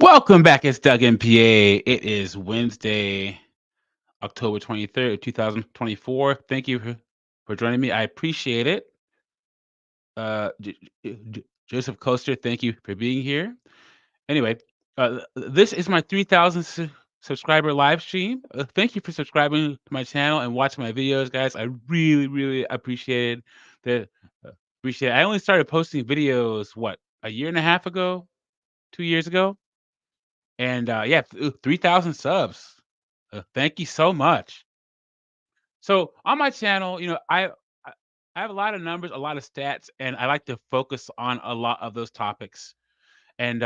Welcome back. It's Doug MPA. It is Wednesday, October 23rd, 2024. Thank you for joining me. I appreciate it. Joseph Coaster, thank you for being here. Anyway, this is my 3,000 subscriber live stream. Thank you for subscribing to my channel and watching my videos, guys. I really, really appreciate it. Appreciate it. I only started posting videos, what, a year and a half ago, 2 years ago? And, yeah, 3,000 subs. Thank you so much. So on my channel, I I have a lot of numbers, a lot of stats, and I like to focus on a lot of those topics. And,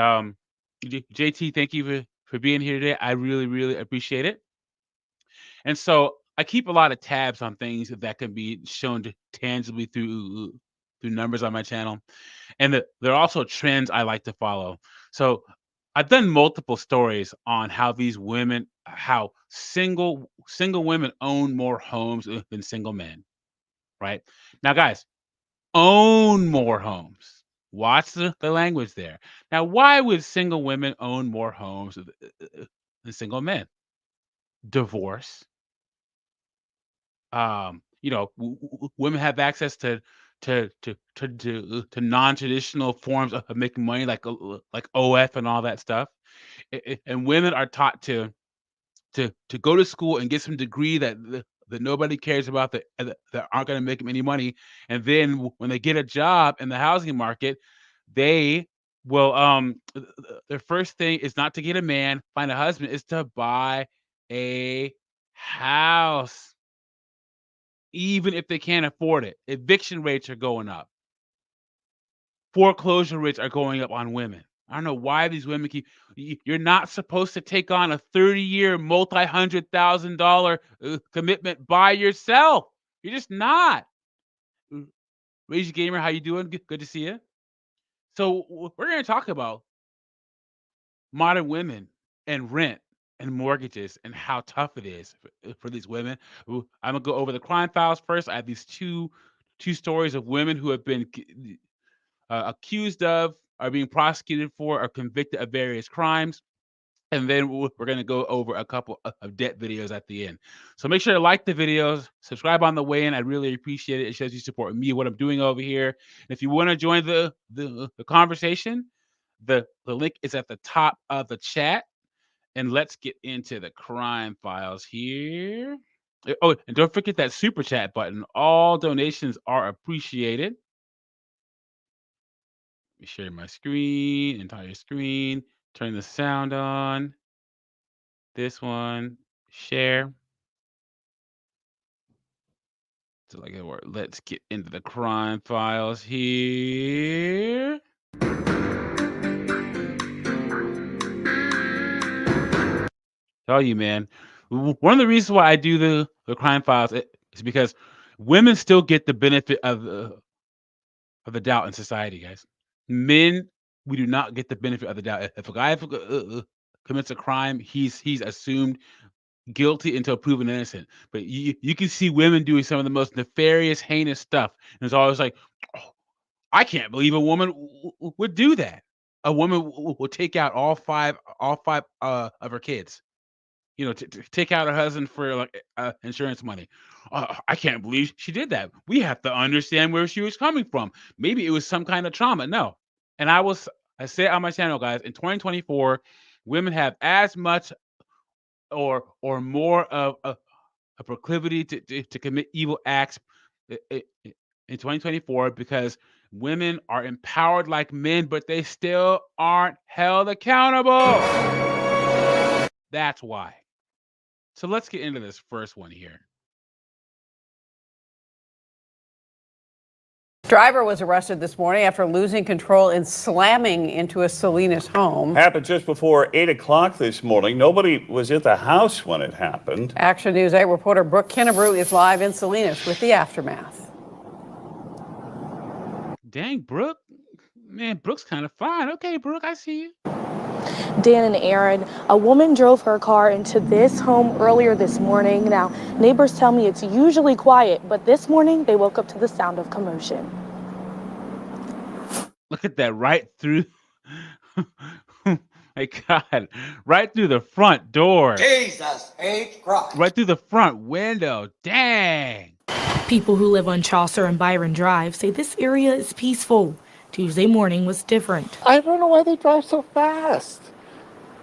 JT, thank you for being here today. I really, really appreciate it. And so I keep a lot of tabs on things that can be shown tangibly through numbers on my channel. And there are also trends I like to follow. So I've done multiple stories on how these women, how single women own more homes than single men, right? Now, guys, own more homes. Watch the language there. Now, why would single women own more homes than single men? Divorce. Women have access to non-traditional forms of making money, like OF and all that stuff. And women are taught to go to school and get some degree that nobody cares about, that aren't going to make them any money. And then when they get a job in the housing market, they will their first thing is not to get a man, find a husband, is to buy a house, even if they can't afford it. Eviction rates are going up. Foreclosure rates are going up on women. I don't know why these women you're not supposed to take on a 30-year, multi-$100,000 commitment by yourself. You're just not. Rage Gamer, how you doing? Good to see you. So we're going to talk about modern women and rent and mortgages and how tough it is for these women. I'm gonna go over the crime files first. I have these two stories of women who have been accused of, are being prosecuted for, or convicted of various crimes. And then we're going to go over a couple of debt videos at the end. So make sure to like the videos, subscribe on the way in. I really appreciate it. It shows you support me, what I'm doing over here. And if you want to join the conversation, the link is at the top of the chat. And let's get into the crime files here. Oh, and don't forget that super chat button. All donations are appreciated. Let me share my screen, entire screen, turn the sound on. This one, share. So like it work. Let's get into the crime files here. Tell you, man, one of the reasons why I do the crime files is because women still get the benefit of the doubt in society, guys. Men, we do not get the benefit of the doubt. If a guy commits a crime, he's assumed guilty until proven innocent. But you can see women doing some of the most nefarious, heinous stuff, and it's always like, oh, I can't believe a woman would do that. A woman will take out all five of her kids. To take out her husband for like insurance money. I can't believe she did that. We have to understand where she was coming from. Maybe it was some kind of trauma. No, and I say on my channel, guys, in 2024, women have as much or more of a proclivity to commit evil acts in 2024 because women are empowered like men, but they still aren't held accountable. That's why. So let's get into this first one here. Driver was arrested this morning after losing control and slamming into a Salinas home. Happened just before 8 o'clock this morning. Nobody was at the house when it happened. Action News 8 reporter Brooke Kennebrew is live in Salinas with the aftermath. Dang, Brooke. Man, Brooke's kind of fine. Okay, Brooke, I see you. Dan and Aaron, a woman drove her car into this home earlier this morning. Now, neighbors tell me it's usually quiet, but this morning they woke up to the sound of commotion. Look at that, right through my God. Right through the front door. Jesus H. Christ. Right through the front window. Dang. People who live on Chaucer and Byron Drive say this area is peaceful. Tuesday morning was different. I don't know why they drive so fast.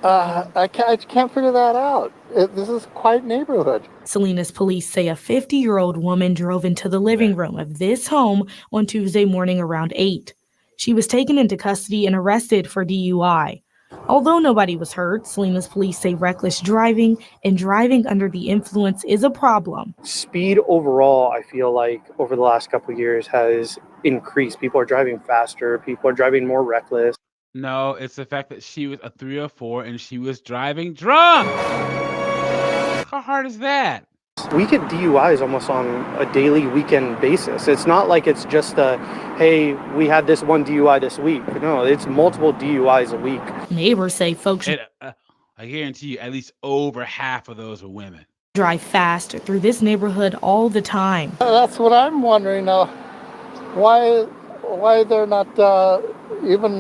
I can't figure that out. This is a quiet neighborhood. Salinas police say a 50-year-old woman drove into the living room of this home on Tuesday morning around 8. She was taken into custody and arrested for DUI. Although nobody was hurt, Salinas police say reckless driving and driving under the influence is a problem. Speed overall, I feel like over the last couple of years has increased. People are driving faster. People are driving more reckless. No, it's the fact that she was a 304 and she was driving drunk. How hard is that? We get DUIs almost on a daily weekend basis. It's not like it's just hey, we had this one DUI this week. No, it's multiple DUIs a week. Neighbors say folks And, I guarantee you at least over half of those are women. drive fast through this neighborhood all the time. That's what I'm wondering now. Why they're not even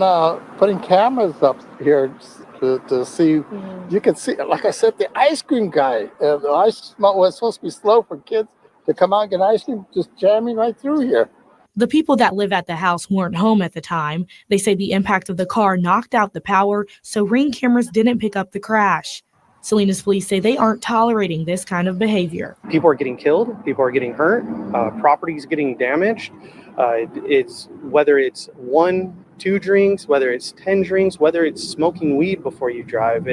putting cameras up here to see. You can see, like I said, the ice cream guy. The ice was supposed to be slow for kids to come out and get ice cream, just jamming right through here. The people that live at the house weren't home at the time. They say the impact of the car knocked out the power, so Ring cameras didn't pick up the crash. Salinas police say they aren't tolerating this kind of behavior. People are getting killed. People are getting hurt. Properties getting damaged. It's whether it's 1, 2 drinks, whether it's 10 drinks, whether it's smoking weed before you drive.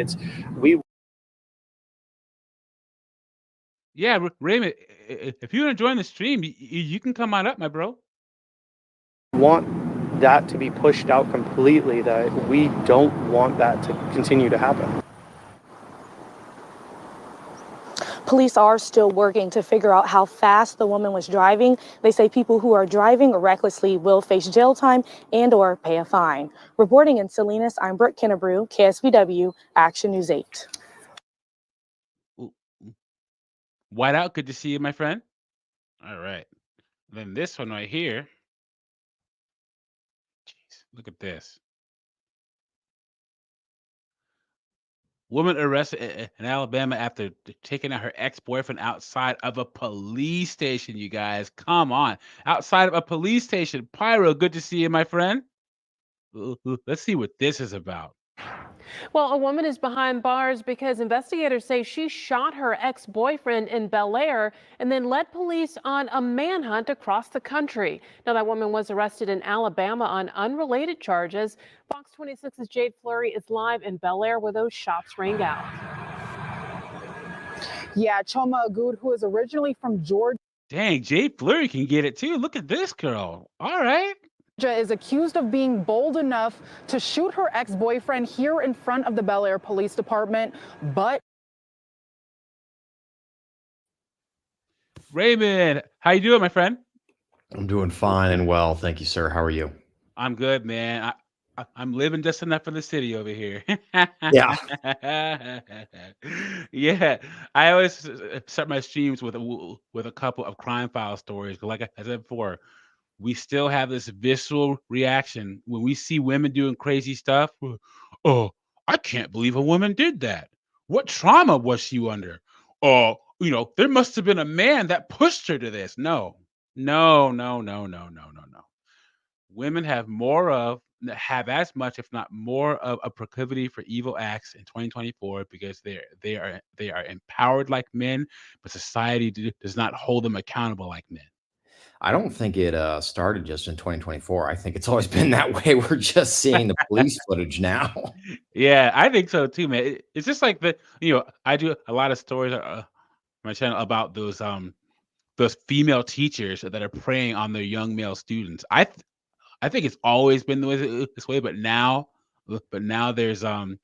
Yeah, Raymond, if you're enjoying the stream, you can come on up, my bro. Want that to be pushed out completely, that we don't want that to continue to happen. Police are still working to figure out how fast the woman was driving. They say people who are driving recklessly will face jail time and or pay a fine. Reporting in Salinas, I'm Brooke Kennebrew, KSVW, Action News 8. Whiteout, good to see you, my friend. All right. Then this one right here. Jeez, look at this. Woman arrested in Alabama after taking out her ex-boyfriend outside of a police station, you guys. Come on. Outside of a police station. Pyro, good to see you, my friend. Let's see what this is about. Well, a woman is behind bars because investigators say she shot her ex-boyfriend in Bel Air and then led police on a manhunt across the country. Now, that woman was arrested in Alabama on unrelated charges. Fox 26's Jade Fleury is live in Bel Air where those shots rang out. Yeah, Choma Agud, who is originally from Georgia. Dang, Jade Fleury can get it too. Look at this girl. All right. Is accused of being bold enough to shoot her ex-boyfriend here in front of the Bel Air Police Department, but Raymond, how you doing, my friend? I'm doing fine and well, thank you, sir. How are you? I'm good, man. I'm living just enough for the city over here. Yeah. Yeah. I always start my streams with a couple of crime file stories. Like I said before, we still have this visceral reaction when we see women doing crazy stuff. Oh, I can't believe a woman did that. What trauma was she under? Oh, there must have been a man that pushed her to this. No. Women have as much, if not more, of a proclivity for evil acts in 2024 because they are empowered like men, but society does not hold them accountable like men. I don't think it started just in 2024. I think it's always been that way. We're just seeing the police footage now. Yeah, I think so too, man. It's just like I do a lot of stories on my channel about those female teachers that are preying on their young male students. I think it's always been this way, but now there's they're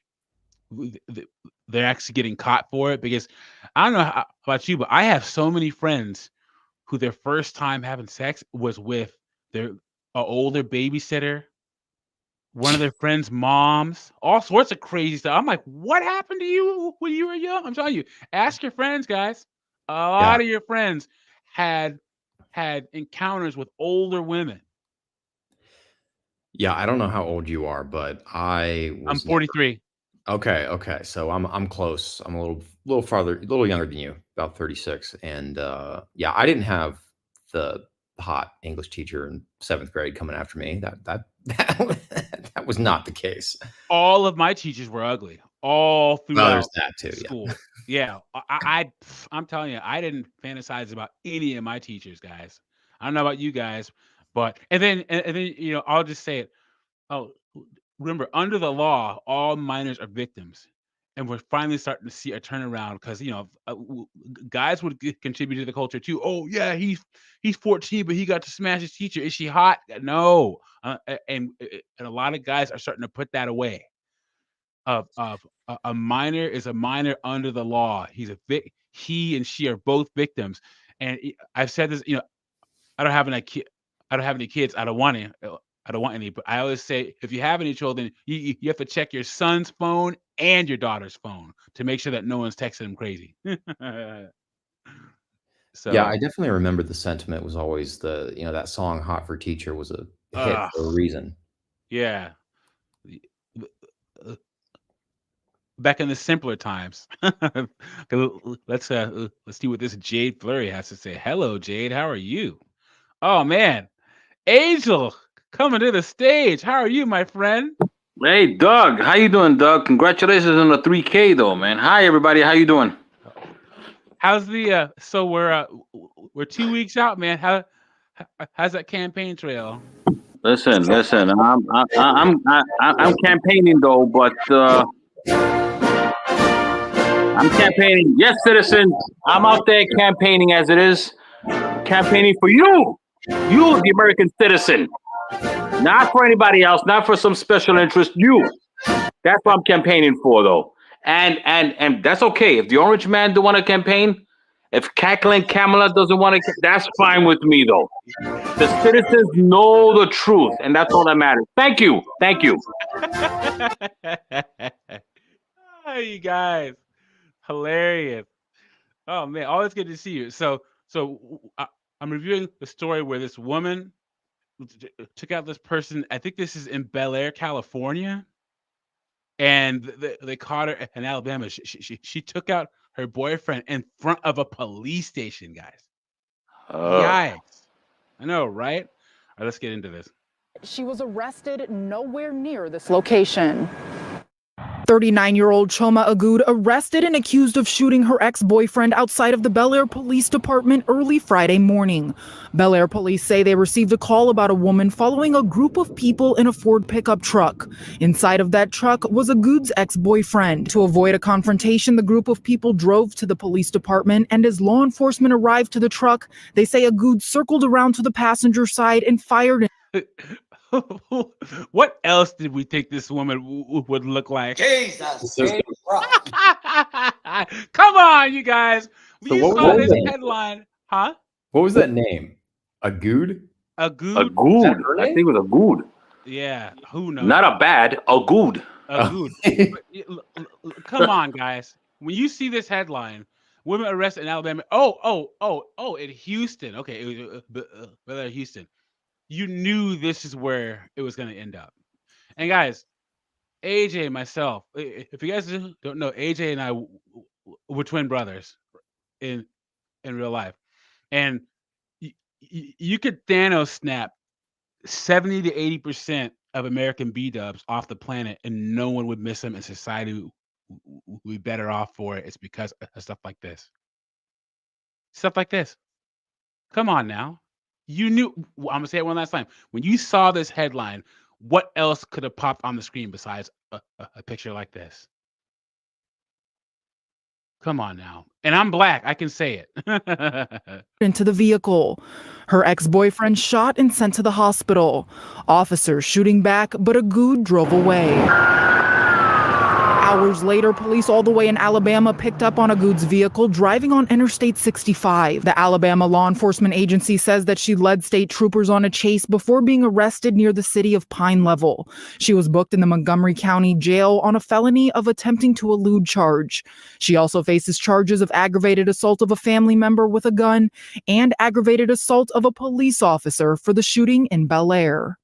actually getting caught for it because I don't know about you, but I have so many friends who their first time having sex was with their older babysitter, one of their friends' moms, all sorts of crazy stuff. I'm like, what happened to you when you were young? I'm telling you, ask your friends, guys. A lot of your friends had encounters with older women. Yeah, I don't know how old you are, but I I'm was 43. Okay. So I'm close. I'm a little farther, a little younger than you, about 36. And yeah, I didn't have the hot English teacher in 7th grade coming after me. That was not the case. All of my teachers were ugly, all Well, there's throughout that too. Yeah. school. Yeah, I'm telling you, I didn't fantasize about any of my teachers, guys. I don't know about you guys, but and then I'll just say it. Oh, remember, under the law, all minors are victims, and we're finally starting to see a turnaround because guys would contribute to the culture too. Oh yeah, he's 14, but he got to smash his teacher. Is she hot? No, and a lot of guys are starting to put that away. A minor is a minor under the law. He and she are both victims, and I've said this. I don't have any kids. I don't want any. I don't want any. But I always say, if you have any children, you have to check your son's phone and your daughter's phone to make sure that no one's texting them crazy. So Yeah, I definitely remember the sentiment was always that song "Hot for Teacher" was a hit for a reason. yeah. Back in the simpler times. Let's see what this Jade Flurry has to say. Hello, Jade. How are you? Oh man, Angel coming to the stage. How are you, my friend? Hey, Doug. How you doing, Doug? Congratulations on the 3K, though, man. Hi, everybody. How you doing? How's the so we're 2 weeks out, man. How's that campaign trail? Listen. I'm campaigning though, but I'm campaigning. Yes, citizens. I'm out there campaigning as it is. Campaigning for you, the American citizen. Not for anybody else, not for some special interest. You. That's what I'm campaigning for, though. And that's okay. If the orange man don't want to campaign, if cackling Kamala doesn't want to, that's fine with me, though. The citizens know the truth, and that's all that matters. Thank you. Oh, you guys, hilarious. Oh man, always good to see you. So I'm reviewing the story where this woman took out this person. I think this is in Bel Air, California, and they caught her in Alabama. She took out her boyfriend in front of a police station, guys. Yikes! I know, right? All right, let's get into this. She was arrested nowhere near this location. 39-year-old Choma Agud arrested and accused of shooting her ex-boyfriend outside of the Bel Air Police Department early Friday morning. Bel Air police say they received a call about a woman following a group of people in a Ford pickup truck. Inside of that truck was Agud's ex-boyfriend. To avoid a confrontation, the group of people drove to the police department, and as law enforcement arrived to the truck, they say Agud circled around to the passenger side and fired. What else did we think this woman would look like? Jesus. Come on, you guys. So You what saw was this that? headline, huh? What was that name? Agud? Agud. Agud. I think it was a good. Yeah, who knows? Not a bad, a good. Agud. Come on, guys. When you see this headline, women arrested in Alabama. In Houston. Okay, it was Houston. You knew this is where it was going to end up. And guys, AJ and myself, if you guys don't know, AJ and I were twin brothers in real life. And you could Thanos snap 70 to 80% of American B-dubs off the planet and no one would miss them, and society would be better off for it. It's because of stuff like this. Stuff like this. Come on now. You knew. I'm gonna say it one last time. When you saw this headline, what else could have popped on the screen besides a picture like this? Come on now. And I'm black. I can say it. Into the vehicle. Her ex-boyfriend shot and sent to the hospital. Officers shooting back, but Agud drove away. Hours later, police all the way in Alabama picked up on Agud's vehicle driving on Interstate 65. The Alabama law enforcement agency says that she led state troopers on a chase before being arrested near the city of Pine Level. She was booked in the Montgomery County Jail on a felony of attempting to elude charge. She also faces charges of aggravated assault of a family member with a gun and aggravated assault of a police officer for the shooting in Bel Air.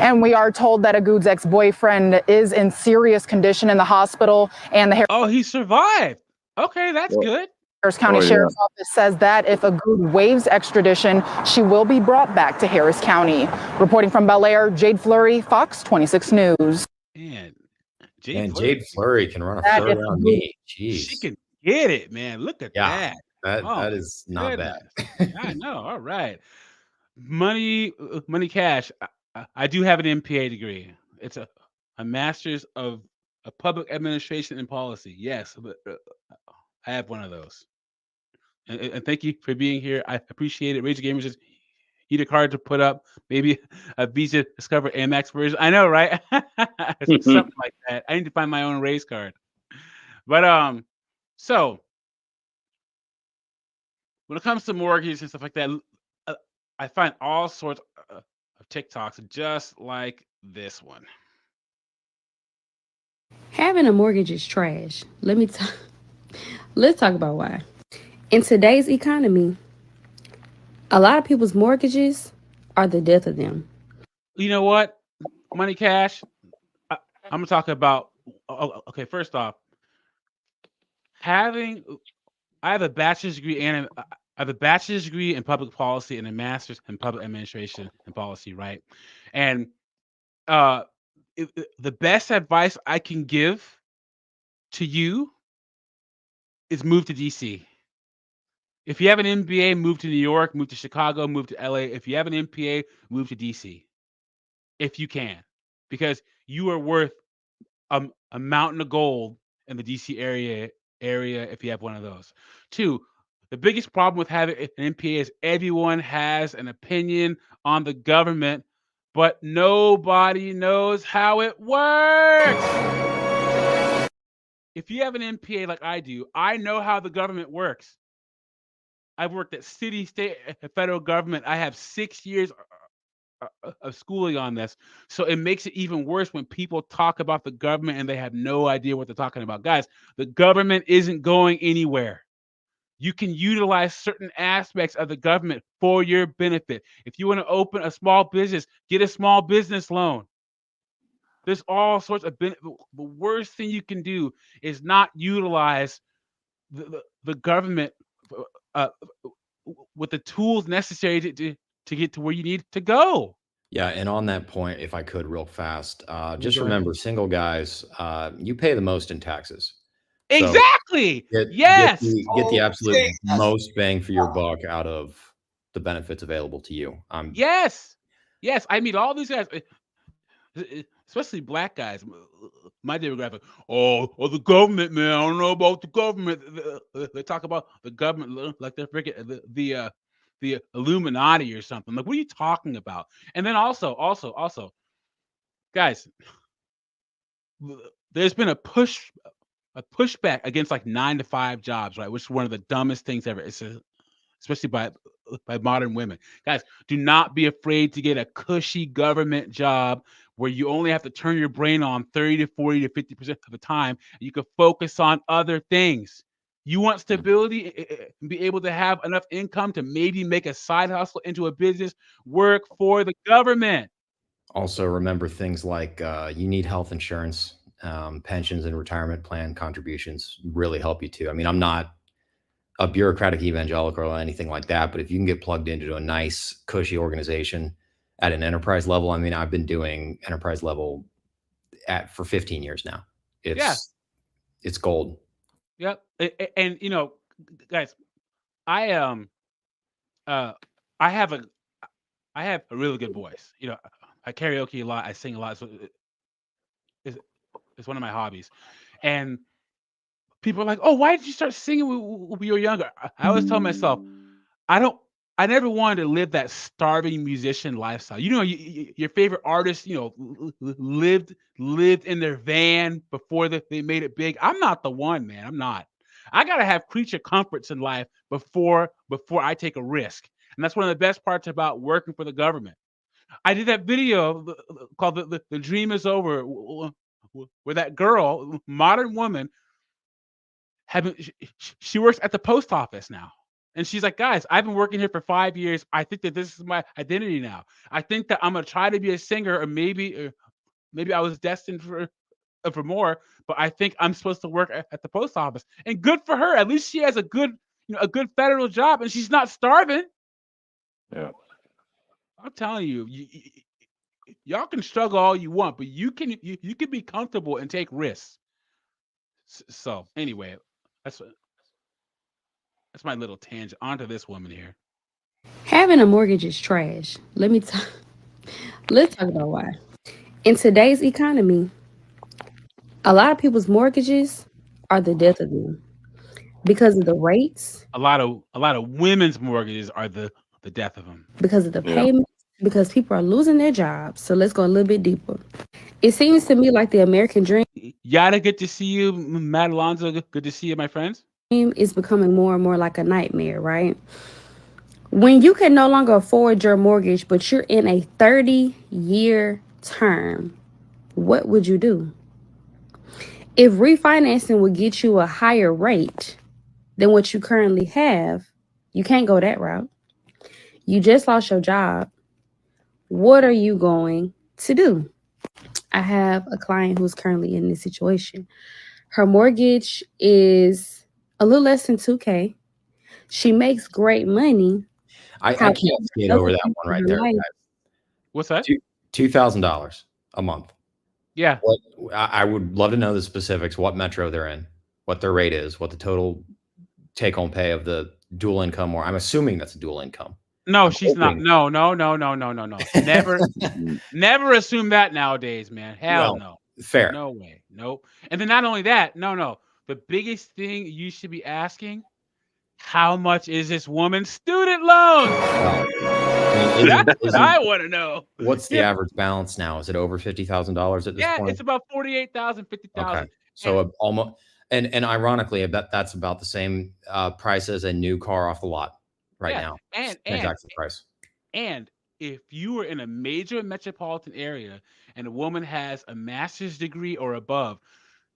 And we are told that Agood's ex-boyfriend is in serious condition in the hospital, and the Oh, he survived. Okay, that's good. Harris County Sheriff's Office says that if Agood waives extradition, she will be brought back to Harris County. Reporting from Bel Air, Jade Fleury, Fox 26 News. Man, Jade Fleury can run a That third is round good. knee. Jeez. She can get it, man. Look at Yeah, that. that is not bad. I know. All right. Money cash. I do have an MPA degree. It's a master's of public administration and policy. Yes, but I have one of those. And thank you for being here. I appreciate it. Rage Gamers just need a card to put up. Maybe a Visa Discover Amex version. I know, right? Something like that. I need to find my own race card. But so when it comes to mortgages and stuff like that, I find all sorts of TikToks just like this one. Having a mortgage is trash. Let's talk about why. In today's economy, a lot of people's mortgages are the death of them. You know what? Money cash. I'm gonna talk about. Okay, first off, I have a bachelor's degree and I have a bachelor's degree in public policy and a master's in public administration and policy, right? And the best advice I can give to you is move to DC. If you have an MBA, move to New York, move to Chicago, move to LA. If you have an MPA, move to DC. If you can, because you are worth a mountain of gold in the DC area if you have one of those. 2, the biggest problem with having an MPA is everyone has an opinion on the government, but nobody knows how it works. If you have an MPA like I do, I know how the government works. I've worked at city, state, and federal government. I have 6 years of schooling on this. So it makes it even worse when people talk about the government and they have no idea what they're talking about. Guys, the government isn't going anywhere. You can utilize certain aspects of the government for your benefit. If you want to open a small business, get a small business loan. There's all sorts of benefits. The worst thing you can do is not utilize the government with the tools necessary to get to where you need to go. Yeah, and on that point, if I could real fast, just Go ahead. remember, single guys, you pay the most in taxes. So Exactly. Yes. get the absolute most bang for your buck out of the benefits available to you. Yes. Yes. I meet all these guys, especially black guys. My demographic. Oh, the government, man. I don't know about the government. They talk about the government like they're freaking the Illuminati or something. Like, what are you talking about? And then also, guys, there's been a pushback against like 9-to-5 jobs, right? Which is one of the dumbest things ever. Especially by modern women. Guys, do not be afraid to get a cushy government job where you only have to turn your brain on 30 to 40 to 50% of the time. And you can focus on other things. You want stability and be able to have enough income to maybe make a side hustle into a business, work for the government. Also, remember things like you need health insurance, pensions and retirement plan contributions really help you too. I mean, I'm not a bureaucratic evangelical or anything like that, but if you can get plugged into a nice, cushy organization at an enterprise level, I mean, I've been doing enterprise level for 15 years now. It's gold. Yep. And you know, guys, I have a really good voice. You know, I karaoke a lot. I sing a lot. So it's one of my hobbies. And people are like, "Oh, why did you start singing when you were younger?" I always tell myself, I never wanted to live that starving musician lifestyle. You know, your favorite artist, you know, lived in their van before they made it big. I'm not the one, man. I'm not. I gotta have creature comforts in life before I take a risk. And that's one of the best parts about working for the government. I did that video called "The Dream Is Over," where that girl, modern woman, she works at the post office now. And she's like, guys, I've been working here for 5 years. I think that this is my identity now. I think that I'm gonna try to be a singer, or maybe I was destined for more. But I think I'm supposed to work at the post office. And good for her. At least she has a good federal job, and she's not starving. Yeah. I'm telling you, y'all can struggle all you want, but you can be comfortable and take risks. So anyway, that's my little tangent. On to this woman here. Having a mortgage is trash. Let's talk about why. In today's economy, a lot of people's mortgages are the death of them because of the rates, A lot of women's mortgages are the death of them. because of the payments, because people are losing their jobs. So let's go a little bit deeper. It seems to me like the American dream Yada, good to see you. Matt Alonso, good to see you, my friends. is becoming more and more like a nightmare, right? When you can no longer afford your mortgage, but you're in a 30-year term, what would you do? If refinancing would get you a higher rate than what you currently have, you can't go that route. You just lost your job. What are you going to do? I have a client who's currently in this situation. Her mortgage is a little less than $2,000. She makes great money. I can't skate over that one right there. What's that? $2,000 a month. Yeah. I would love to know the specifics, what metro they're in, what their rate is, what the total take-home pay of the dual income, or I'm assuming that's a dual income. No, she's not. No. Never assume that nowadays, man. Hell no. Fair. No way. Nope. And then not only that, no. The biggest thing you should be asking, how much is this woman's student loan? That's what I want to know. What's the average balance now? Is it over $50,000 at this point? Yeah, it's about 48,000, 50,000. Okay. So almost, and ironically, I bet that's about the same price as a new car off the lot now. And Transaction price. And if you are in a major metropolitan area and a woman has a master's degree or above,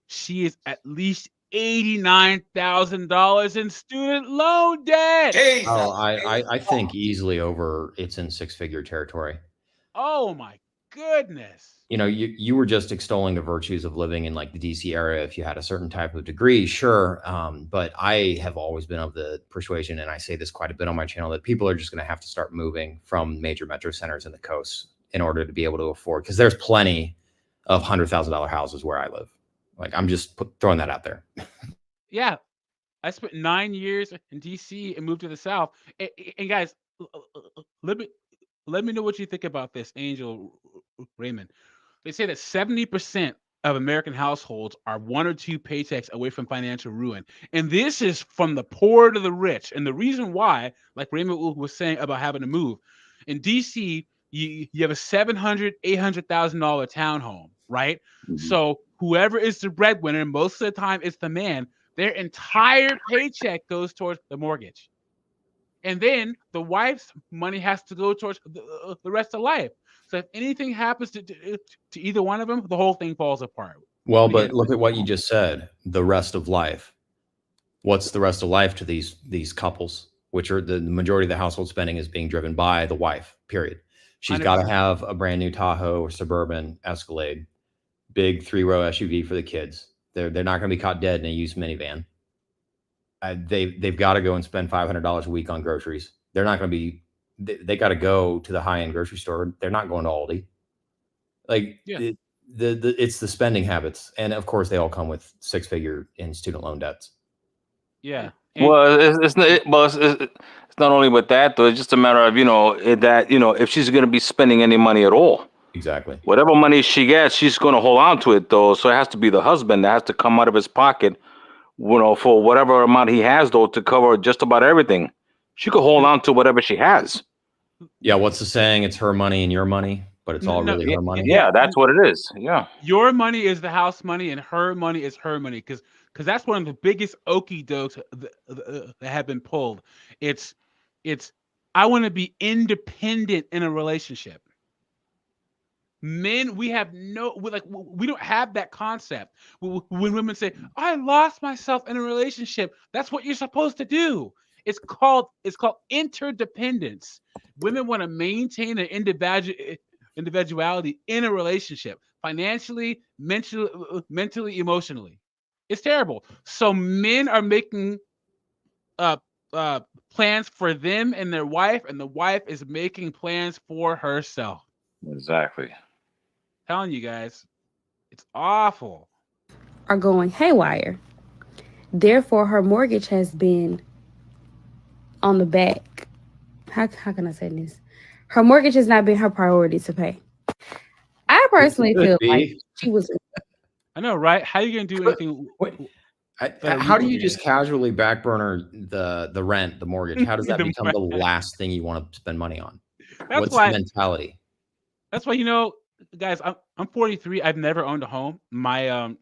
she is at least $89,000 in student loan debt. Jesus. Oh, I think easily over. It's in six-figure territory. Oh my goodness. You know, you were just extolling the virtues of living in like the DC area if you had a certain type of degree, sure. But I have always been of the persuasion, and I say this quite a bit on my channel, that people are just going to have to start moving from major metro centers in the coast in order to be able to afford, because there's plenty of $100,000 houses where I live. Like, I'm just throwing that out there. Yeah. I spent 9 years in DC and moved to the South. And guys, let me know what you think about this, Angel Raymond. They say that 70% of American households are 1 or 2 paychecks away from financial ruin. And this is from the poor to the rich. And the reason why, like Raymond was saying about having to move, in DC, you have a $700,000, $800,000 townhome, right? Mm-hmm. So whoever is the breadwinner, most of the time it's the man, their entire paycheck goes towards the mortgage. And then the wife's money has to go towards the rest of life. So if anything happens to either one of them, the whole thing falls apart. Well, but look at what you just said, the rest of life. What's the rest of life to these couples, which are the majority of the household spending is being driven by the wife, period. She's got to have a brand new Tahoe or Suburban Escalade, big 3-row SUV for the kids. They're not going to be caught dead in a used minivan. They've got to go and spend $500 a week on groceries. They're not going to be. They got to go to the high-end grocery store. They're not going to Aldi. Like it's the spending habits, and of course they all come with 6-figure in student loan debts. Yeah. Well, it's not only with that though. It's just a matter of if she's going to be spending any money at all. Exactly. Whatever money she gets, she's going to hold on to it though. So it has to be the husband that has to come out of his pocket, for whatever amount he has though to cover just about everything. She could hold on to whatever she has. Yeah. What's the saying? It's her money and your money, but it's all really her money. Yeah, that's what it is. Yeah. Your money is the house money, and her money is her money, because that's one of the biggest okie dokes that have been pulled. It's I want to be independent in a relationship. Men, we don't have that concept. When women say, I lost myself in a relationship, that's what you're supposed to do. It's called interdependence. Women want to maintain their individuality in a relationship, financially, mentally, emotionally. It's terrible. So men are making plans for them and their wife, and the wife is making plans for herself. Exactly. Telling you guys, it's awful. Are going haywire. Therefore, her mortgage has been on the back. How can I say this? Her mortgage has not been her priority to pay. I personally feel like she was. I know, right? How are you gonna do anything? How do you just casually backburner the rent, the mortgage? How does that become the last thing you want to spend money on? What's the mentality? That's why, guys, I'm 43. I've never owned a home. My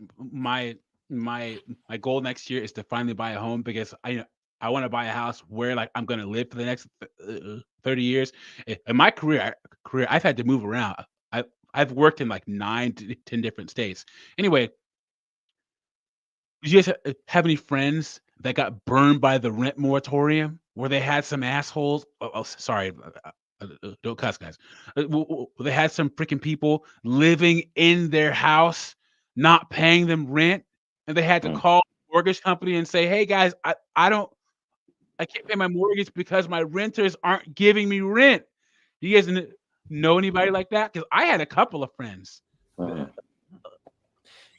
goal next year is to finally buy a home, because I want to buy a house where like I'm gonna live for the next 30 years. In my career, I've had to move around. I've worked in like 9 to 10 different states. Anyway, do you guys have any friends that got burned by the rent moratorium, where they had some assholes? Sorry, don't cuss, guys. They had some freaking people living in their house, not paying them rent, and they had to call the mortgage company and say, "Hey guys, I can't pay my mortgage because my renters aren't giving me rent." Do you guys know anybody like that? Because I had a couple of friends.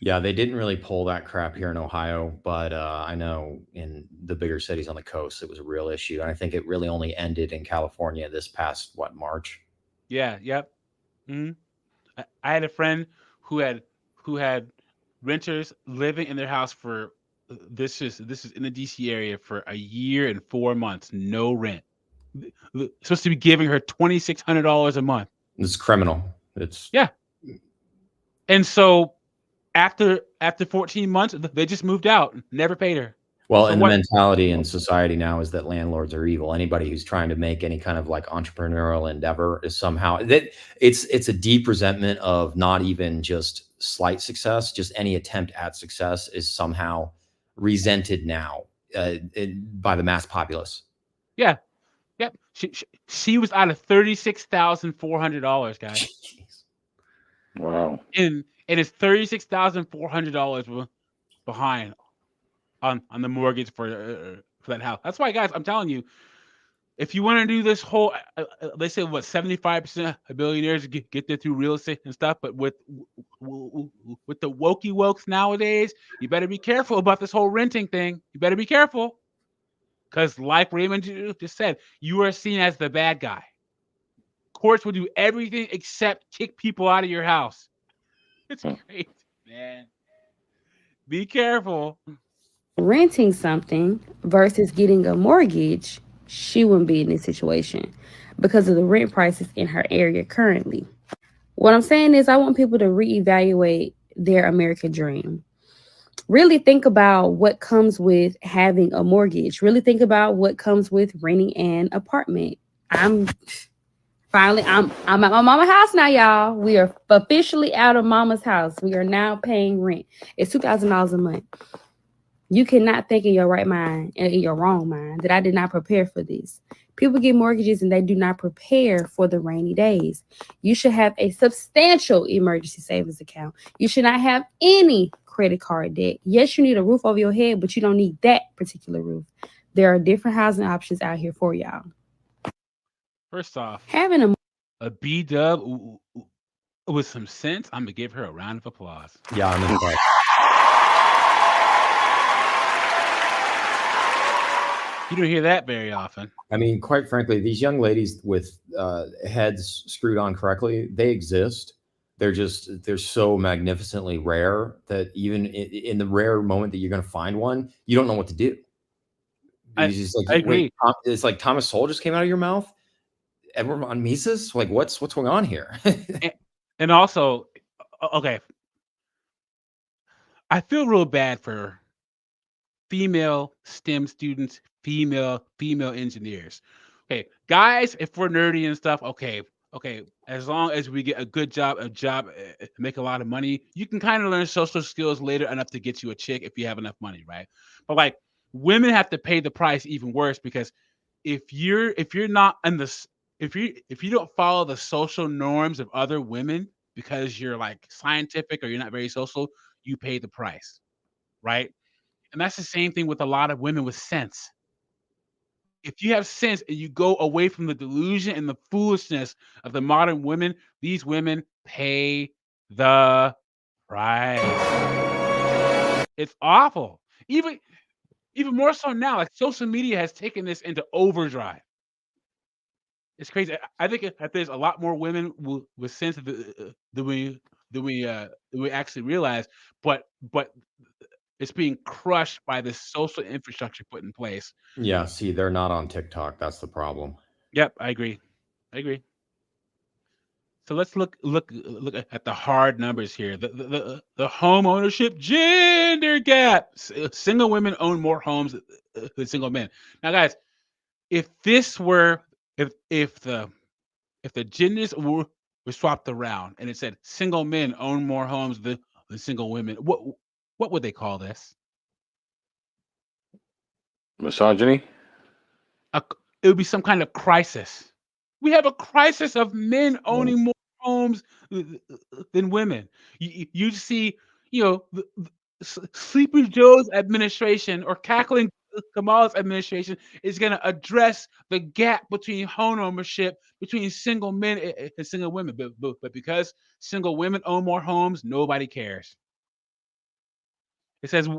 Yeah, they didn't really pull that crap here in Ohio, but I know in the bigger cities on the coast, it was a real issue. And I think it really only ended in California this past, March? Yeah, yep. I had a friend who had renters living in their house for, this is in the DC area, for a year and 4 months, no rent. Supposed to be giving her $2,600 a month. It's criminal. Yeah. And so after 14 months, they just moved out, never paid her. Well, and the mentality in society now is that landlords are evil. Anybody who's trying to make any kind of like entrepreneurial endeavor is somehow it's a deep resentment of not even just slight success, just any attempt at success is somehow resented now by the mass populace. Yeah. Yep. She was out of $36,400, guys. Jeez. Wow. And it's $36,400 behind on the mortgage for that house. That's why, guys, I'm telling you, if you want to do this whole, they say 75% of billionaires get there through real estate and stuff, but with the wokes nowadays, you better be careful about this whole renting thing. You better be careful, because like Raymond just said, you are seen as the bad guy. Courts will do everything except kick people out of your house. It's crazy, man. Be careful. Renting something versus getting a mortgage, she wouldn't be in this situation because of the rent prices in her area currently. What I'm saying is I want people to reevaluate their American dream. Really think about what comes with having a mortgage. Really think about what comes with renting an apartment. I'm at my mama's house now, y'all. We are officially out of mama's house. We are now paying rent. It's $2,000 a month. You cannot think in your right mind and in your wrong mind that I did not prepare for this. People get mortgages and they do not prepare for the rainy days. You should have a substantial emergency savings account. You should not have any credit card debt. Yes, you need a roof over your head, but you don't need that particular roof. There are different housing options out here for y'all. First off, having a B-dub with some sense, I'm going to give her a round of applause. Yeah, I'm impressed. You don't hear that very often. I mean, quite frankly, these young ladies with heads screwed on correctly, they exist. They're so magnificently rare that even in the rare moment that you're going to find one, you don't know what to do. I agree. It's like Thomas Sowell just came out of your mouth. Edward von Mises? Like, what's going on here? and also, okay, I feel real bad for female STEM students, female engineers. Okay, guys, if we're nerdy and stuff, okay, as long as we get a good job, make a lot of money, you can kind of learn social skills later enough to get you a chick if you have enough money, right? But like women have to pay the price even worse because if you're not in this if you don't follow the social norms of other women because you're like scientific or you're not very social, you pay the price, right? And that's the same thing with a lot of women with sense. If you have sense and you go away from the delusion and the foolishness of the modern women, these women pay the price. It's awful. Even more so now, like social media has taken this into overdrive. It's crazy. I think that there's a lot more women with sense than we actually realize, but it's being crushed by this social infrastructure put in place. Yeah, see, they're not on TikTok. That's the problem. Yep, I agree. So let's look at the hard numbers here. The home ownership gender gap. Single women own more homes than single men. Now, guys, if the genders were swapped around and it said single men own more homes than single women, what would they call this? Misogyny? It would be some kind of crisis. We have a crisis of men owning more homes than women. You see, the Sleepy Joe's administration or Cackling Kamala's administration is going to address the gap between home ownership between single men and single women. But because single women own more homes, nobody cares. It says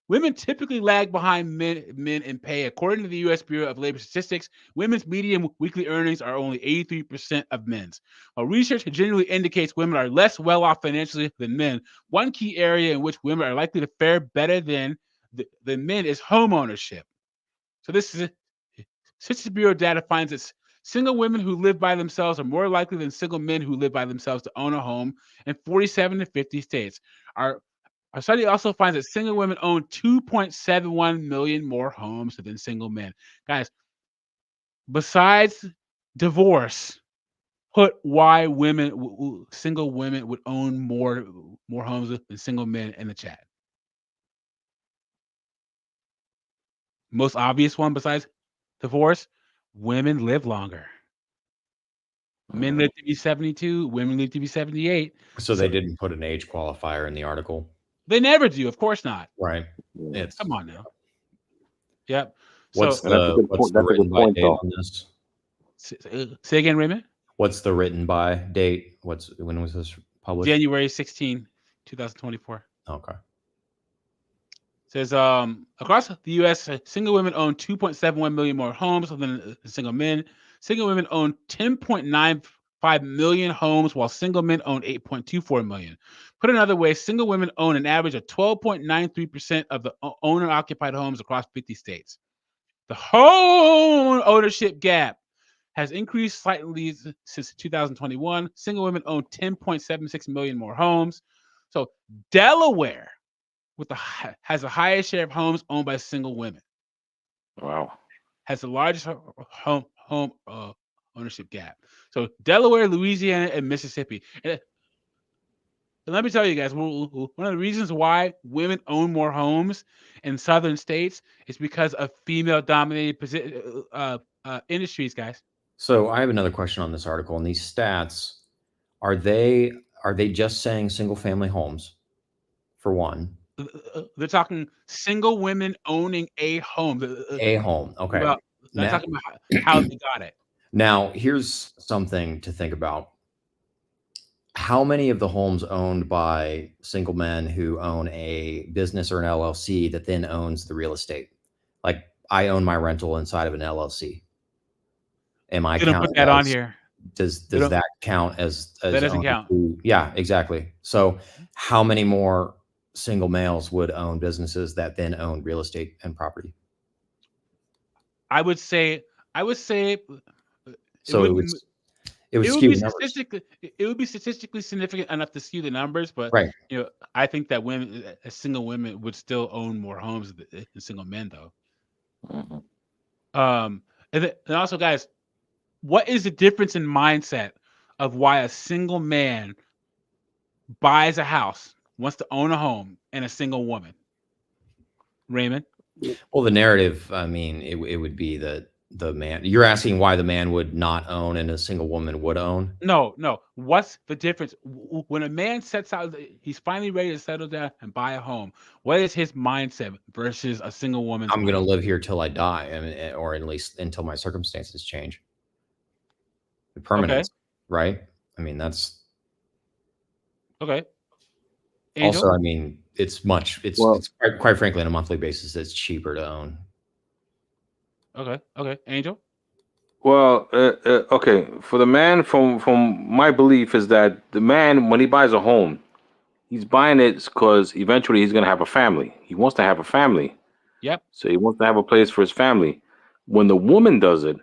women typically lag behind men in pay. According to the U.S. Bureau of Labor Statistics, women's median weekly earnings are only 83% of men's. While research generally indicates women are less well off financially than men, one key area in which women are likely to fare better than men is home ownership. So Census Bureau data finds that single women who live by themselves are more likely than single men who live by themselves to own a home in 47 to 50 states. Our study also finds that single women own 2.71 million more homes than single men. Guys, besides divorce, put why single women would own more homes than single men in the chat. Most obvious one besides divorce, women live longer. Men live to be 72, women live to be 78. So they didn't put an age qualifier in the article. They never do, of course not. Right. Come on now. Yep. What's So the written by date on this? Say again, Raymond. What's the written by date? When was this published? January 16, 2024. Okay. Says across the U.S., single women own 2.71 million more homes than single men. Single women own 10.95 million homes, while single men own 8.24 million. Put another way, single women own an average of 12.93% of the owner-occupied homes across 50 states. The home ownership gap has increased slightly since 2021. Single women own 10.76 million more homes. So Delaware has the highest share of homes owned by single women. Wow. Has the largest home ownership gap. So Delaware, Louisiana, and Mississippi. And let me tell you guys, one of the reasons why women own more homes in southern states is because of female-dominated industries, guys. So I have another question on this article. And these stats, are they just saying single-family homes, for one? They're talking single women owning a home. A home, okay. They're talking about how they got it. Now, here's something to think about. How many of the homes owned by single men who own a business or an LLC that then owns the real estate? Like, I own my rental inside of an LLC. Am I gonna put that on here? Does that count as that doesn't count? Yeah, exactly. So how many more single males would own businesses that then own real estate and property? I would say so it would be statistically significant enough to skew the numbers, but right. I think that single women would still own more homes than single men, though. Mm-hmm. And also, guys, what is the difference in mindset of why a single man buys a house, wants to own a home, and a single woman? Raymond? Well, the narrative, I mean, it would be that the man, you're asking why the man would not own and a single woman would own? No, no. What's the difference when a man sets out? He's finally ready to settle down and buy a home. What is his mindset versus a single woman's? I'm going to mindset? live here till I die, or at least until my circumstances change. The permanence, right? I mean, that's Okay. Angel? also, I mean, it's quite frankly, on a monthly basis, it's cheaper to own. Okay. Angel? Well, okay. For the man, from my belief is that the man, when he buys a home, he's buying it because eventually he's going to have a family. He wants to have a family. Yep. So he wants to have a place for his family. When the woman does it,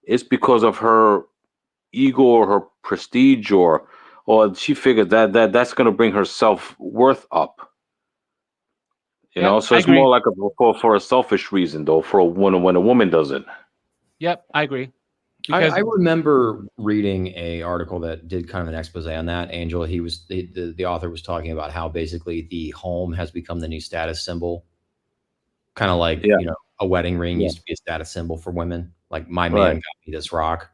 it's because of her ego or her prestige, or she figures that's going to bring her self-worth up. You know, so I it's agree. more like for a selfish reason, though, when a woman does it. Yep, I agree. I remember reading a article that did kind of an expose on that. Angel, the author was talking about how basically the home has become the new status symbol, kind of like a wedding ring used to be a status symbol for women. Like, my man got me this rock,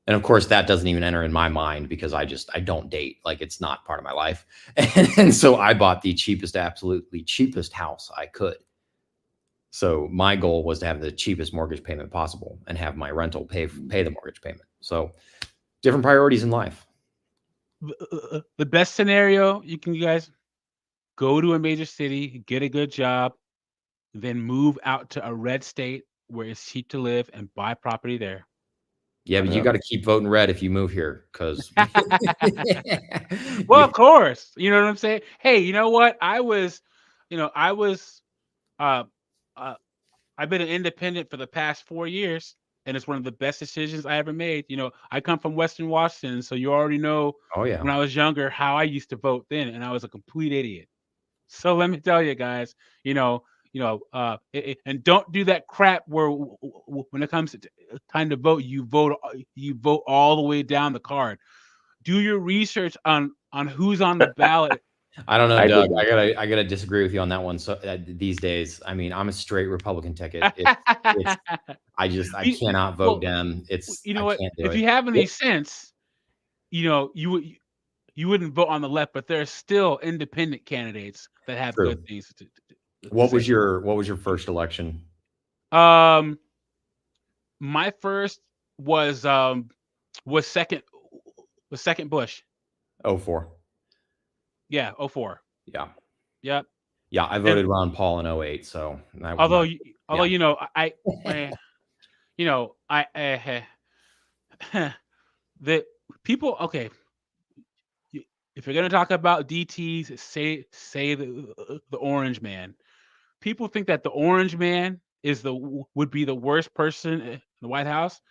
and of course that doesn't even enter in my mind because I don't date. Like, it's not part of my life, and so I bought the absolutely cheapest house I could. So my goal was to have the cheapest mortgage payment possible and have my rental pay the mortgage payment. So different priorities in life. The best scenario, you guys go to a major city, get a good job, then move out to a red state where it's cheap to live and buy property there. Yeah, but you got to keep voting red if you move here, because well, of course, you know what I'm saying. Hey, you know what? I've been an independent for the past 4 years, and it's one of the best decisions I ever made. You know, I come from Western Washington, so you already know. Oh yeah. When I was younger, how I used to vote then, and I was a complete idiot. So let me tell you guys, and don't do that crap where when it comes to time to vote, you vote all the way down the card. Do your research on who's on the ballot. I don't know, Doug. I gotta disagree with you on that one. So these days, I mean, I'm a straight Republican ticket. I cannot vote Dem. What? If you have any sense, you wouldn't vote on the left, but there are still independent candidates that have good things to What was your first election? My first was second Bush. 04. Yeah, 04. Yeah. Yep. Yeah, I voted Ron Paul in 08. So the people. Okay, if you're gonna talk about DTs, say the Orange Man. People think that the Orange Man would be the worst person in the White House.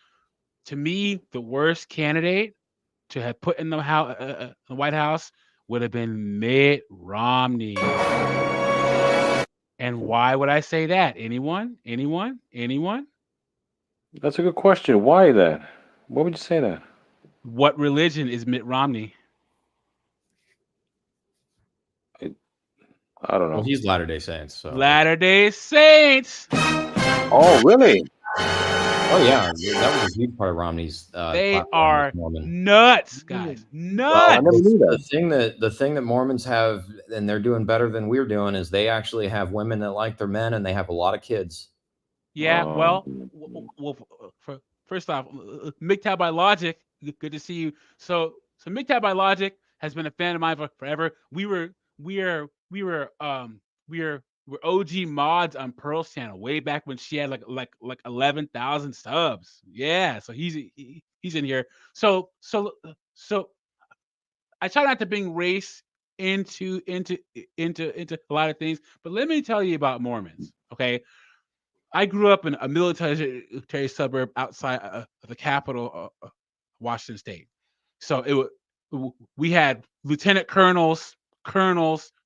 To me, the worst candidate to have put in the White House would have been Mitt Romney. And why would I say that? Anyone? That's a good question. Why that? Why would you say that? What religion is Mitt Romney? I don't know. Well, he's Latter-day Saints. So. Latter-day Saints. Oh, really? Oh yeah, that was a huge part of Romney's. They are nuts, guys. Nuts. Well, I never knew that. The thing that Mormons have, and they're doing better than we're doing, is they actually have women that like their men, and they have a lot of kids. Yeah. Well, first off, MGTOW by Logic. Good to see you. So MGTOW by Logic has been a fan of mine for forever. We're OG mods on Pearl's channel way back when she had like 11,000 subs. Yeah, so he's in here. So I try not to bring race into a lot of things, but let me tell you about Mormons. Okay, I grew up in a military suburb outside of the capital, Washington State. So we had lieutenant colonels,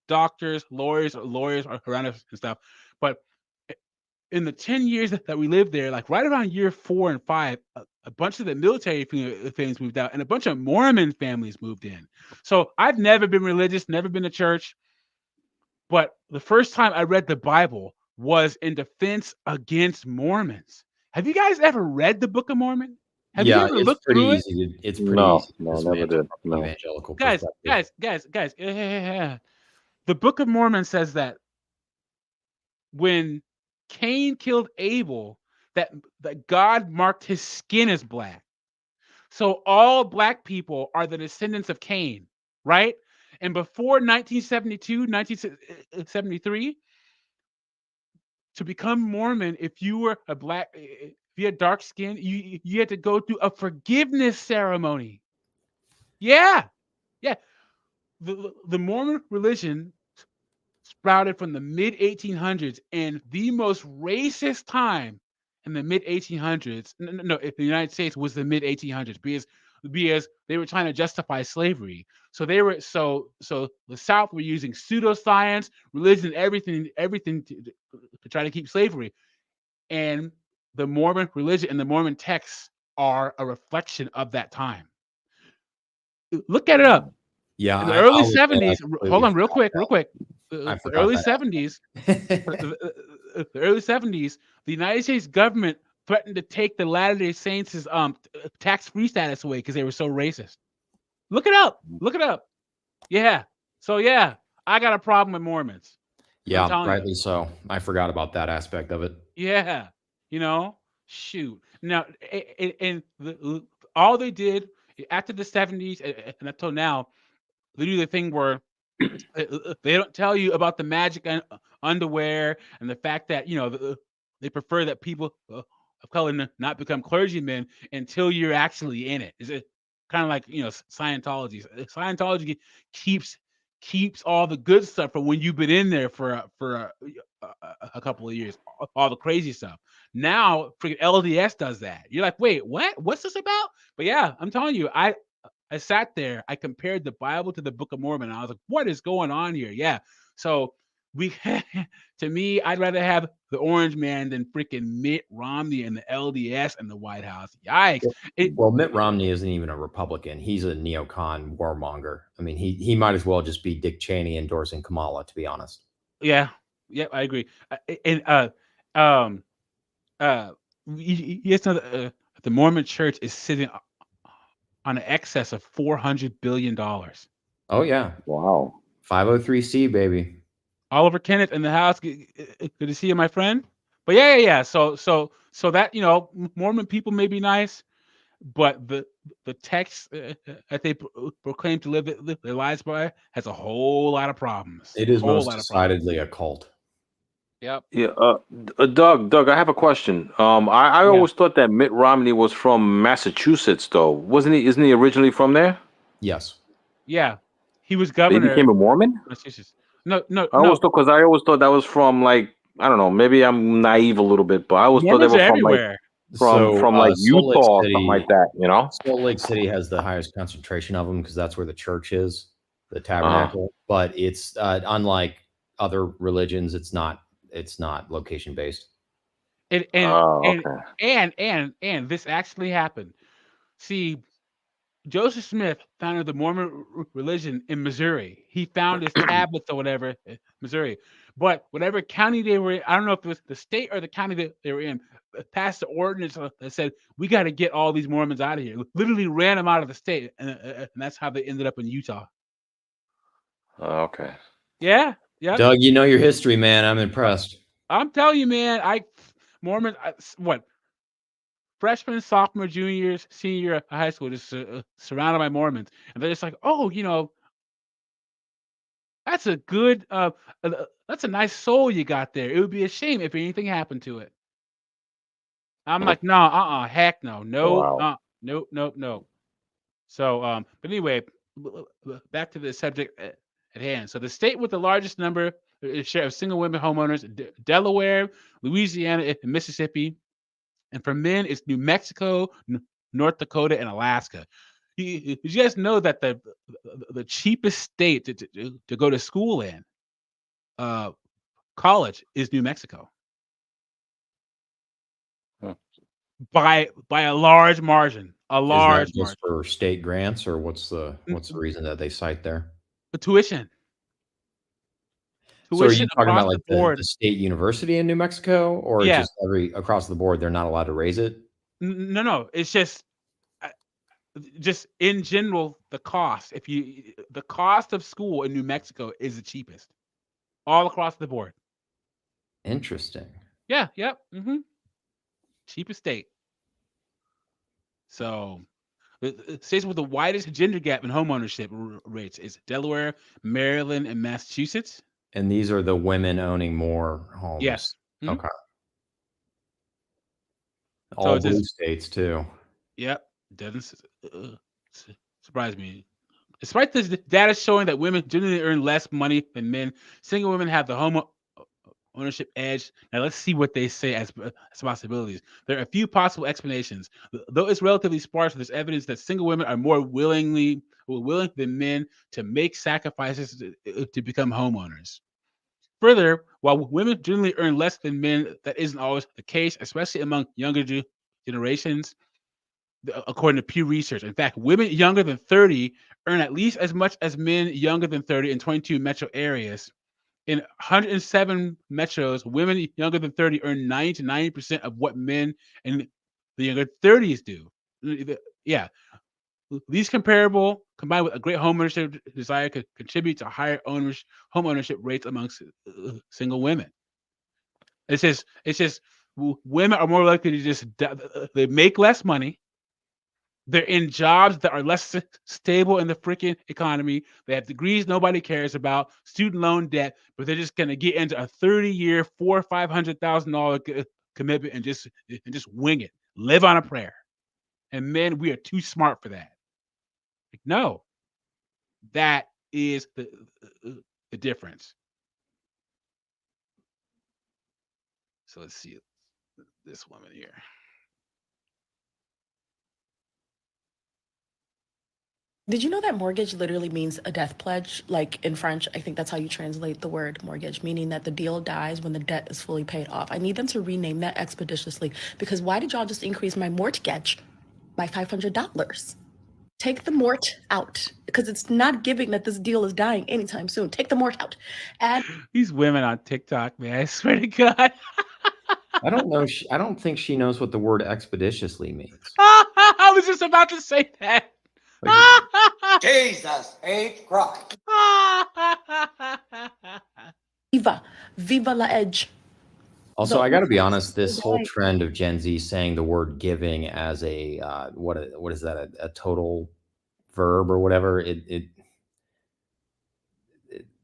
doctors, lawyers around us and stuff. But in the 10 years that we lived there, like right around year 4 and 5, a bunch of the military families moved out and a bunch of Mormon families moved in. So I've never been religious, never been to church. But the first time I read the Bible was in defense against Mormons. Have you guys ever read the Book of Mormon? Have you Yeah, ever it's looked pretty through it? easy to it's pretty No, easy to no, never dismantle did. from No. an evangelical Guys, perspective. the Book of Mormon says that when Cain killed Abel, that God marked his skin as black. So all black people are the descendants of Cain, right? And before 1972, 1973, to become Mormon, if you were a black, if you had dark skin, you had to go through a forgiveness ceremony. Yeah, yeah. The Mormon religion sprouted from the mid 1800s, and the most racist time in the mid 1800s. No, if the United States was the mid 1800s, because they were trying to justify slavery. So they were so the South were using pseudoscience, religion, everything to try to keep slavery. And the Mormon religion and the Mormon texts are a reflection of that time. Look at it up. Yeah, In the early I'll admit I 70s, completely hold on real forgot quick. that. I The forgot early that 70s, the early 70s, the United States government threatened to take the Latter-day Saints' tax-free status away because they were so racist. Look it up. Look it up. Yeah. So yeah, I got a problem with Mormons. I'm Yeah, telling you. rightly so. I forgot about that aspect of it. Yeah. You know, shoot. Now, and all they did after the 70s and until now, they do the thing where they don't tell you about the magic underwear and the fact that they prefer that people of color not become clergymen until you're actually in it. Is it kind of like Scientology? Scientology keeps all the good stuff from when you've been in there for a couple of years, all the crazy stuff. Now, freaking LDS does that. You're like, wait, what? What's this about? But yeah, I'm telling you, I sat there, I compared the Bible to the Book of Mormon, and I was like, what is going on here? Yeah. So to me, I'd rather have the Orange Man than freaking Mitt Romney and the LDS and the White House. Yikes. Well, Mitt Romney isn't even a Republican. He's a neocon warmonger. I mean, he might as well just be Dick Cheney endorsing Kamala, to be honest. Yeah. Yeah, I agree. And yes, the Mormon Church is sitting on an excess of $400 billion. Oh yeah. Wow. 503C, baby. Oliver Kenneth in the house. Good to see you, my friend. But yeah. So that Mormon people may be nice, but the text that they proclaim to live their lives by has a whole lot of problems. It is most decidedly a cult. Yep. Yeah. Doug, I have a question. I always thought that Mitt Romney was from Massachusetts, though. Isn't he originally from there? Yes. Yeah. He was He governor. became a Mormon? Massachusetts. No. I always thought that was from, like, I don't know, maybe I'm naive a little bit, but I always thought they were from everywhere. From like Salt Lake Utah or City- something like that, you know? Salt Lake City has the highest concentration of them because that's where the church is, the tabernacle. But it's unlike other religions, it's not location based. And this actually happened. See, Joseph Smith founded the Mormon religion in Missouri. He found his tablets or whatever in Missouri. But whatever county they were in, I don't know if it was the state or the county that they were in, passed the ordinance that said, we got to get all these Mormons out of here. Literally ran them out of the state. And that's how they ended up in Utah. Okay. Yeah. Yeah. Doug, you know your history, man. I'm impressed. I'm telling you, man, Mormon, freshman, sophomore, juniors, senior year of high school, just surrounded by Mormons. And they're just like, oh, that's a good, that's a nice soul you got there. It would be a shame if anything happened to it. I'm like, no, heck no. No, no. So, but anyway, back to the subject at hand. So the state with the largest share of single women homeowners, Delaware, Louisiana, and Mississippi. And for men, it's New Mexico, North Dakota, and Alaska. You guys know that the cheapest state to go to school in, college, is New Mexico. By a large margin. Is that just for state grants, or what's the reason that they cite there? The tuition. So are you tuition talking across about the like board. the state university in New Mexico, or Yeah. just across the board they're not allowed to raise it? No. It's just in general, the cost. The cost of school in New Mexico is the cheapest, all across the board. Interesting. Yeah. Yep. Cheapest state. So, the states with the widest gender gap in homeownership rates is Delaware, Maryland, and Massachusetts. And these are the women owning more homes. Yes. Okay. So All it's blue just, states too. yep, doesn't surprise me. Despite this data showing that women generally earn less money than men, single women have the home ownership edge. Now let's see what they say as possibilities. There are a few possible explanations. Though it's relatively sparse, there's evidence that single women are more willing than men to make sacrifices to become homeowners. Further, while women generally earn less than men, that isn't always the case, especially among younger generations, according to Pew Research. In fact, women younger than 30 earn at least as much as men younger than 30 in 22 metro areas. In 107 metros, women younger than 30 earn 90 to 90% of what men in the younger 30s do. Yeah. These comparable, combined with a great home ownership desire, could contribute to higher home ownership rates amongst single women. It's just women are more likely to just they make less money. They're in jobs that are less stable in the freaking economy. They have degrees nobody cares about, student loan debt, but they're just gonna get into a 30-year, $400,000 or $500,000 commitment and just wing it, live on a prayer. And men, we are too smart for that. Like, no, that is the difference. So let's see this woman here. Did you know that mortgage literally means a death pledge? Like in French, I think that's how you translate the word mortgage, meaning that the deal dies when the debt is fully paid off. I need them to rename that expeditiously, because why did y'all just increase my mortgage by $500? Take the mort out, because it's not giving that this deal is dying anytime soon. Take the mort out. Add These women on TikTok, man, I swear to God. I don't know. I don't think she knows what the word expeditiously means. I was just about to say that. Jesus H. Christ. Viva la edge. Also, I got to be honest. This whole trend of Gen Z saying the word "giving" as a what is that? A total verb or whatever? It's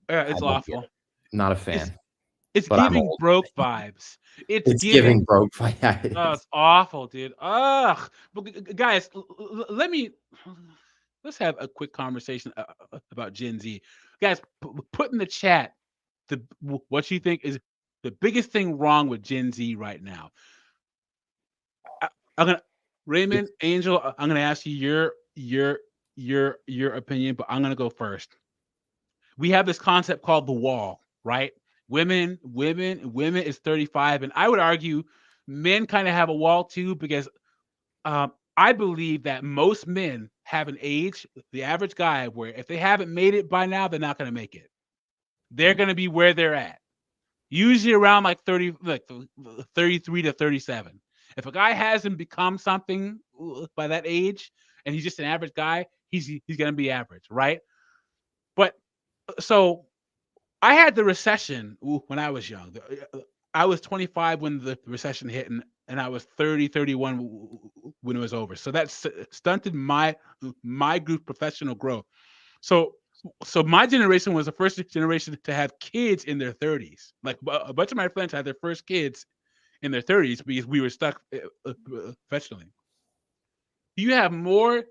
awful. Not a fan. It's giving broke vibes. It's giving broke vibes. Oh, it's awful, dude. Ugh. But guys, let's have a quick conversation about Gen Z. Guys, put in the chat what you think is the biggest thing wrong with Gen Z right now. Raymond, Angel, I'm gonna ask you your opinion, but I'm gonna go first. We have this concept called the wall, right? Women is 35, and I would argue men kind of have a wall too, because I believe that most men have an age, the average guy, where if they haven't made it by now, they're not going to make it. They're going to be where they're at, usually around like 33 to 37. If a guy hasn't become something by that age, and he's just an average guy, he's going to be average, right? But so I had the recession when I was young. I was 25 when the recession hit, and I was 30, 31 when it was over. So that stunted my group professional growth. So my generation was the first generation to have kids in their 30s. Like a bunch of my friends had their first kids in their 30s because we were stuck professionally. You have more.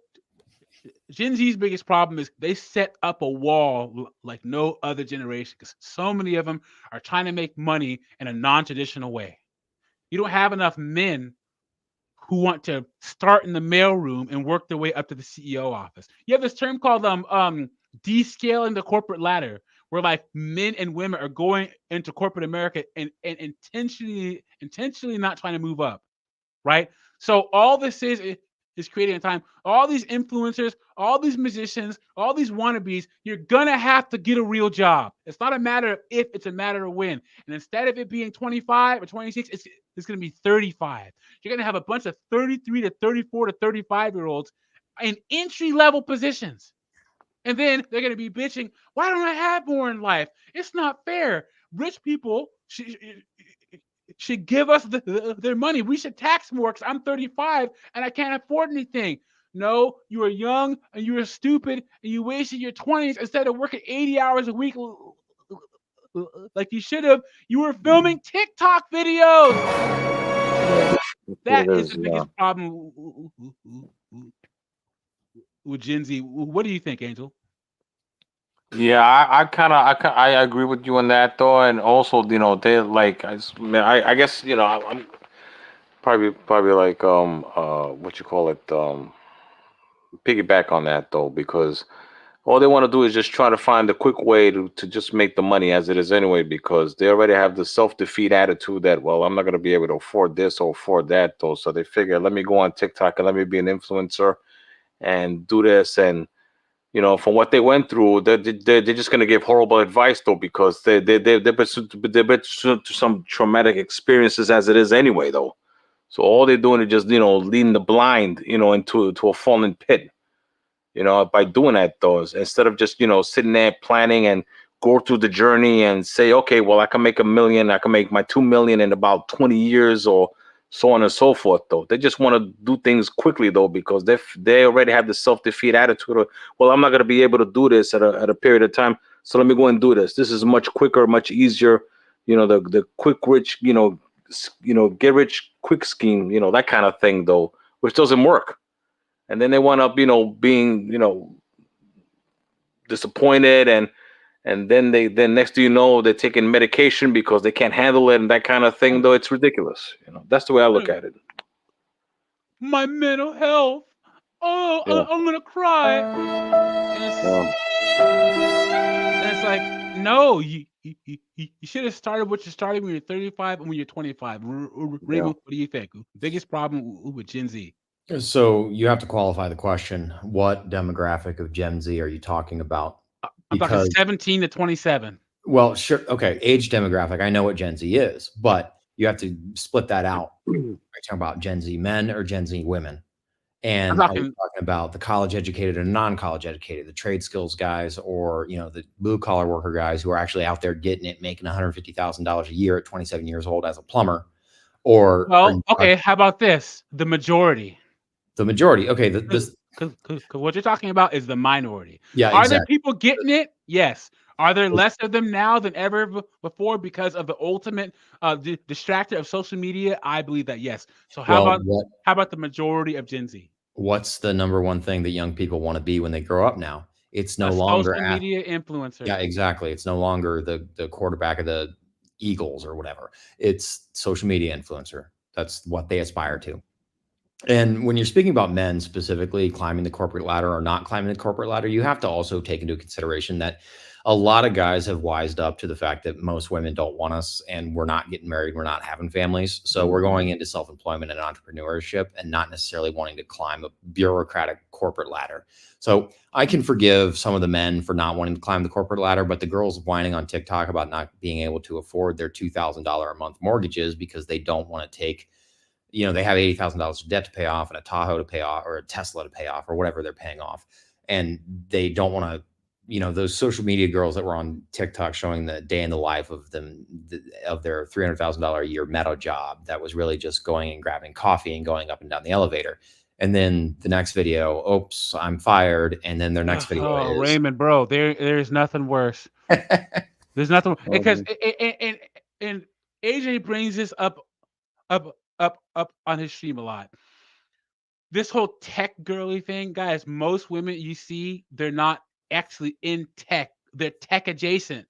Gen Z's biggest problem is they set up a wall like no other generation, because so many of them are trying to make money in a non-traditional way. You don't have enough men who want to start in the mailroom and work their way up to the CEO office. You have this term called descaling the corporate ladder, where like men and women are going into corporate America and intentionally not trying to move up, right? So all this is is creating a time. All these influencers, all these musicians, all these wannabes, you're gonna have to get a real job. It's not a matter of if, it's a matter of when. And instead of it being 25 or 26, it's gonna be 35. You're gonna have a bunch of 33 to 34 to 35-year-olds in entry-level positions. And then they're gonna be bitching, why don't I have more in life? It's not fair. Rich people should give us their money. We should tax more because I'm 35 and I can't afford anything. No, you are young and you are stupid and you wasted your 20s instead of working 80 hours a week like you should have. You were filming TikTok videos. That is the biggest problem with Gen Z. What do you think, Angel? Yeah, I agree with you on that though, and also they're like I guess I'm probably like what you call it piggyback on that though, because all they want to do is just try to find a quick way to just make the money as it is anyway, because they already have the self-defeat attitude that, well, I'm not going to be able to afford this or afford that though, so they figure, let me go on TikTok and let me be an influencer and do this. And from what they went through, they're just going to give horrible advice though, because they've been to some traumatic experiences as it is anyway though. So all they're doing is just leading the blind into a fallen pit. By doing that though, instead of just sitting there planning and go through the journey and say, okay, well, I can make $1 million, I can make my 2 million in about 20 years or so on and so forth though. They just want to do things quickly though, because they already have the self-defeat attitude of, well, I'm not going to be able to do this at a period of time, so let me go and do this. This is much quicker, much easier. The quick rich, get rich quick scheme, that kind of thing though, which doesn't work. And then they wind up, being, disappointed, and then next thing you know, they're taking medication because they can't handle it and that kind of thing. Though it's ridiculous. That's the way I look at it. My mental health. Oh, Yeah. I'm gonna cry. And it's like, no, you should have started what you started when you're 35 and when you're 25. Raymond, what do you think? Biggest problem with Gen Z? So you have to qualify the question. What demographic of Gen Z are you talking about? I'm talking 17 to 27. Well, sure. Okay. Age demographic. I know what Gen Z is, but you have to split that out. Are you talking about Gen Z men or Gen Z women? And are you talking about the college educated and non-college educated, the trade skills guys, or, the blue collar worker guys who are actually out there getting it, making $150,000 a year at 27 years old as a plumber? Or, well, okay. How about this? The majority. The majority. Okay. Because what you're talking about is the minority. Yeah. Are there people getting it? Yes. Are there less of them now than ever before because of the ultimate distractor of social media? I believe that yes. So how about the majority of Gen Z? What's the number one thing that young people want to be when they grow up now? It's no longer social media influencer. Yeah, exactly. It's no longer the quarterback of the Eagles or whatever. It's social media influencer. That's what they aspire to. And when you're speaking about men specifically climbing the corporate ladder or not climbing the corporate ladder, you have to also take into consideration that a lot of guys have wised up to the fact that most women don't want us and we're not getting married. We're not having families. So we're going into self-employment and entrepreneurship and not necessarily wanting to climb a bureaucratic corporate ladder. So I can forgive some of the men for not wanting to climb the corporate ladder, but the girls whining on TikTok about not being able to afford their $2,000 a month mortgages because they don't want to take, they have $80,000 of debt to pay off and a Tahoe to pay off or a Tesla to pay off or whatever they're paying off. And they don't want to, those social media girls that were on TikTok showing the day in the life of them, of their $300,000 a year metal job that was really just going and grabbing coffee and going up and down the elevator. And then the next video, oops, I'm fired. And then their next video is Raymond, bro, there's nothing worse. There's nothing because and AJ brings this up on his stream a lot. This whole tech girly thing, guys, most women you see, they're not actually in tech. They're tech adjacent.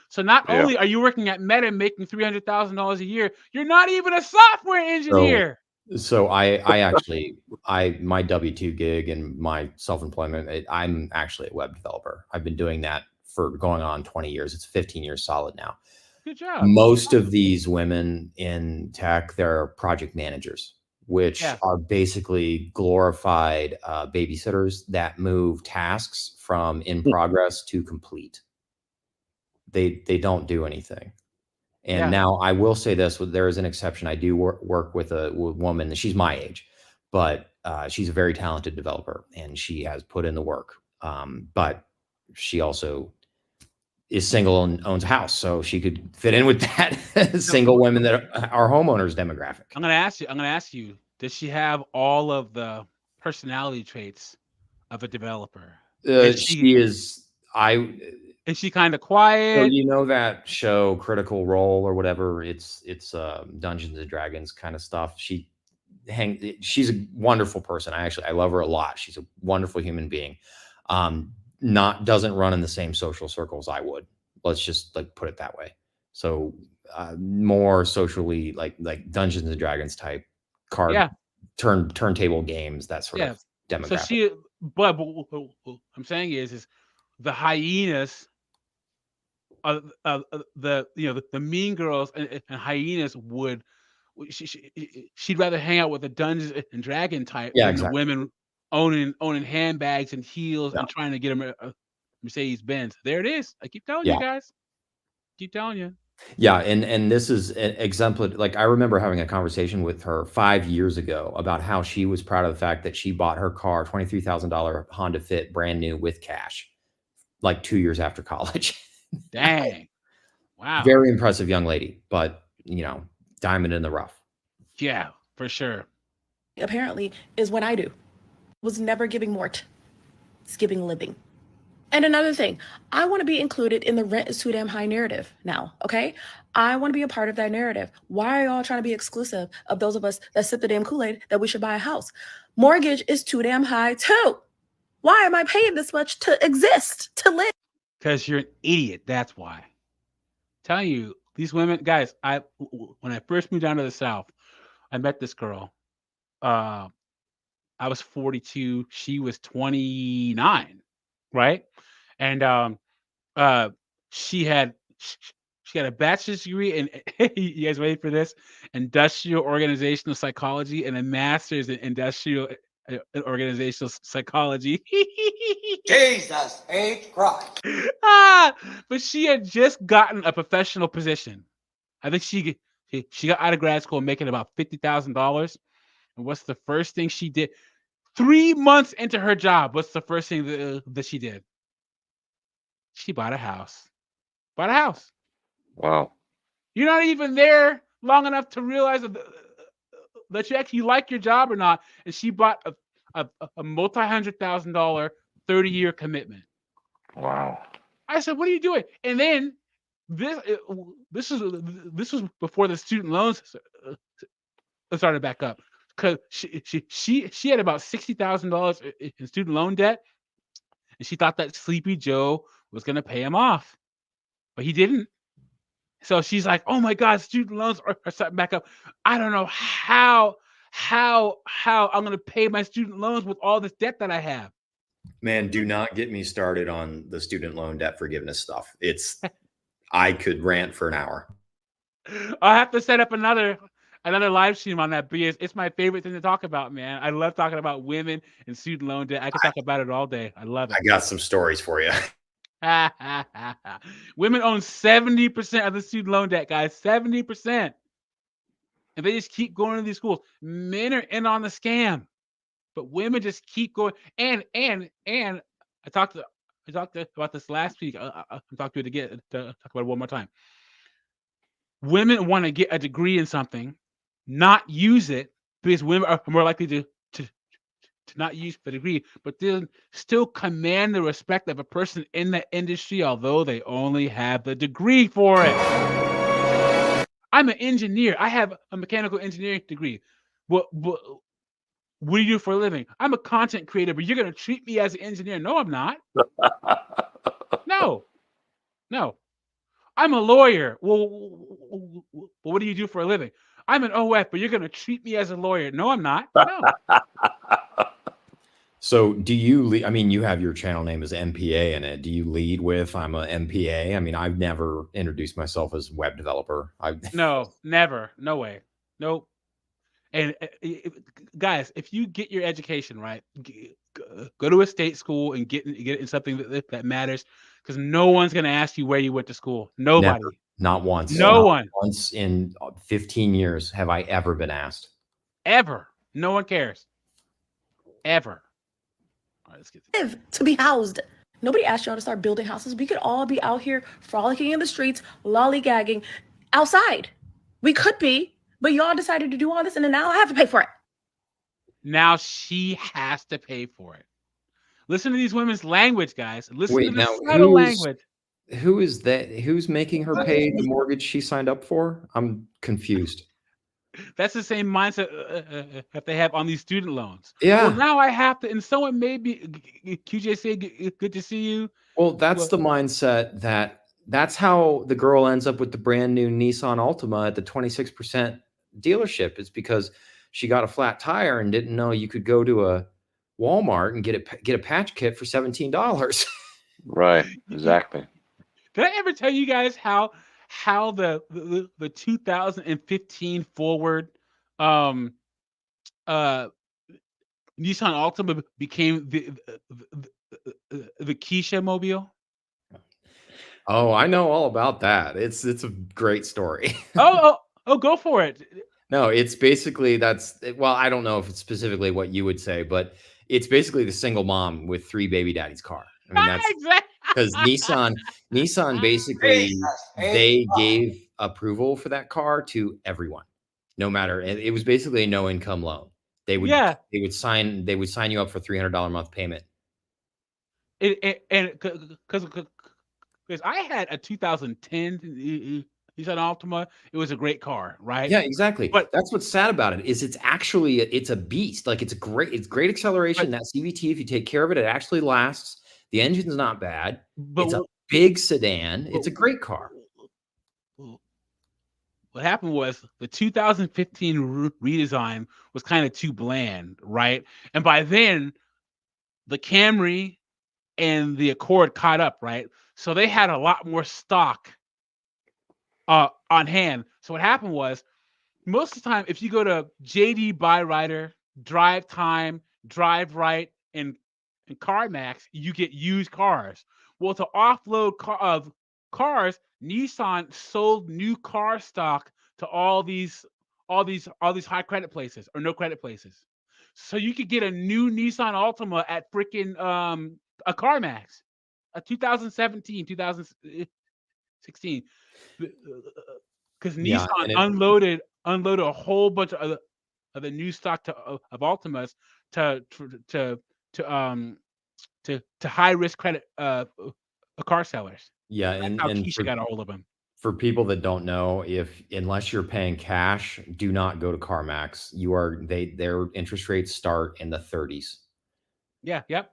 So not only are you working at Meta making $300,000 a year, you're not even a software engineer. So I actually, my W-2 gig and my self-employment, I'm actually a web developer. I've been doing that for going on 20 years. It's 15 years solid now. Good job. Most of these women in tech, they're project managers. which Yeah. are basically glorified babysitters that move tasks from in progress to complete. They don't do anything. And Yeah. now I will say this: there is an exception. I do work with a woman. She's my age, but she's a very talented developer, and she has put in the work. But she also is single and owns a house, so she could fit in with that single women that are homeowners demographic. I'm gonna ask you, does she have all of the personality traits of a developer? She is. Is she kind of So quiet? you know that show Critical Role or whatever? It's Dungeons and Dragons kind of stuff. She's a wonderful person. I love her a lot. She's a wonderful human being. Doesn't run in the same social circles I would. Let's just like put it that way. So more socially like Dungeons and Dragons type card turntable games, that sort of demographic. So but what I'm saying is the hyenas, the mean girls and hyenas would. She'd rather hang out with the Dungeons and Dragon type than the women owning handbags and heels and trying to get a Mercedes Benz. There it is. I keep telling you guys. Keep telling you. Yeah, and this is an exemplar. Like I remember having a conversation with her 5 years ago about how she was proud of the fact that she bought her car, $23,000 Honda Fit, brand new with cash, like 2 years after college. Dang. Wow. Very impressive young lady, but diamond in the rough. Yeah, for sure. Apparently is what I do. Was never giving Mort. It's giving living. And another thing, I want to be included in the rent is too damn high narrative now, okay? I want to be a part of that narrative. Why are y'all trying to be exclusive of those of us that sip the damn Kool-Aid that we should buy a house? Mortgage is too damn high too. Why am I paying this much to exist, to live? Because you're an idiot. That's why. I'm telling you, these women, guys, when I first moved down to the South, I met this girl. I was 42. She was 29, right? And she had a bachelor's degree in, you guys ready for this? Industrial organizational psychology and a master's in industrial organizational psychology. Jesus H. Christ. But she had just gotten a professional position. I think she got out of grad school making about $50,000. And what's the first thing she did? 3 months into her job, what's the first thing that she did? She bought a house. Bought a house. Wow. You're not even there long enough to realize that you actually like your job or not. And she bought a multi-$100,000 30-year commitment. Wow. I said, "What are you doing?" And then this was before the student loans started back up, because she had about $60,000 in student loan debt, and she thought that Sleepy Joe was going to pay him off, but he didn't. So she's like, "Oh my God, student loans are starting back up. I don't know how I'm going to pay my student loans with all this debt that I have." Man, do not get me started on the student loan debt forgiveness stuff. I could rant for an hour. I'll have to set up another live stream on that, because it's my favorite thing to talk about, man. I love talking about women and student loan debt. I could talk about it all day. I love it. I got some stories for you. Women own 70% of the student loan debt, guys. 70%. And they just keep going to these schools. Men are in on the scam, but women just keep going. And I talked about this last week. I'll talk to it again. Talk about it one more time. Women want to get a degree in something, not use it, because women are more likely to not use the degree, but then still command the respect of a person in the industry, although they only have the degree for it. I'm an engineer. I have a mechanical engineering degree. What do you do for a living? I'm a content creator, but you're going to treat me as an engineer. No, I'm not. No. I'm a lawyer. Well, what do you do for a living? I'm an OF, but you're going to treat me as a lawyer. No, I'm not. No. So do you lead? I mean, you have your channel name as MPA in it. Do you lead with I'm a MPA? I mean, I've never introduced myself as web developer. No, never. No way. Nope. And guys, if you get your education right, go to a state school and get it in something that matters, because no one's going to ask you where you went to school. Nobody. Never. Not once. No Not one. once in 15 years have I ever been asked. Ever. No one cares. Ever. All right, let's get To be housed. Nobody asked y'all to start building houses. We could all be out here frolicking in the streets, lollygagging outside. We could be, but y'all decided to do all this, and then now I have to pay for it. Now she has to pay for it. Listen to these women's language, guys. Listen to the subtle language. Who is that? Who's making her pay the mortgage she signed up for? I'm confused. That's the same mindset that they have on these student loans. Yeah. Well, now I have to, and someone maybe QJ, good to see you. Well, that's the mindset that's how the girl ends up with the brand new Nissan Altima at the 26% dealership. It's because she got a flat tire and didn't know you could go to a Walmart and get a patch kit for $17. Right. Exactly. Did I ever tell you guys how the 2015 Forward Nissan Altima became the Keisha Mobile? Oh, I know all about that. It's a great story. oh, go for it. No, it's basically I don't know if it's specifically what you would say, but it's basically the single mom with 3 baby daddies car. I mean, that's because Nissan basically they gave approval for that car to everyone, no matter. It was basically a no income loan. They would sign you up for $300 a month payment. Because I had a 2010 Nissan Altima. It was a great car, right? Yeah, exactly. But that's what's sad about it is it's a beast. Like it's great acceleration. That CVT, if you take care of it, it actually lasts. The engine's not bad. It's a big sedan. It's a great car. What happened was the 2015 redesign was kind of too bland, right? And by then, the Camry and the Accord caught up, right? So they had a lot more stock on hand. So what happened was, most of the time, if you go to JD Byrider, Drive Time, Drive Right, and CarMax, you get used cars. Well, to offload cars, Nissan sold new car stock to all these high credit places or no credit places. So you could get a new Nissan Altima at freaking a CarMax, a 2017, 2016, because Nissan unloaded a whole bunch of the new stock of Altimas to high risk credit car sellers. Yeah, That's how Keisha got a hold of them. For people that don't know, unless you're paying cash, do not go to CarMax. Their interest rates start in the 30s. Yeah, yep.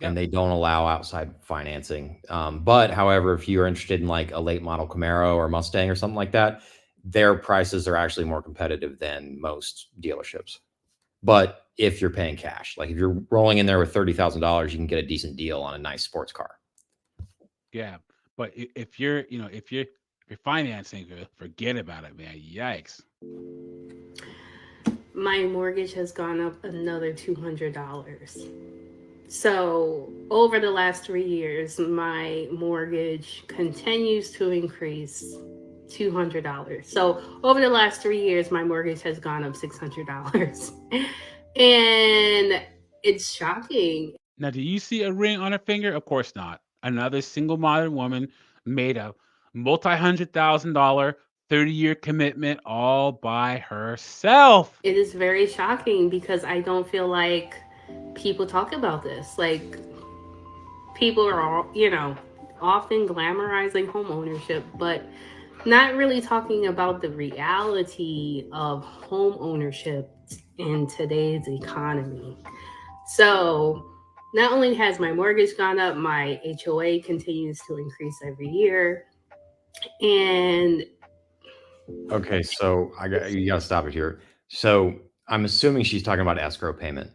And they don't allow outside financing. But however, if you're interested in like a late model Camaro or Mustang or something like that, their prices are actually more competitive than most dealerships. But if you're paying cash, like if you're rolling in there with $30,000, you can get a decent deal on a nice sports car. Yeah, but if you're financing, forget about it, man. Yikes. My mortgage has gone up another $200. So over the last 3 years, my mortgage continues to increase $200. So over the last 3 years, my mortgage has gone up $600. And it's shocking. Now, do you see a ring on her finger? Of course not. Another single modern woman made a multi-$100,000 30-year commitment all by herself. It is very shocking because I don't feel like people talk about this. Like, people are all, often glamorizing home ownership, but not really talking about the reality of home ownership in today's economy. So not only has my mortgage gone up, my HOA continues to increase every year. And okay, so you gotta stop it here. So I'm assuming she's talking about escrow payment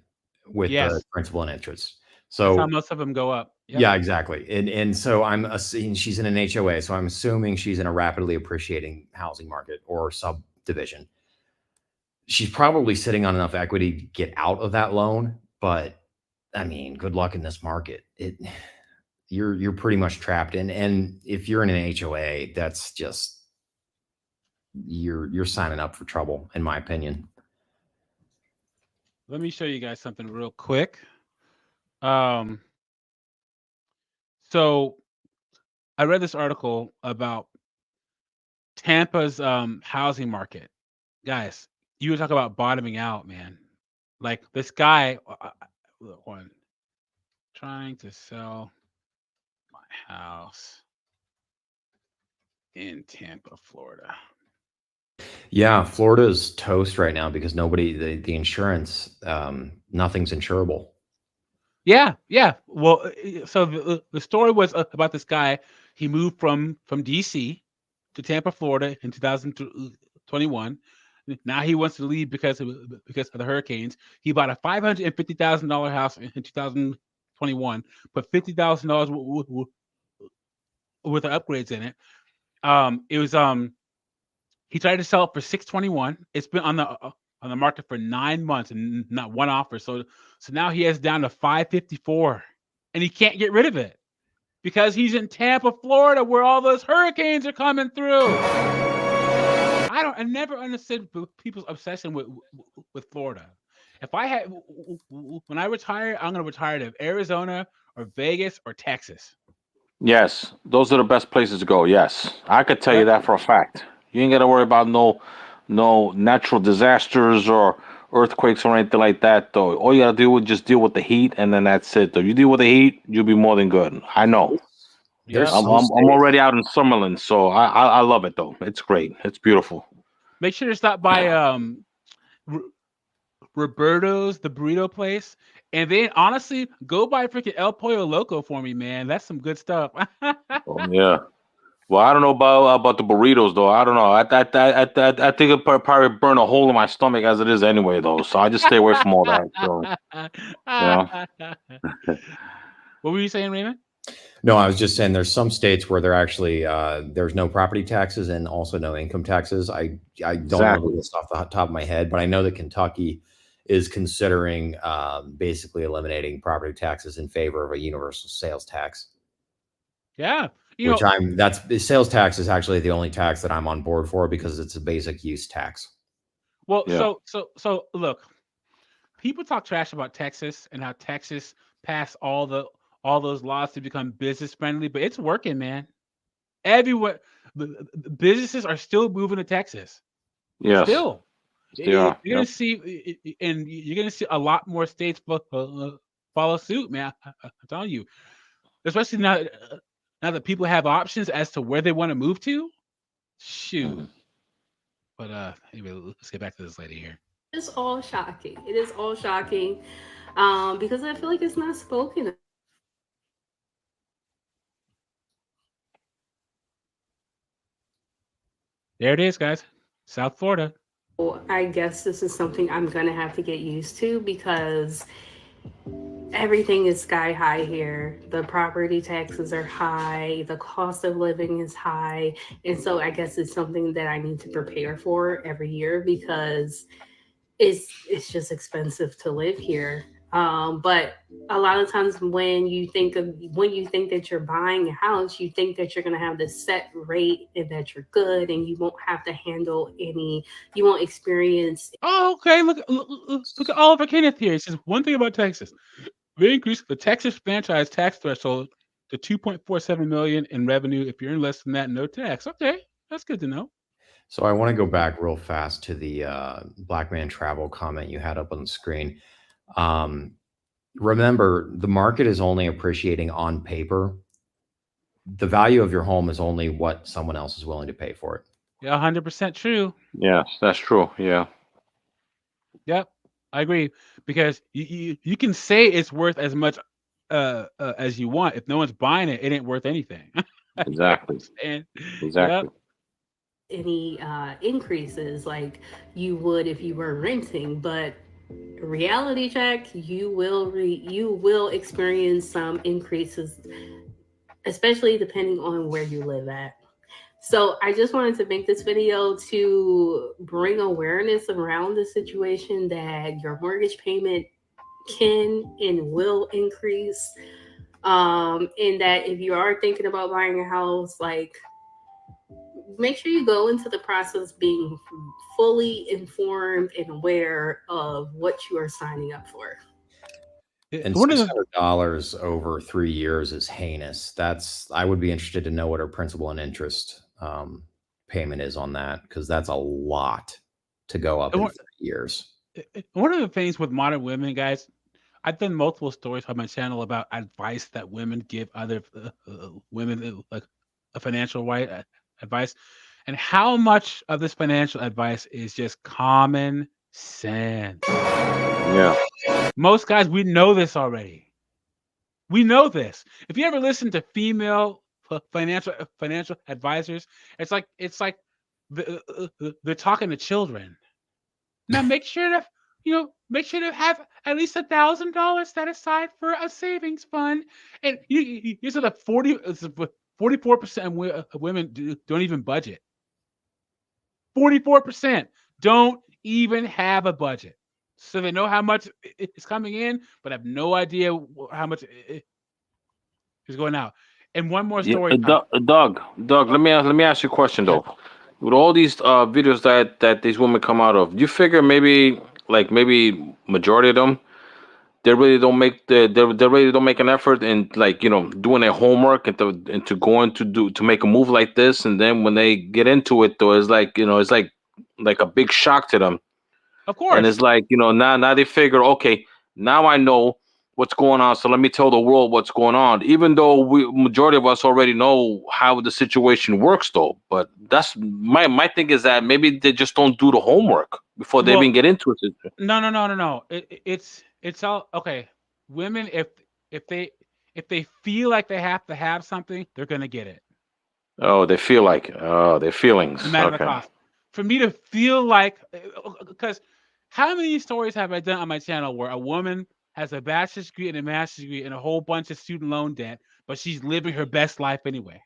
with the principal and interest. So that's how most of them go up. Yep. Yeah, exactly. And so I'm assuming she's in an HOA. So I'm assuming she's in a rapidly appreciating housing market or subdivision. she's probably sitting on enough equity to get out of that loan. But I mean, good luck in this market. You're pretty much trapped in. And if you're in an HOA, that's just you're signing up for trouble, in my opinion. Let me show you guys something real quick. So I read this article about Tampa's housing market. Guys, you were talking about bottoming out, man. Like this guy, one trying to sell my house in Tampa, Florida. Yeah, Florida's toast right now because the insurance, nothing's insurable. Yeah. Well, so the story was about this guy. He moved from DC to Tampa, Florida in 2021. Now he wants to leave because of the hurricanes. He bought a $550,000 house in 2021, put $50,000 worth of upgrades in it. It was he tried to sell it for $621. It's been on the market for 9 months and not one offer. So now he has down to $554, and he can't get rid of it because he's in Tampa, Florida, where all those hurricanes are coming through. I never understood people's obsession with Florida. If when I retire, I'm going to retire to Arizona or Vegas or Texas. Yes, those are the best places to go. Yes, I could tell you that for a fact. You ain't got to worry about no natural disasters or earthquakes or anything like that, though. All you got to do is just deal with the heat, and then that's it, though. You deal with the heat, you'll be more than good. I know. I'm already out in Summerlin, so I love it, though. It's great. It's beautiful. Make sure to stop by Roberto's, the burrito place, and then honestly, go buy freaking El Pollo Loco for me, man. That's some good stuff. Oh, yeah. Well, I don't know about the burritos, though. I don't know. I think it probably burn a hole in my stomach as it is anyway, though. So I just stay away from all that. So, What were you saying, Raymond? No, I was just saying there's some states where there actually there's no property taxes and also no income taxes. I don't know this off the top of my head, but I know that Kentucky is considering basically eliminating property taxes in favor of a universal sales tax. Yeah. Sales tax is actually the only tax that I'm on board for because it's a basic use tax. Well, so look, people talk trash about Texas and how Texas passed all those laws to become business friendly, but it's working, man. Everywhere, the businesses are still moving to Texas. Yes. Still. Yeah. You're gonna see, and you're gonna see a lot more states follow suit, man. I'm telling you, especially now that people have options as to where they want to move to. Shoot. But anyway, let's get back to this lady here. It's all shocking. It is all shocking because I feel like it's not spoken. There it is, guys. South Florida. I guess this is something I'm gonna have to get used to because everything is sky high here. The property taxes are high, the cost of living is high, and so I guess it's something that I need to prepare for every year because it's just expensive to live here. But a lot of times when you think that you're buying a house, you think that you're going to have this set rate and that you're good and you won't have to handle you won't experience. Oh, okay. Look at Oliver Kenneth here. He says one thing about Texas. They increased the Texas franchise tax threshold to $2.47 million in revenue. If you're in less than that, no tax. Okay, that's good to know. So I want to go back real fast to the Black Man Travel comment you had up on the screen. Remember, the market is only appreciating on paper. The value of your home is only what someone else is willing to pay for it. Yeah, 100% true. Yes, that's true. Yeah. Yep, I agree. Because you can say it's worth as much as you want. If no one's buying it, it ain't worth anything. Exactly. Exactly. Yep. Any increases like you would if you were renting, but reality check, you will experience some increases, especially depending on where you live at. So I just wanted to make this video to bring awareness around the situation that your mortgage payment can and will increase. And that if you are thinking about buying a house, like, make sure you go into the process being fully informed and aware of what you are signing up for. And One of the $600 over 3 years is heinous. I would be interested to know what her principal and interest payment is on that, because that's a lot to go up in 3 years. One of the things with modern women, guys, I've done multiple stories on my channel about advice that women give other women, like a financial advice, and how much of this financial advice is just common sense. Yeah. Most guys, we know this already. We know this. If you ever listen to female financial advisors, it's like they're talking to children. Now make sure to have at least $1,000 set aside for a savings fund. And these are the 44% of women don't even budget. 44% don't even have a budget. So they know how much is coming in, but have no idea how much is going out. And one more story. Doug, let me ask you a question though. With all these videos that these women come out of, you figure maybe majority of them, they really don't make an effort in, like, doing their homework and to going to make a move like this, and then when they get into it though, it's like a big shock to them. Of course. And it's like, now they figure, okay, now I know what's going on, so let me tell the world what's going on, even though majority of us already know how the situation works though. But that's my thing, is that maybe they just don't do the homework before they even get into it. No. It's all okay. Women, if they feel like they have to have something, they're gonna get it. Oh, they feel like their feelings. No matter the Okay. cost. For me to feel like, because how many stories have I done on my channel where a woman has a bachelor's degree and a master's degree and a whole bunch of student loan debt, but she's living her best life anyway?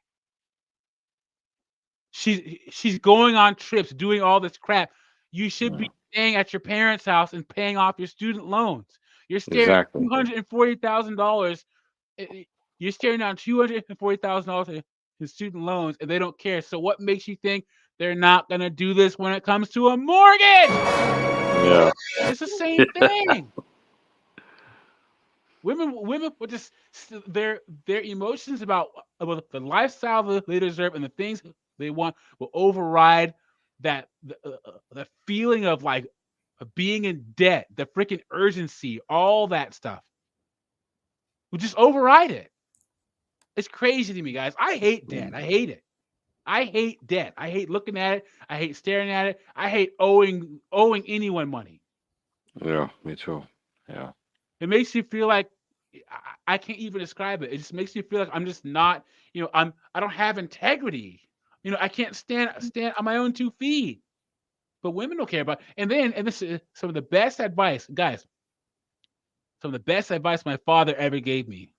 She's going on trips, doing all this crap. You should be staying at your parents' house and paying off your student loans. You're staring at Exactly. $240,000. You're staring down $240,000 in student loans, and they don't care. So what makes you think they're not gonna do this when it comes to a mortgage? Yeah. It's the same thing. Women with just their emotions about the lifestyle they deserve and the things they want will override that the feeling of like being in debt, the freaking urgency, all that stuff. Will just override it. It's crazy to me, guys. I hate debt. I hate it. I hate debt. I hate looking at it. I hate staring at it. I hate owing anyone money. Yeah, me too. Yeah. It makes you feel like I can't even describe it. It just makes me feel like I'm just not, I don't have integrity. I can't stand on my own 2 feet. But women don't care about it. And this is some of the best advice, guys. Some of the best advice my father ever gave me.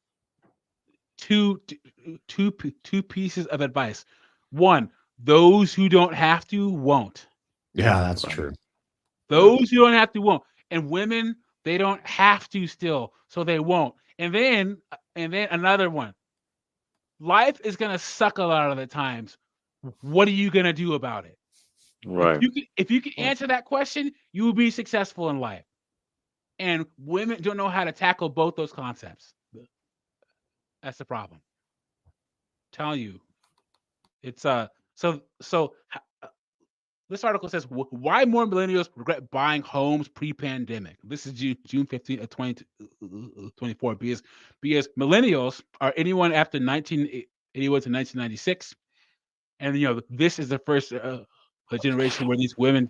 Two pieces of advice. One, those who don't have to won't. Yeah, that's true. Those who don't have to won't. And women, they don't have to still, so they won't. And then another one. Life is gonna suck a lot of the times. What are you gonna do about it? Right. If you can answer that question, you will be successful in life. And women don't know how to tackle both those concepts. That's the problem. I'm telling you, it's so this article says why more millennials regret buying homes pre-pandemic. This is June 15th of 2024 because millennials are anyone after 1981 to 1996, and this is the first generation where these women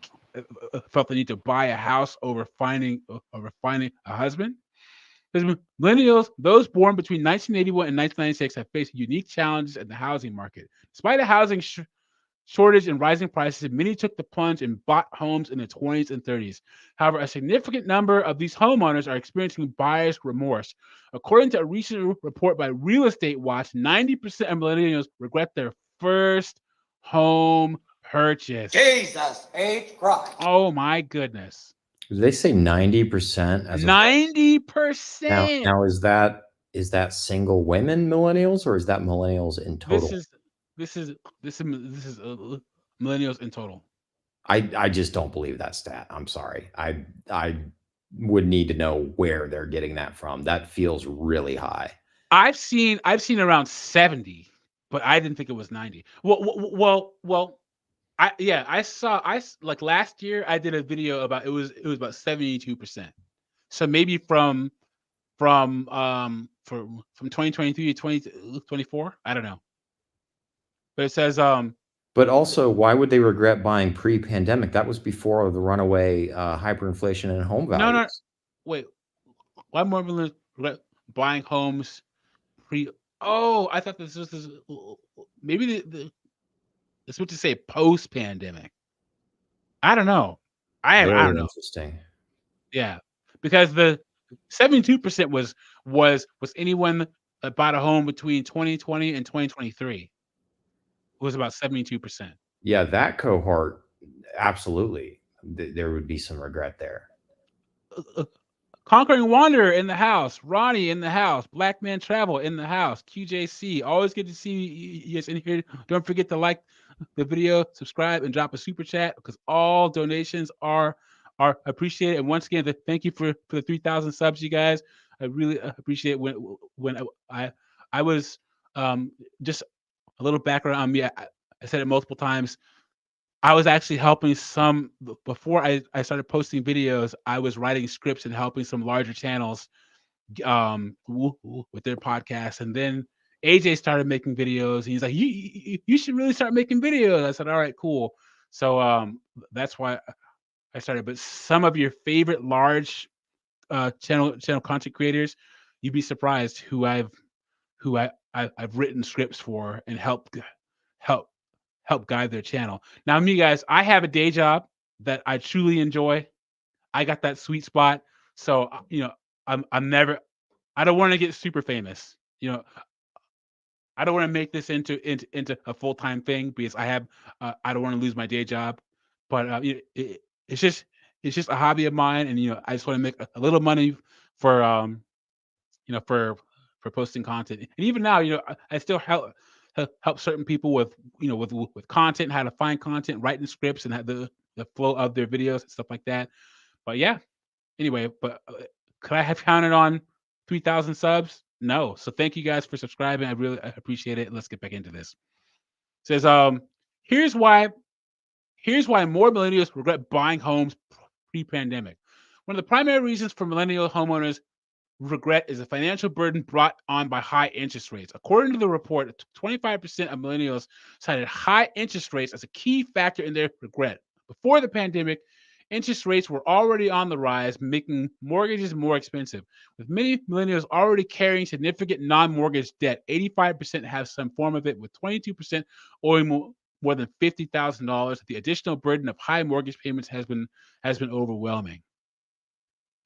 felt the need to buy a house over finding a husband. Because millennials, those born between 1981 and 1996, have faced unique challenges in the housing market. Despite a housing shortage and rising prices, many took the plunge and bought homes in their 20s and 30s. However, a significant number of these homeowners are experiencing buyer's remorse. According to a recent report by Real Estate Watch, 90% of millennials regret their first home purchase. Jesus H. Christ. Oh my goodness. Did they say 90% as a 90%. now is that single women millennials or is that millennials in total? This is millennials in total. I just don't believe that stat. I'm sorry. I would need to know where they're getting that from. That feels really high. I've seen around 70, but I didn't think it was 90. Well, I saw like last year I did a video about it was about 72%. So maybe from 2023 to 2024, I don't know. But it says But also, why would they regret buying pre-pandemic? That was before the runaway hyperinflation in home values. no, wait. Why more millennials regret buying homes pre? Oh, I thought this was maybe this would to say post-pandemic. I don't know. I don't know. Interesting. Yeah, because the 72% was anyone that bought a home between 2020 and 2023. It was about 72%. Yeah, that cohort, absolutely. There would be some regret there. Conquering Wanderer in the house, Ronnie in the house, Black Man Travel in the house, QJC. Always good to see you guys in here. Don't forget to like the video, subscribe, and drop a super chat because all donations are appreciated. And once again, thank you for the 3,000 subs, you guys. I really appreciate when I was just a little background on me. I said it multiple times. I was actually helping some before I started posting videos. I was writing scripts and helping some larger channels with their podcasts. And then AJ started making videos. And he's like, you should really start making videos. I said, all right, cool. So that's why I started. But some of your favorite large channel content creators, you'd be surprised who I've written scripts for and help guide their channel. Now, me guys, I have a day job that I truly enjoy. I got that sweet spot. So, I don't want to get super famous. I don't want to make this into a full-time thing because I don't want to lose my day job. But it's just a hobby of mine, and I just want to make a little money for for posting content. And even now, I still help certain people with content, how to find content, writing scripts, and the flow of their videos and stuff like that. But yeah, anyway, but could I have counted on 3,000 subs? No. So thank you guys for subscribing. I really appreciate it. Let's get back into this. It says, here's why more millennials regret buying homes pre-pandemic. One of the primary reasons for millennial homeowners regret is a financial burden brought on by high interest rates. According to the report, 25% of millennials cited high interest rates as a key factor in their regret. Before the pandemic, interest rates were already on the rise, making mortgages more expensive. With many millennials already carrying significant non-mortgage debt, 85% have some form of it, with 22% owing more than $50,000. The additional burden of high mortgage payments has been overwhelming.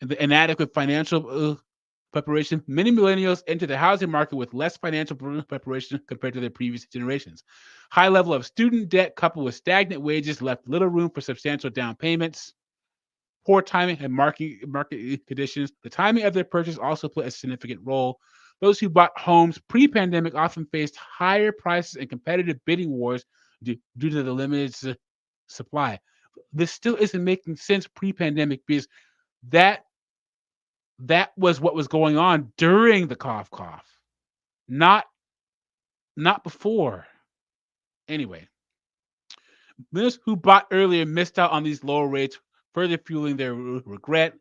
And the inadequate financial preparation, many millennials enter the housing market with less financial preparation compared to their previous generations. High level of student debt coupled with stagnant wages left little room for substantial down payments. Poor timing and market conditions. The timing of their purchase also played a significant role. Those who bought homes pre-pandemic often faced higher prices and competitive bidding wars due to the limited supply. This still isn't making sense pre-pandemic because that was what was going on during the cough, not before. Anyway, those who bought earlier missed out on these lower rates, further fueling their regret.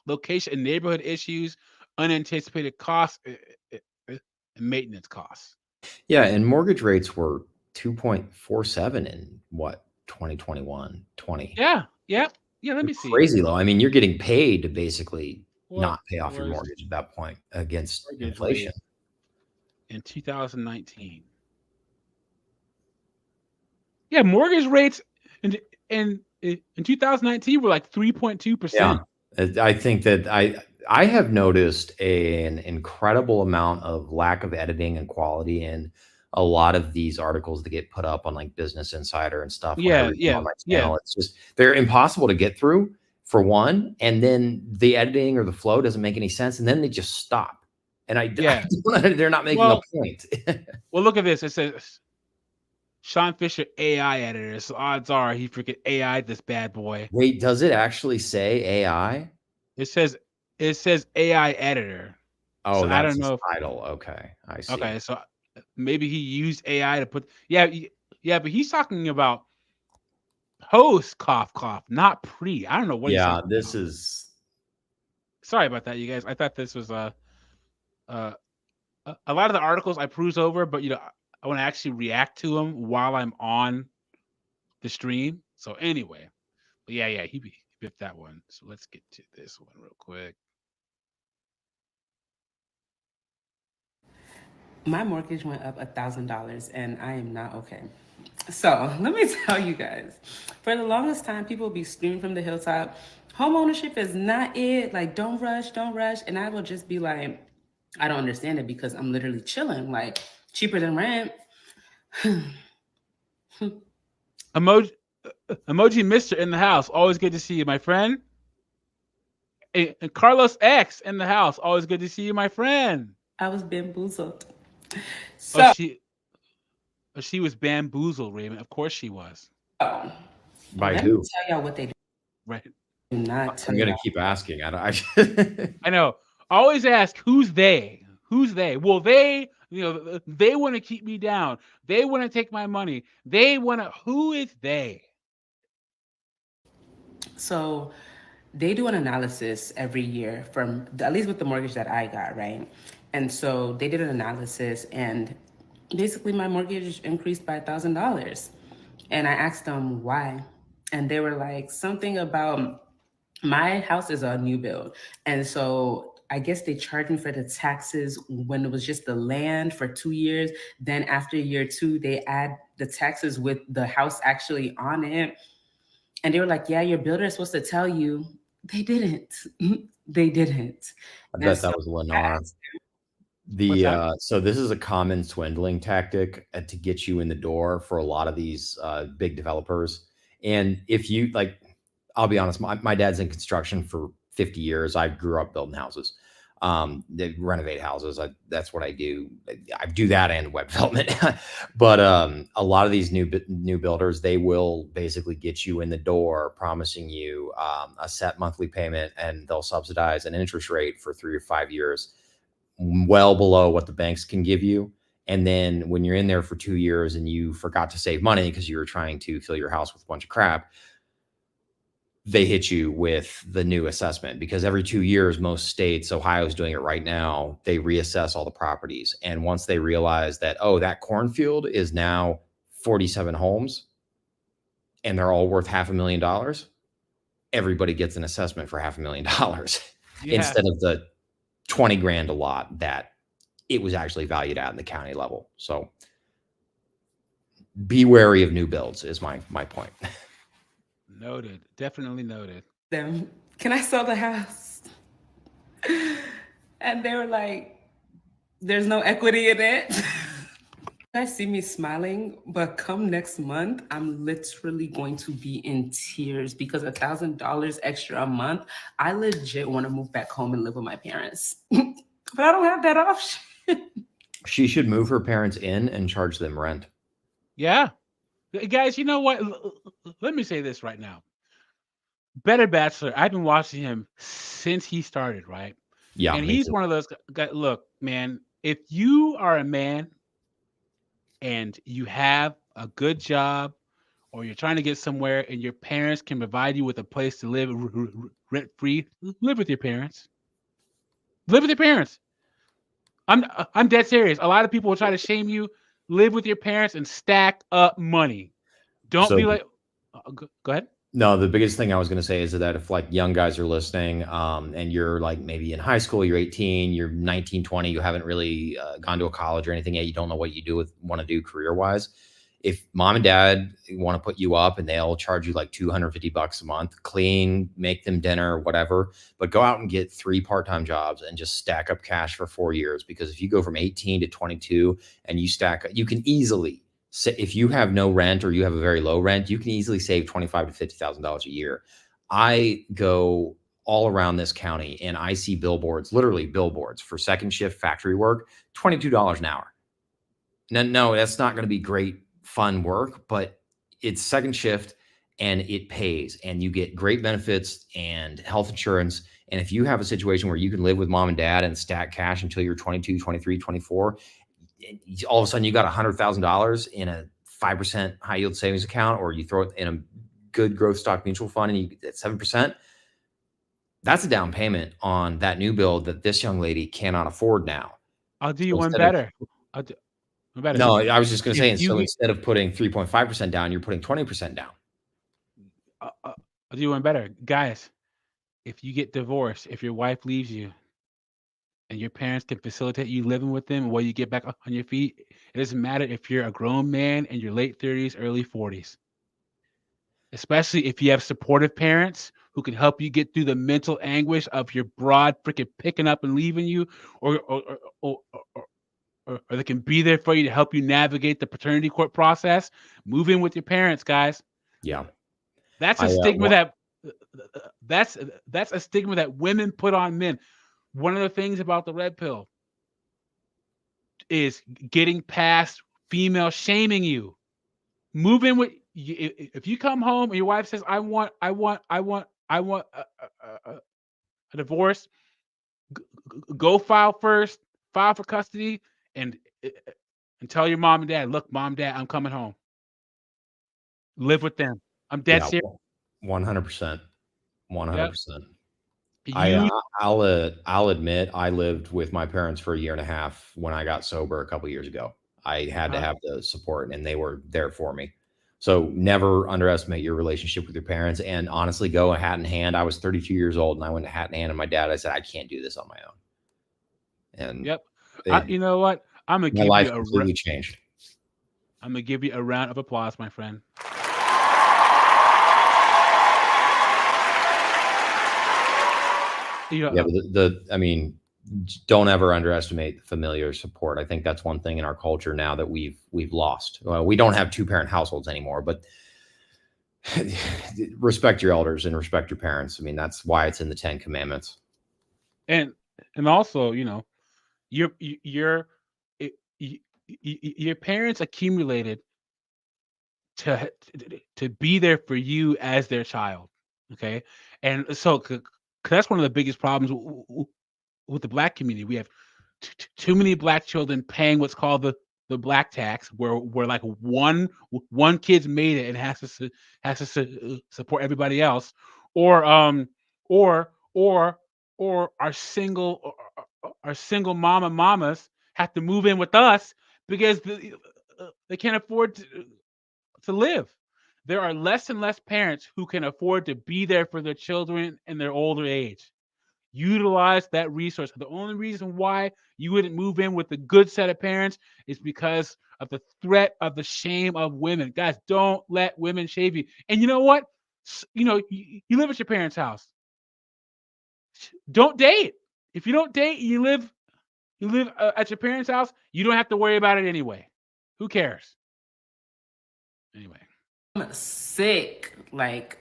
Location and neighborhood issues, unanticipated costs, and maintenance costs. Yeah, and mortgage rates were 2.47 in 2021, 20. Yeah. Let me see. Crazy low. I mean, you're getting paid to basically not pay off your mortgage at that point against inflation. In 2019. Yeah, mortgage rates in 2019 were like 3.2%. Yeah, I think that I have noticed an incredible amount of lack of editing and quality in a lot of these articles that get put up on like Business Insider and stuff. Yeah, whenever you go on my yeah. channel, it's just they're impossible to get through for one, and then the editing or the flow doesn't make any sense, and then they just stop. And they're not making a point. Well, look at this. It says Sean Fisher AI editor. So odds are he freaking AI'd this bad boy. Wait, does it actually say AI? It says AI editor. Oh, so that's I don't know his title. Okay, I see. Okay, so maybe he used AI to put yeah, but he's talking about post cough, not pre. I don't know what he's talking this about. is Sorry about that, you guys. I thought this was a lot of the articles I peruse over, but I want to actually react to them while I'm on the stream. So anyway, but yeah, he bipped that one. So let's get to this one real quick. My mortgage went up $1,000 and I am not okay. So let me tell you guys, for the longest time, people will be screaming from the hilltop, home ownership is not it. Like, don't rush. And I will just be like, I don't understand it because I'm literally chilling, like cheaper than rent. Emoji Mr. in the house. Always good to see you, my friend. And Carlos X in the house. Always good to see you, my friend. I was bamboozled. So she was bamboozled, Raymond. Of course she was. By let who? me tell y'all what they do. Right. Do not tell I'm gonna y'all. keep asking. I know. Always ask who's they. Who's they? Well, they want to keep me down. They want to take my money. They want to. Who is they? So they do an analysis every year from, at least with the mortgage that I got, right? And so they did an analysis and basically my mortgage increased by $1,000. And I asked them why. And they were like, something about my house is a new build. And so I guess they charged me for the taxes when it was just the land for 2 years. Then after year 2, they add the taxes with the house actually on it. And they were like, yeah, your builder is supposed to tell you. They didn't. They didn't. I bet that was Lennar. So this is a common swindling tactic to get you in the door for a lot of these big developers. And if you like, I'll be honest, my dad's in construction for 50 years. I grew up building houses. They renovate houses. That's what I do. I do that and web development. But a lot of these new builders, they will basically get you in the door, promising you a set monthly payment, and they'll subsidize an interest rate for 3 or 5 years, well below what the banks can give you. And then when you're in there for 2 years and you forgot to save money because you were trying to fill your house with a bunch of crap, they hit you with the new assessment, because every 2 years, most states, Ohio's doing it right now, they reassess all the properties. And once they realize that, oh, that cornfield is now 47 homes and they're all worth $500,000, everybody gets an assessment for $500,000 instead of the 20 grand a lot that it was actually valued at in the county level. So be wary of new builds is my point. Noted. Definitely noted. Them, can I sell the house? And they were like, there's no equity in it. You guys see me smiling, but come next month, I'm literally going to be in tears because $1,000 extra a month, I legit want to move back home and live with my parents. But I don't have that option. She should move her parents in and charge them rent. Yeah. Guys, you know what? Let me say this right now. Better Bachelor, I've been watching him since he started, right? Yeah. And he's one of those guys. Look, man, if you are a man and you have a good job or you're trying to get somewhere and your parents can provide you with a place to live rent-free, live with your parents. Live with your parents. I'm dead serious. A lot of people will try to shame you. Live with your parents and stack up money. Don't be like, go ahead. No, the biggest thing I was going to say is that if like young guys are listening and you're like maybe in high school, you're 18, you're 19, 20, you haven't really gone to a college or anything yet, you don't know what you want to do career wise. if mom and dad want to put you up and they'll charge you like $250 a month, clean, make them dinner, whatever, but go out and get 3 part-time jobs and just stack up cash for 4 years. Because if you go from 18 to 22 and you can easily, if you have no rent or you have a very low rent, you can easily save $25,000 to $50,000 a year. I go all around this county and I see billboards, literally billboards for second shift factory work, $22 an hour. No, that's not going to be great, fun work, but it's second shift and it pays and you get great benefits and health insurance. And if you have a situation where you can live with mom and dad and stack cash until you're 22, 23, 24, all of a sudden you got $100,000 in a 5% high yield savings account, or you throw it in a good growth stock mutual fund and you get 7%. That's a down payment on that new build that this young lady cannot afford now. I'll do you one better. No, I was just going to say, and so instead of putting 3.5% down, you're putting 20% down. I'll do you one better. Guys, if you get divorced, if your wife leaves you, and your parents can facilitate you living with them while you get back on your feet, it doesn't matter if you're a grown man in your late 30s, early 40s. Especially if you have supportive parents who can help you get through the mental anguish of your broad freaking picking up and leaving you, or they can be there for you to help you navigate the paternity court process. Move in with your parents, guys. Yeah. That's a stigma that's a stigma that women put on men. One of the things about the red pill is getting past female shaming you. Move in with if you come home and your wife says, I want a divorce, go file first, file for custody, and tell your mom and dad, look, mom, dad, I'm coming home. Live with them. I'm dead serious. 100%. 100%. I'll admit I lived with my parents for 1.5 years when I got sober a couple years ago. I had to have the support and they were there for me. So never underestimate your relationship with your parents, and honestly go hat in hand. I was 32 years old and I went hat in hand and my dad, I said, I can't do this on my own. And yep. You know what? I'm going to my give life you completely changed. I'm going to give you a round of applause, my friend. Yeah, but I mean, don't ever underestimate familiar support. I think that's one thing in our culture now that we've lost. Well, we don't have 2-parent households anymore, but respect your elders and respect your parents. I mean, that's why it's in the 10 Commandments. And also, your parents accumulated to be there for you as their child. Okay, and so that's one of the biggest problems with the Black community. We have too many Black children paying what's called the Black tax, where like one kid's made it and has to support everybody else, or our single mamas have to move in with us because they can't afford to live. There are less and less parents who can afford to be there for their children in their older age. Utilize that resource. The only reason why you wouldn't move in with a good set of parents is because of the threat of the shame of women. Guys, don't let women shame you. And you know what? You live at your parents' house. Don't date. If you don't date, you live at your parents' house, you don't have to worry about it anyway. Who cares? Anyway. I'm sick.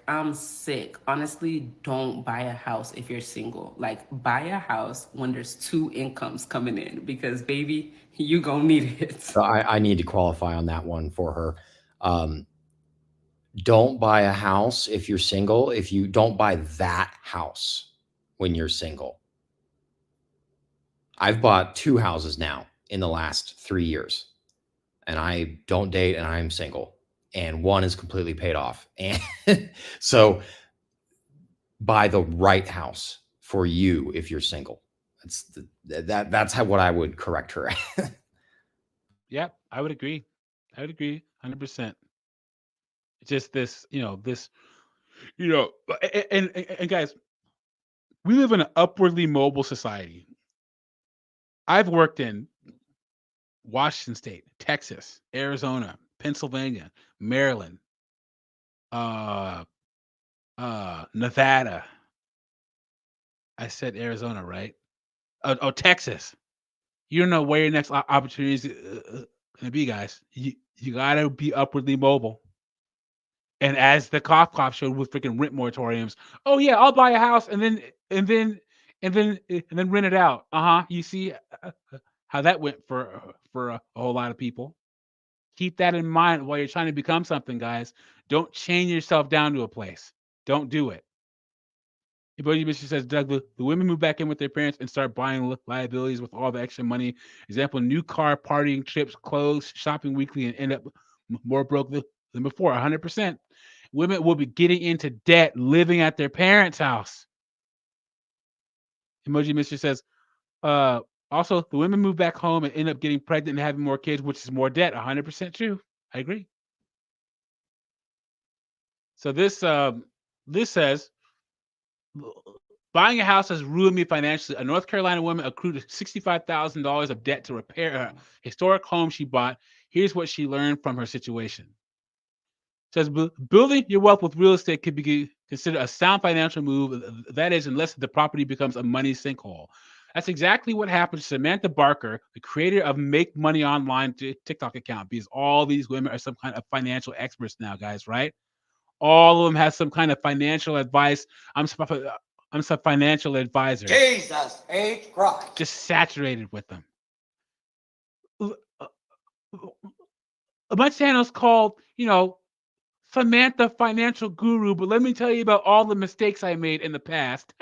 I'm sick. Honestly, don't buy a house if you're single. Buy a house when there's 2 incomes coming in, because baby, you gonna need it. So I need to qualify on that one for her. Don't buy a house if you're single. If you don't buy that house when you're single. I've bought 2 houses now in the last 3 years, and I don't date and I'm single. And one is completely paid off. And buy the right house for you if you're single. That's what I would correct her. Yeah, I would agree. 100%. It's just and guys, we live in an upwardly mobile society. I've worked in Washington State, Texas, Arizona, Pennsylvania, Maryland, Nevada. I said Arizona, right? Oh, Texas. You don't know where your next opportunity is going to be, guys. You got to be upwardly mobile. And as the cough showed with freaking rent moratoriums, oh yeah, I'll buy a house and then rent it out. You see how that went for a whole lot of people. Keep that in mind while you're trying to become something, guys. Don't chain yourself down to a place. Don't do it. Buddy Bishop says, Doug, the women move back in with their parents and start buying liabilities with all the extra money. Example, new car, partying trips, clothes, shopping weekly, and end up more broke than before, 100%. Women will be getting into debt living at their parents' house. Emoji Mister says, also, the women move back home and end up getting pregnant and having more kids, which is more debt. 100% true. I agree. So this says, buying a house has ruined me financially. A North Carolina woman accrued $65,000 of debt to repair a historic home she bought. Here's what she learned from her situation. It says, building your wealth with real estate could be considered a sound financial move. That is, unless the property becomes a money sinkhole. That's exactly what happened to Samantha Barker, the creator of Make Money Online TikTok account, because all these women are some kind of financial experts now, guys, right? All of them have some kind of financial advice. I'm some financial advisor. Jesus H. Christ. Just saturated with them. My channel's called, Samantha Financial Guru, but let me tell you about all the mistakes I made in the past.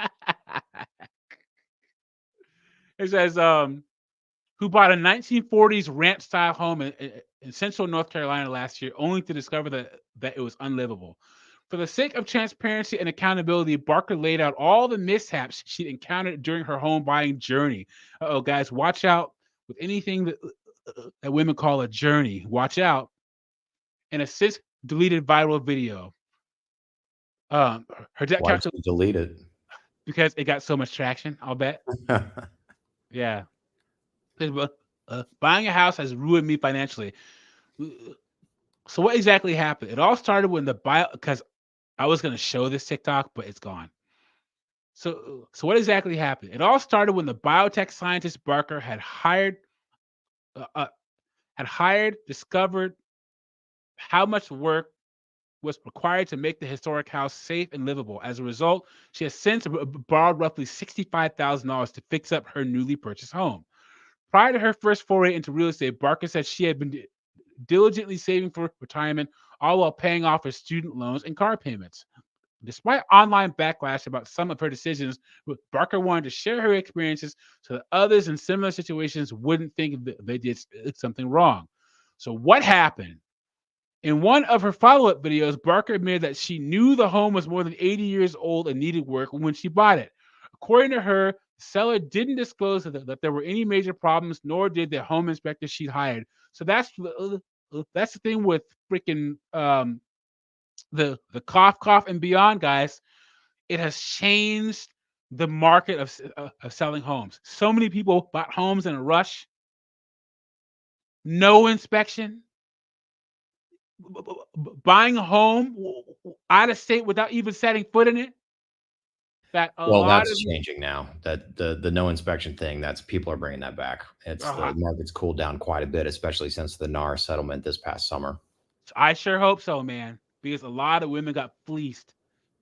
It says, who bought a 1940s ranch-style home in central North Carolina last year, only to discover that it was unlivable. For the sake of transparency and accountability, Barker laid out all the mishaps she'd encountered during her home buying journey. Uh-oh, guys, watch out with anything that women call a journey. Watch out. In a since deleted viral video, her debt Why did you delete it? because it got so much traction, I'll bet. Yeah. Buying a house has ruined me financially. So what exactly happened? It all started when because I was going to show this TikTok, but it's gone. So what exactly happened? It all started when the biotech scientist Barker had discovered how much work was required to make the historic house safe and livable. As a result, she has since borrowed roughly $65,000 to fix up her newly purchased home. Prior to her first foray into real estate, Barker said she had been diligently saving for retirement, all while paying off her student loans and car payments. Despite online backlash about some of her decisions, Barker wanted to share her experiences so that others in similar situations wouldn't think that they did something wrong. So what happened? In one of her follow-up videos, Barker admitted that she knew the home was more than 80 years old and needed work when she bought it. According to her, the seller didn't disclose that there were any major problems, nor did the home inspector she'd hired. So that's the thing with freaking the cough and beyond, guys. It has changed the market of selling homes. So many people bought homes in a rush. No inspection. Buying a home out of state without even setting foot in it. That's changing now. That the no inspection thing, that's people are bringing that back. It's the market's cooled down quite a bit, especially since the NAR settlement this past summer. I sure hope so, man, because a lot of women got fleeced.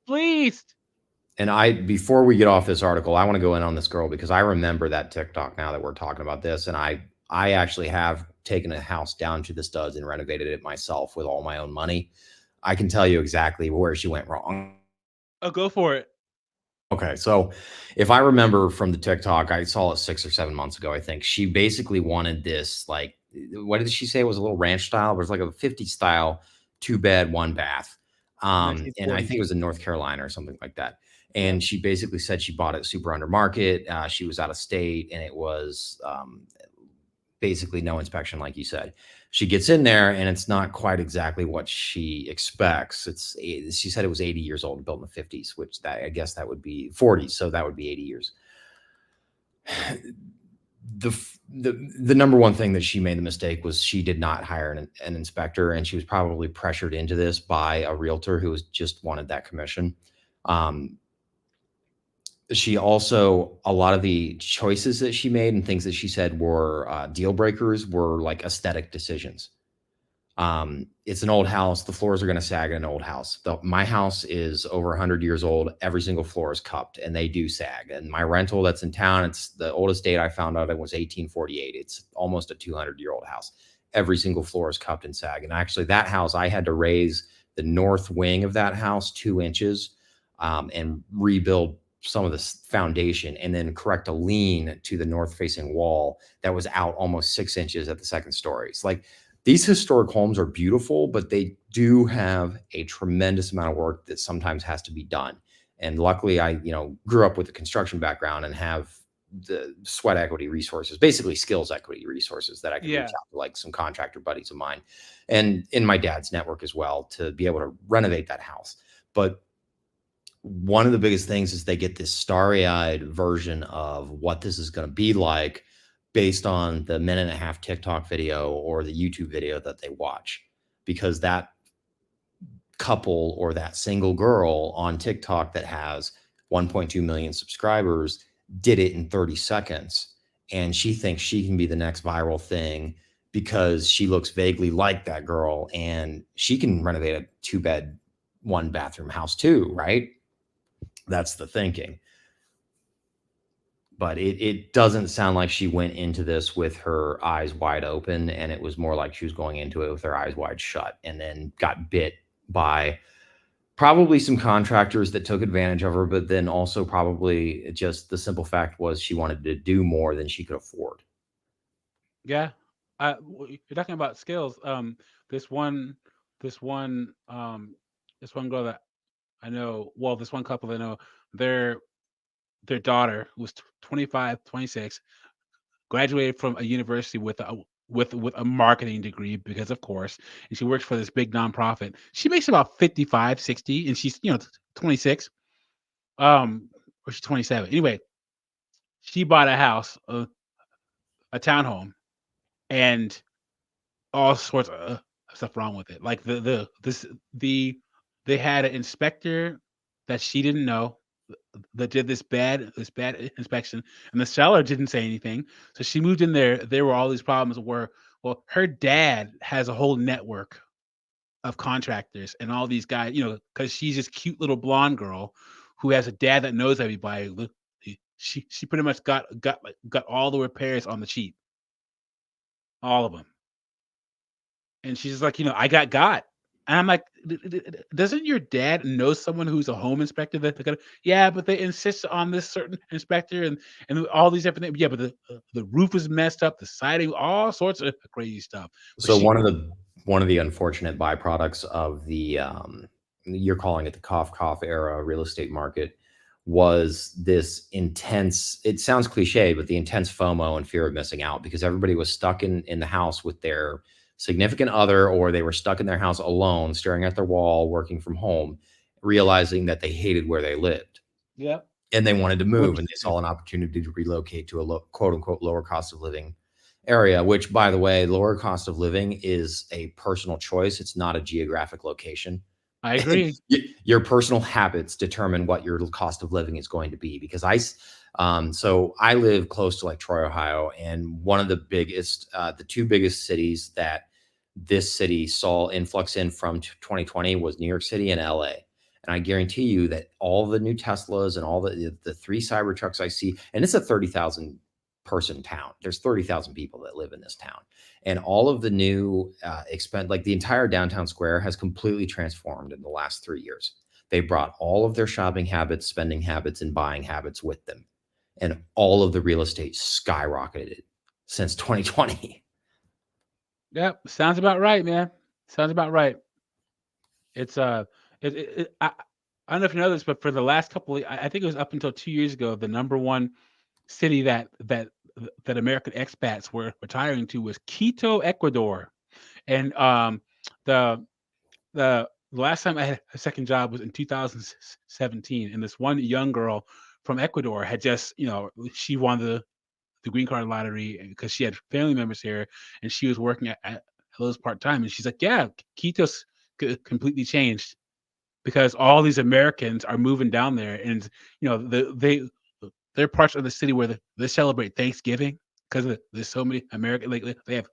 And before we get off this article, I want to go in on this girl because I remember that TikTok now that we're talking about this, and I actually have taken a house down to the studs and renovated it myself with all my own money. I can tell you exactly where she went wrong. Oh, go for it. Okay, so if I remember from the TikTok, I saw it 6 or 7 months ago, I think. She basically wanted this, like, what did she say? It was a little ranch style. It was like a 50s style, 2-bed, 1-bath. And I think it was in North Carolina or something like that. And she basically said she bought it super under market. She was out of state, and it was basically no inspection, like you said. She gets in there, and it's not quite exactly what she expects. She said it was 80 years old, built in the 50s, which I guess that would be 40s, so that would be 80 years. the number one thing that she made the mistake was she did not hire an inspector, and she was probably pressured into this by a realtor who was just wanted that commission. She also, a lot of the choices that she made and things that she said were deal breakers were like aesthetic decisions. It's an old house. The floors are going to sag in an old house. My house is over 100 years old. Every single floor is cupped and they do sag. And my rental that's in town, it's the oldest date I found out it was 1848. It's almost a 200-year-old house. Every single floor is cupped and sag. And actually that house, I had to raise the north wing of that house 2 inches and rebuild some of the foundation and then correct a lean to the north facing wall that was out almost 6 inches at the second story. It's like, these historic homes are beautiful, but they do have a tremendous amount of work that sometimes has to be done. And luckily I, grew up with a construction background and have the sweat equity resources, basically skills equity resources that I can reach out to like some contractor buddies of mine and in my dad's network as well to be able to renovate that house. But one of the biggest things is they get this starry-eyed version of what this is going to be like based on the 1.5-minute TikTok video or the YouTube video that they watch, because that couple or that single girl on TikTok that has 1.2 million subscribers did it in 30 seconds. And she thinks she can be the next viral thing because she looks vaguely like that girl and she can renovate a 2-bed, 1-bathroom house too, right? That's the thinking. But it doesn't sound like she went into this with her eyes wide open, and it was more like she was going into it with her eyes wide shut and then got bit by probably some contractors that took advantage of her, but then also probably just the simple fact was she wanted to do more than she could afford. Yeah. You're talking about skills. This one girl that I know, well, this one couple I know, their daughter, who was 25, 26, graduated from a university with a marketing degree, because of course, and she works for this big nonprofit. She makes about 55, 60, and she's 26, or she's 27. Anyway, she bought a house, a townhome, and all sorts of stuff wrong with it. Like they had an inspector that she didn't know that did this bad inspection, and the seller didn't say anything. So she moved in there. There were all these problems where, well, her dad has a whole network of contractors and all these guys, because she's this cute little blonde girl who has a dad that knows everybody. She pretty much got all the repairs on the cheap, all of them. And she's like, I got. And I'm like, doesn't your dad know someone who's a home inspector yeah, but they insist on this certain inspector and all these different things. Yeah, but the roof was messed up, the siding, all sorts of crazy stuff. But So one of the unfortunate byproducts of the you're calling it the cough era real estate market was this intense, it sounds cliche, but the intense FOMO and fear of missing out, because everybody was stuck in the house with their significant other, or they were stuck in their house alone, staring at their wall, working from home, realizing that they hated where they lived. Yep. And they wanted to move, and they saw an opportunity to relocate to a quote unquote lower cost of living area, which, by the way, lower cost of living is a personal choice. It's not a geographic location. I agree. Your personal habits determine what your cost of living is going to be, because so I live close to like Troy, Ohio, and one of the biggest, the two biggest cities that this city saw influx in from 2020 was New York City and LA. And I guarantee you that all the new Teslas and all the 3 Cybertrucks I see, and it's a 30,000 person town. There's 30,000 people that live in this town, and all of the new like the entire downtown square has completely transformed in the last 3 years. They brought all of their shopping habits, spending habits, and buying habits with them. And all of the real estate skyrocketed since 2020. Yep, sounds about right, man. Sounds about right. It's I don't know if you know this, but for the last couple I think it was up until 2 years ago, the number one city that American expats were retiring to was Quito, Ecuador. And the last time I had a second job was in 2017, and this one young girl from Ecuador had just, she won the green card lottery because she had family members here, and she was working at Lowe's part-time, and she's like, yeah, Quito's completely changed because all these Americans are moving down there, and they're parts of the city where they celebrate Thanksgiving because there's so many American, like they have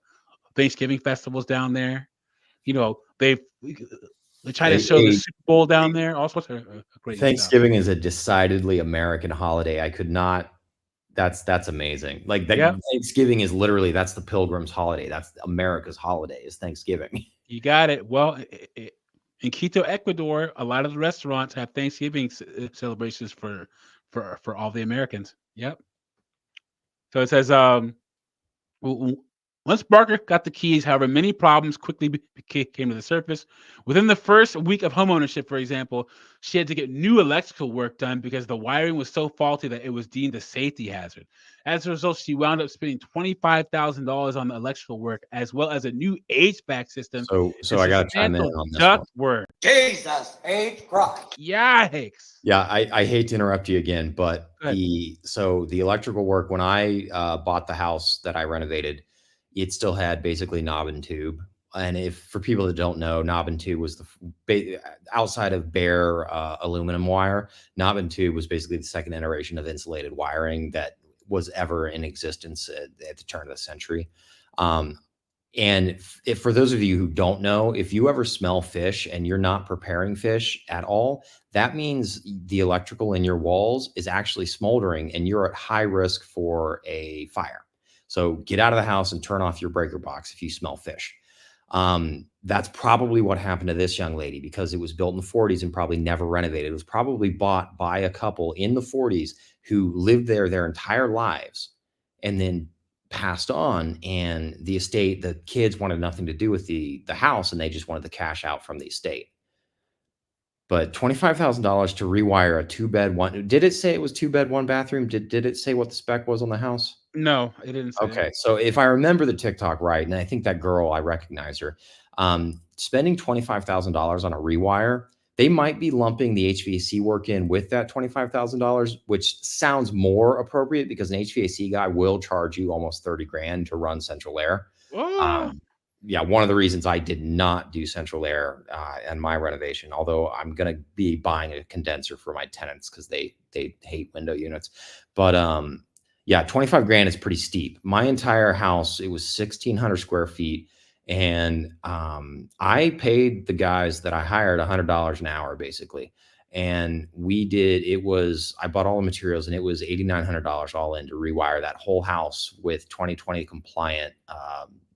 Thanksgiving festivals down there. They try to show the Super Bowl down there. All sorts of great Thanksgiving stuff. is a decidedly American holiday. I could not. That's amazing. Like that, Thanksgiving is literally, that's the Pilgrims' holiday. That's America's holiday, is Thanksgiving. You got it. Well, in Quito, Ecuador, a lot of the restaurants have Thanksgiving celebrations for all the Americans. Yep. So it says, once Barker got the keys, however, many problems quickly came to the surface. Within the first week of homeownership, for example, she had to get new electrical work done because the wiring was so faulty that it was deemed a safety hazard. As a result, she wound up spending $25,000 on the electrical work, as well as a new HVAC system. So I got to chime in on this duct one. work. Jesus H. Christ. Yikes. Yeah, I hate to interrupt you again, but the electrical work, when I bought the house that I renovated, it still had basically knob and tube. And if for people that don't know, knob and tube was outside of bare aluminum wire, knob and tube was basically the second iteration of insulated wiring that was ever in existence at the turn of the century. And if for those of you who don't know, if you ever smell fish and you're not preparing fish at all, that means the electrical in your walls is actually smoldering and you're at high risk for a fire. So get out of the house and turn off your breaker box if you smell fish. That's probably what happened to this young lady, because it was built in the 40s and probably never renovated. It was probably bought by a couple in the 40s who lived there their entire lives and then passed on, and the estate, the kids wanted nothing to do with the house, and they just wanted the cash out from the estate. But $25,000 to rewire a 2-bed one. Did it say it was 2-bed, 1 bathroom? Did it say what the spec was on the house? No, it didn't say. Okay, so if I remember the TikTok right, and I think that girl, I recognize her, spending $25,000 on a rewire, they might be lumping the HVAC work in with that $25,000, which sounds more appropriate because an HVAC guy will charge you almost 30 grand to run central air. Yeah, one of the reasons I did not do central air in my renovation, although I'm going to be buying a condenser for my tenants because they hate window units. But yeah, 25 grand is pretty steep. My entire house, it was 1,600 square feet. And I paid the guys that I hired $100 an hour, basically. And I bought all the materials, and it was $8,900 all in to rewire that whole house with 2020 compliant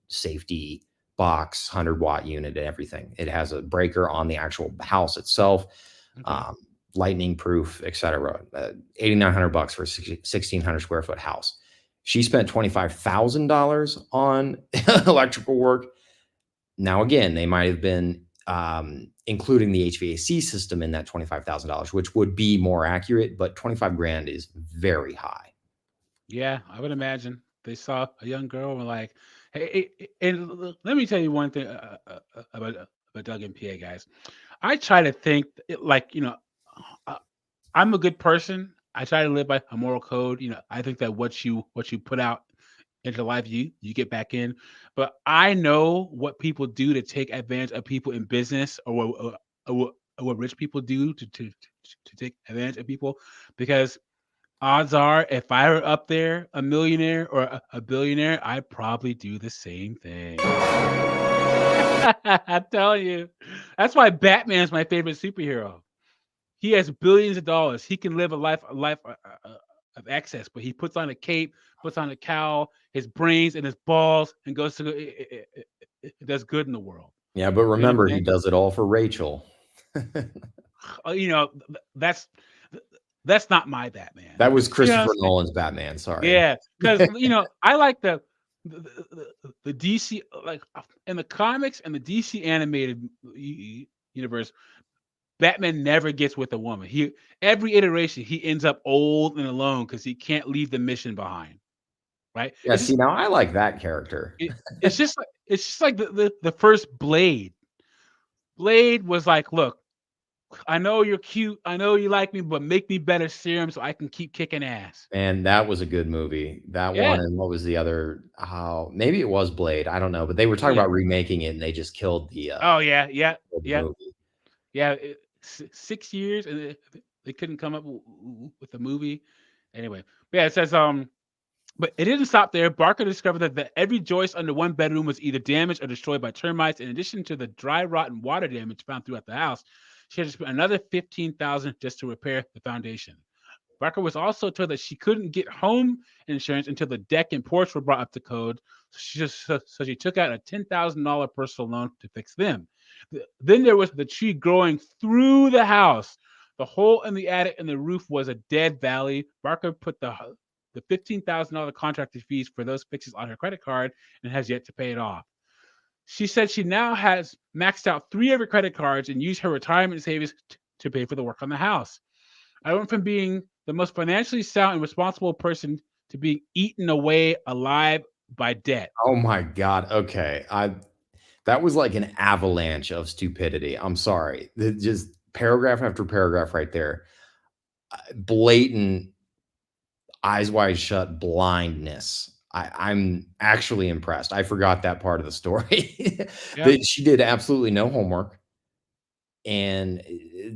safety box, 100-watt unit and everything. It has a breaker on the actual house itself, lightning proof, etc. $8,900 for a 1,600 square foot house. She spent $25,000 on electrical work. Now, again, they might have been including the HVAC system in that $25,000, which would be more accurate, but 25 grand is very high. Yeah, I would imagine they saw a young girl and were like, hey, and let me tell you one thing about Doug and PA, guys. I try to think like, I'm a good person. I try to live by a moral code. I think that what you put out into life, you get back in. But I know what people do to take advantage of people in business, or what rich people do to take advantage of people, because odds are, if I were up there, a millionaire or a billionaire, I'd probably do the same thing. I tell you, that's why Batman is my favorite superhero. He has billions of dollars. He can live a life of excess, but he puts on a cape, puts on a cowl, his brains and his balls, and goes to it does good in the world. Yeah, but remember, he does it all for Rachel. That's not my Batman. That was Christopher Nolan's Batman. Sorry. Yeah, because I like the DC, like in the comics and the DC animated universe, Batman never gets with a woman. Every iteration he ends up old and alone because he can't leave the mission behind. Right? Yeah. See, now I like that character. It's just like the first Blade. Blade was like, look, I know you're cute. I know you like me, but make me better serum so I can keep kicking ass. And that was a good movie. That one Yeah. and what was the other? Oh, maybe it was Blade. I don't know, but they were talking Yeah. about remaking it and they just killed the Oh yeah, yeah, killed the yeah, movie. yeah. 6 years and they couldn't come up with a movie. Anyway, yeah, it says but it didn't stop there. Barker discovered that every joist under one bedroom was either damaged or destroyed by termites. In addition to the dry rot and water damage found throughout the house, she had to spend another $15,000 just to repair the foundation. Barker was also told that she couldn't get home insurance until the deck and porch were brought up to code. So she took out a $10,000 personal loan to fix them. Then there was the tree growing through the house. The hole in the attic and the roof was a dead valley. Barker put the $15,000 contractor fees for those fixes on her credit card and has yet to pay it off. She said she now has maxed out 3 of her credit cards and used her retirement savings to pay for the work on the house. I went from being the most financially sound and responsible person to being eaten away alive by debt. Oh my God. Okay. That was like an avalanche of stupidity. I'm sorry. Just paragraph after paragraph right there. Blatant, eyes wide shut blindness. I'm actually impressed. I forgot that part of the story. That she did absolutely no homework. And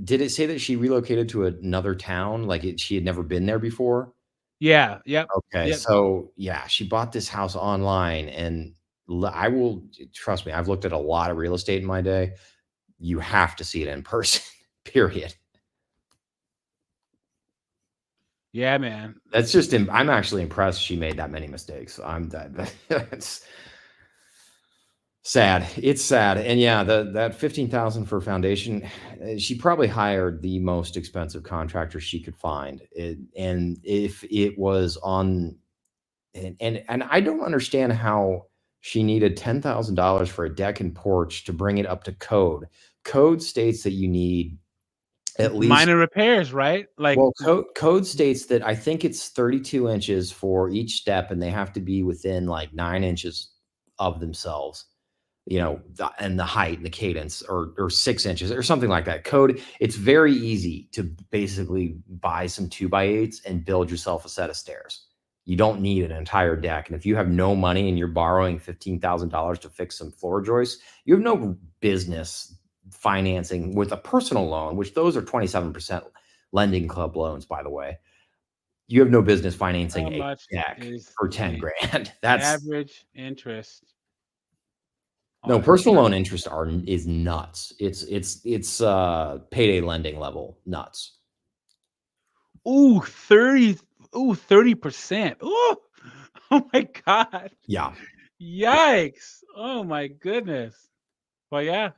did it say that she relocated to another town? Like she had never been there before? Yeah. Yep. Okay. Yep. So yeah, she bought this house online and I will trust me. I've looked at a lot of real estate in my day. You have to see it in person, period. Yeah, man. That's just, I'm actually impressed she made that many mistakes. That's sad. It's sad. And yeah, that 15,000 for foundation, she probably hired the most expensive contractor she could find. And if it was on, and I don't understand how she needed $10,000 for a deck and porch to bring it up to code. Code states that you need at least minor repairs, right? Like, well, code states that I think it's 32 inches for each step, and they have to be within like 9 inches of themselves, and the height and the cadence, or 6 inches or something like that. Code. It's very easy to basically buy some 2x8s and build yourself a set of stairs. You don't need an entire deck. And if you have no money and you're borrowing $15,000 to fix some floor joists, you have no business financing with a personal loan, which those are 27% lending club loans, by the way. You have no business financing a deck for 10 grand. That's average interest. No, personal loan interest is nuts. It's payday lending level nuts. Ooh, 30%. Ooh, oh my God. Yeah. Yikes. Oh my goodness. Well, yeah,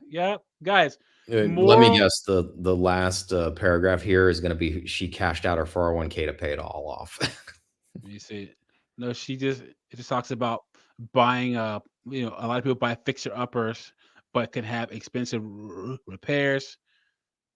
guys. Let me guess. The last paragraph here is going to be she cashed out her 401k to pay it all off. Let me see. No, it just talks about buying a lot of people buy fixer uppers, but can have expensive repairs,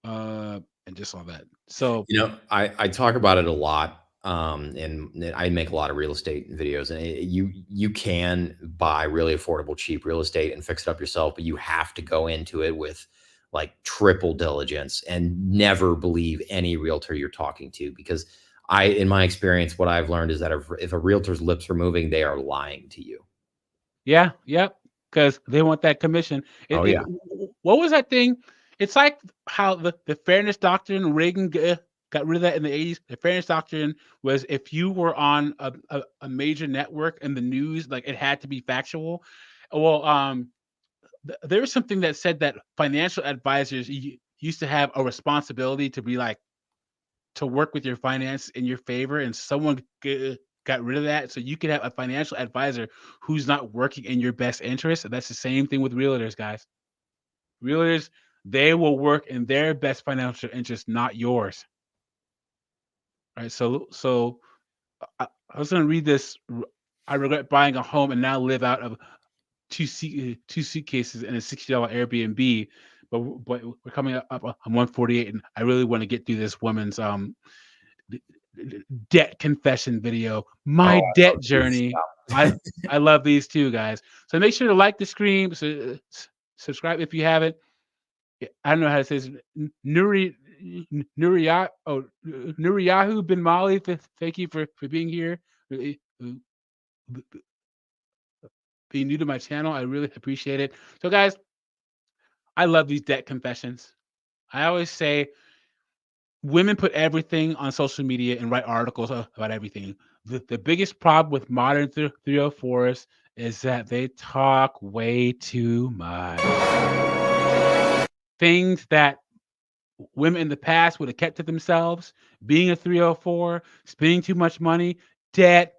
and just all that. So I talk about it a lot, and I make a lot of real estate videos, and you can buy really affordable, cheap real estate and fix it up yourself, but you have to go into it with like triple diligence and never believe any realtor you're talking to, because in my experience, what I've learned is that if a realtor's lips are moving, they are lying to you. Yeah, yep, because they want that commission. Yeah. What was that thing? It's like how the fairness doctrine, Reagan got rid of that in the 80s. The fairness doctrine was if you were on a major network in the news, like it had to be factual. Well, there was something that said that financial advisors used to have a responsibility to be like, to work with your finance in your favor, and someone got rid of that. So you could have a financial advisor who's not working in your best interest. And that's the same thing with realtors, guys. Realtors, they will work in their best financial interest, not yours. All right. So I was going to read this. I regret buying a home and now live out of two suitcases and a $60 Airbnb. But we're coming up on 148, and I really want to get through this woman's debt confession video. My debt journey. I love these too, guys. So make sure to like the stream, subscribe if you haven't. I don't know how to say this. Nuriyahu bin Mali. Thank you for being here. Being new to my channel, I really appreciate it. So, guys, I love these debt confessions. I always say women put everything on social media and write articles about everything. The biggest problem with modern 304s is that they talk way too much. Things that women in the past would have kept to themselves, being a 304, spending too much money, debt,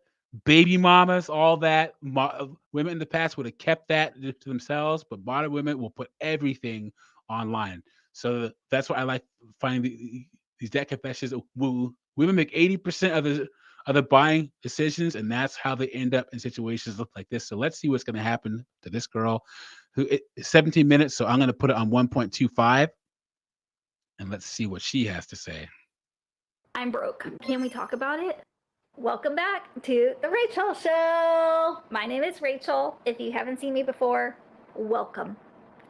baby mamas, all that. Women in the past would have kept that to themselves, but modern women will put everything online. So that's why I like finding these debt confessions. Women make 80% of the buying decisions, and that's how they end up in situations like this. So let's see what's going to happen to this girl. 17 minutes, so I'm going to put it on 1.25. And let's see what she has to say. I'm broke. Can we talk about it? Welcome back to The Rachel Show. My name is Rachel. If you haven't seen me before, welcome.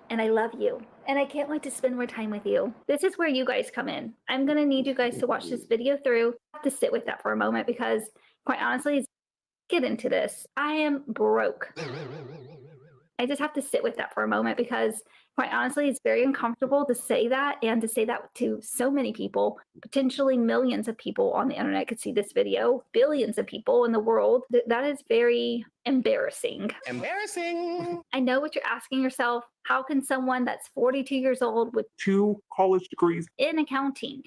And I love you. And I can't wait to spend more time with you. This is where you guys come in. I'm going to need you guys to watch this video through. I have to sit with that for a moment because, quite honestly, get into this. I am broke. I just have to sit with that for a moment because, quite honestly, it's very uncomfortable to say that and to say that to so many people. Potentially millions of people on the internet could see this video, billions of people in the world. That is very embarrassing. Embarrassing. I know what you're asking yourself. How can someone that's 42 years old with 2 college degrees in accounting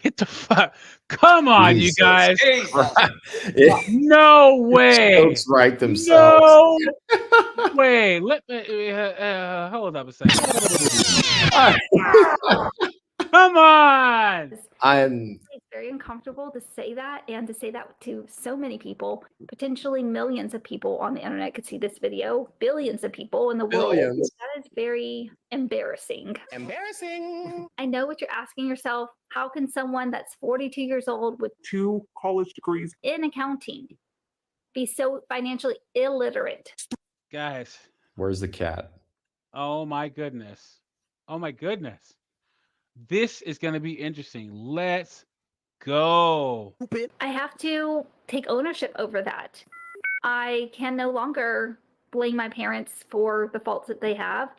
Get the fuck. Come on, you Jesus guys. Christ. No way. Jokes write themselves. No way. Let me hold up a second. Come on. It's very uncomfortable to say that and to say that to so many people. Potentially millions of people on the internet could see this video, billions of people in the world. Billions. That is very embarrassing. Embarrassing. I know what you're asking yourself. How can someone that's 42 years old with 2 college degrees in accounting be so financially illiterate? Guys. Where's the cat? Oh my goodness. Oh my goodness. This is going to be interesting. Let's go. I have to take ownership over that. I can no longer blame my parents for the faults that they have.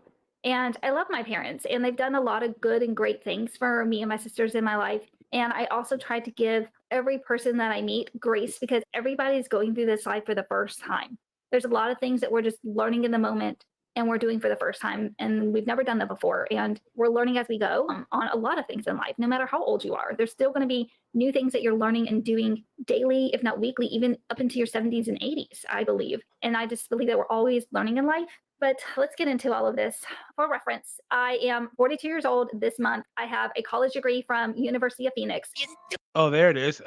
And I love my parents, and they've done a lot of good and great things for me and my sisters in my life. And I also try to give every person that I meet grace because everybody's going through this life for the first time. There's a lot of things that we're just learning in the moment and we're doing for the first time, and we've never done that before. And we're learning as we go on a lot of things in life, no matter how old you are. There's still going to be new things that you're learning and doing daily, if not weekly, even up into your 70s and 80s, I believe. And I just believe that we're always learning in life. But let's get into all of this. For reference, I am 42 years old this month. I have a college degree from University of Phoenix. Oh, there it is.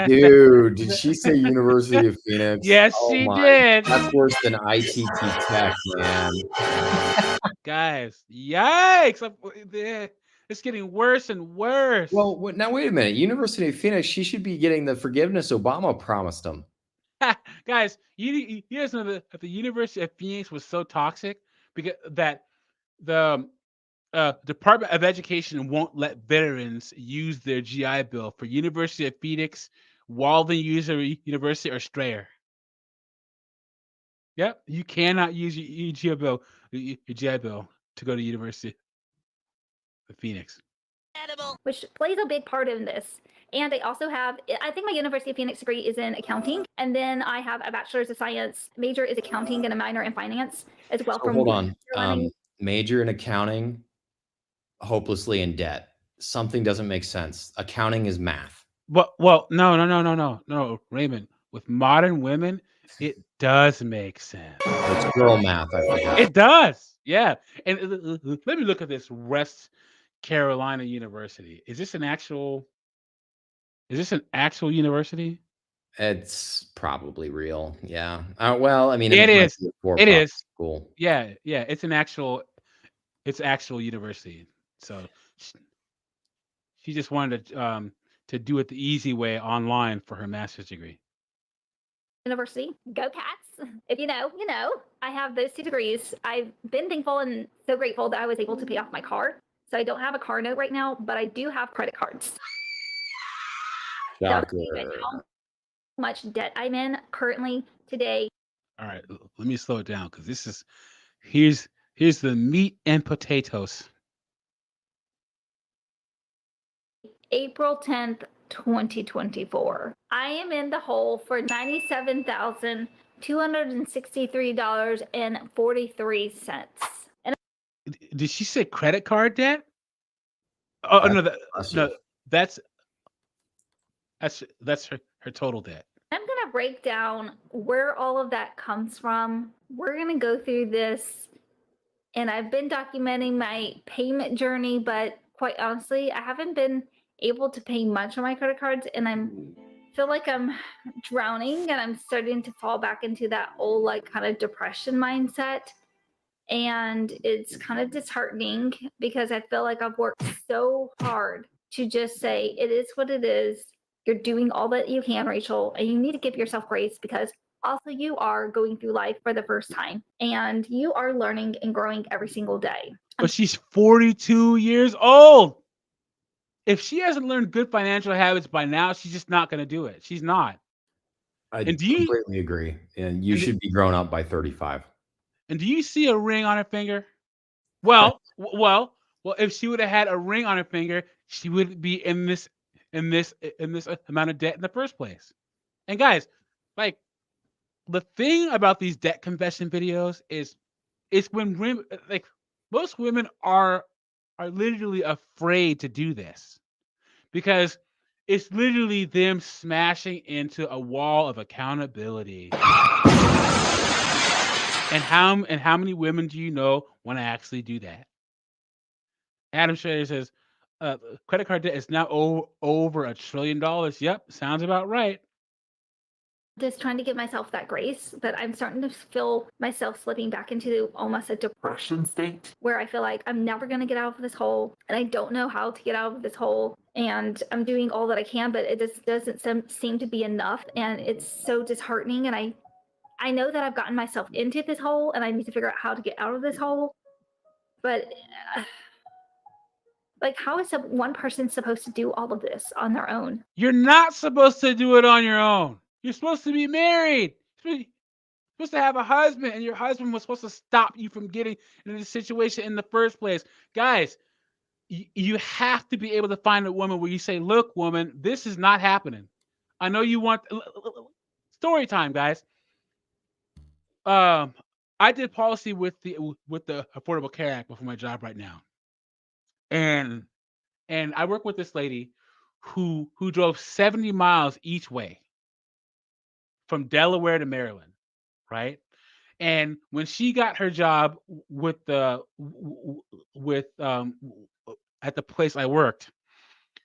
Dude, did she say University of Phoenix? Yes, Oh she my- did. That's worse than ITT Tech, man. Guys, yikes. It's getting worse and worse. Well, now wait a minute. University of Phoenix, she should be getting the forgiveness Obama promised them. Guys, you guys know that the University of Phoenix was so toxic because that the Department of Education won't let veterans use their GI Bill for University of Phoenix, Walden University, or Strayer. Yep, you cannot use your GI Bill to go to University of Phoenix. Which plays a big part in this. And I also have, I think my University of Phoenix degree is in accounting. And then I have a bachelor's of science, major is accounting, and a minor in finance as well. So hold on. Major in accounting, hopelessly in debt. Something doesn't make sense. Accounting is math. Well, no, Raymond. With modern women, it does make sense. It's girl math, I forgot. It does, yeah. And let me look at this West Carolina University. Is this an actual university? It's probably real. Yeah. Well, I mean, It might is. be a It for-profit is. School. Yeah. It's actual university. So she just wanted to do it the easy way online for her master's degree. University. Go Cats. If you know, you know. I have those 2 degrees. I've been thankful and so grateful that I was able to pay off my car. So I don't have a car note right now, but I do have credit cards. How much debt I'm in currently today. All right, let me slow it down because this is here's the meat and potatoes. April 10th, 2024. I am in the hole for $97,263.43. And Did she say credit card debt? Oh no, that's her total debt. I'm going to break down where all of that comes from. We're going to go through this, and I've been documenting my payment journey, but quite honestly, I haven't been able to pay much on my credit cards, and I feel like I'm drowning, and I'm starting to fall back into that old like kind of depression mindset. And it's kind of disheartening because I feel like I've worked so hard to just say it is what it is. You're doing all that you can, Rachel, and you need to give yourself grace because also you are going through life for the first time and you are learning and growing every single day. But she's 42 years old. If she hasn't learned good financial habits by now, she's just not going to do it. She's not. I completely agree. And you should be grown up by 35. And do you see a ring on her finger? Well, if she would have had a ring on her finger, she wouldn't be in this amount of debt in the first place. And guys, like the thing about these debt confession videos is when women, like most women are literally afraid to do this because it's literally them smashing into a wall of accountability. And how many women do you know want to actually do that? Adam Schrader says, credit card debt is now over $1 trillion. Yep, sounds about right. Just trying to give myself that grace, but I'm starting to feel myself slipping back into almost a depression state where I feel like I'm never going to get out of this hole and I don't know how to get out of this hole. And I'm doing all that I can, but it just doesn't seem to be enough. And it's so disheartening. And I know that I've gotten myself into this hole and I need to figure out how to get out of this hole. But like, how is one person supposed to do all of this on their own? You're not supposed to do it on your own. You're supposed to be married. You're supposed to have a husband, and your husband was supposed to stop you from getting into this situation in the first place. Guys, you have to be able to find a woman where you say, look, woman, this is not happening. I know you want story time, guys. I did policy with the Affordable Care Act before my job right now. And I work with this lady who drove 70 miles each way from Delaware to Maryland, right? And when she got her job with at the place I worked,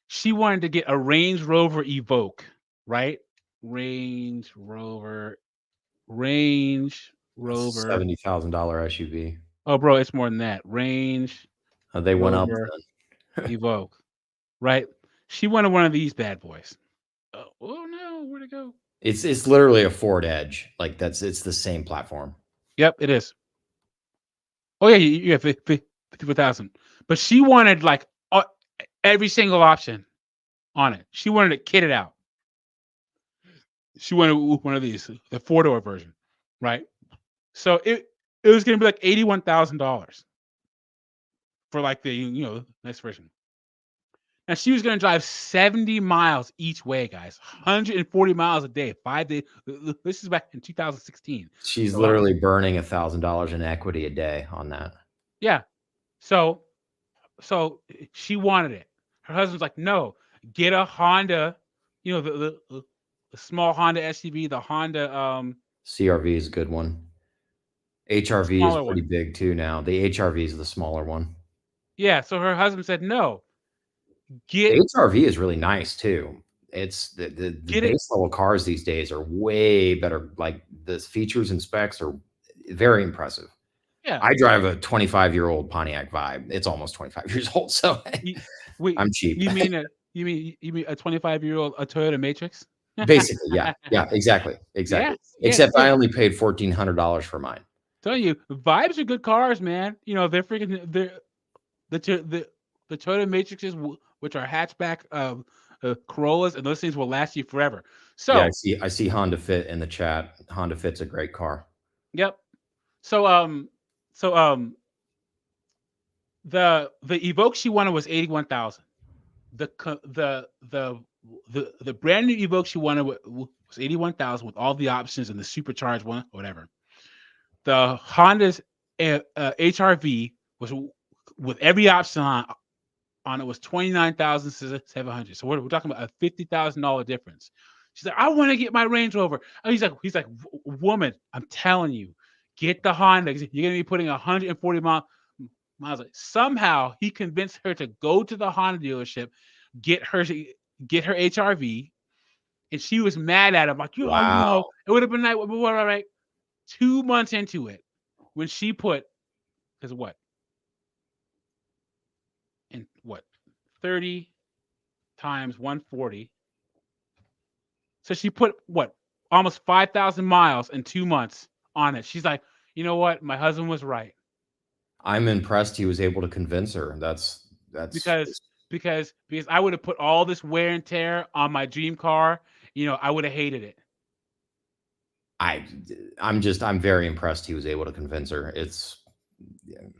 she wanted to get a Range Rover Evoque, right? Range Rover $70,000 SUV. Oh, bro, it's more than that. Range. They went up. Evoque, right? She wanted one of these bad boys. Oh no, where'd it go? It's literally a Ford Edge. Like it's the same platform. Yep, it is. Oh yeah, you have 54,000. But she wanted like every single option on it. She wanted it kitted out. She wanted one of these, the 4-door version, right? So it was going to be like $81,000 for like the next version. And she was going to drive 70 miles each way, guys. 140 miles a day, 5 days. This is back in 2016. She's literally burning $1,000 in equity a day on that. Yeah. So she wanted it. Her husband's like, no, get a Honda, the small Honda SUV, the Honda CRV is a good one. HRV is pretty big too now. The HRV is the smaller one. Yeah, so her husband said no. The HRV is really nice too. It's the base level cars these days are way better. Like the features and specs are very impressive. Yeah, I drive a 25-year-old Pontiac Vibe. It's almost 25 years old, so wait, I'm cheap. You mean a 25-year-old Toyota Matrix? Basically, yeah, exactly. Yeah. Except I Look, only paid $1,400 for mine. tell you, Vibes are good cars, man. You know, they're freaking the Toyota Matrixes, which are hatchback Corollas, and those things will last you forever. So Yeah, I see Honda Fit in the chat. Honda Fit's a great car. yep. So the Evoque she wanted was 81,000. The brand new Evoque she wanted was 81,000 with all the options and the supercharged one, whatever. The Honda's HRV was with every option on it was 29,700. So we're talking about a $50,000 difference. She's like, I want to get my Range Rover. And he's like, woman, I'm telling you, get the Honda. You're gonna be putting 140 miles. Somehow he convinced her to go to the Honda dealership, get her HRV, and she was mad at him. Like, you know, it would have been like, all right. 2 months into it, when she put, because what? And what? 30 times 140. So she put what? Almost 5,000 miles in 2 months on it. She's like, you know what? My husband was right. I'm impressed he was able to convince her. That's because I would have put all this wear and tear on my dream car. You know, I would have hated it. I'm very impressed he was able to convince her. It's Can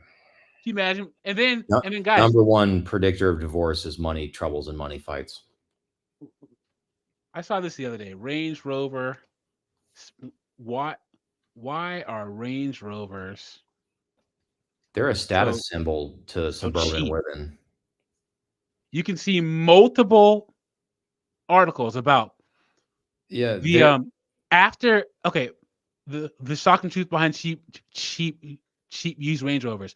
you imagine? And then guys, number one predictor of divorce is money troubles and money fights. I saw this the other day. Range Rover. Why are Range Rovers? They're a status symbol to suburban women. You can see multiple articles about the the shock and truth behind cheap used Range Rovers.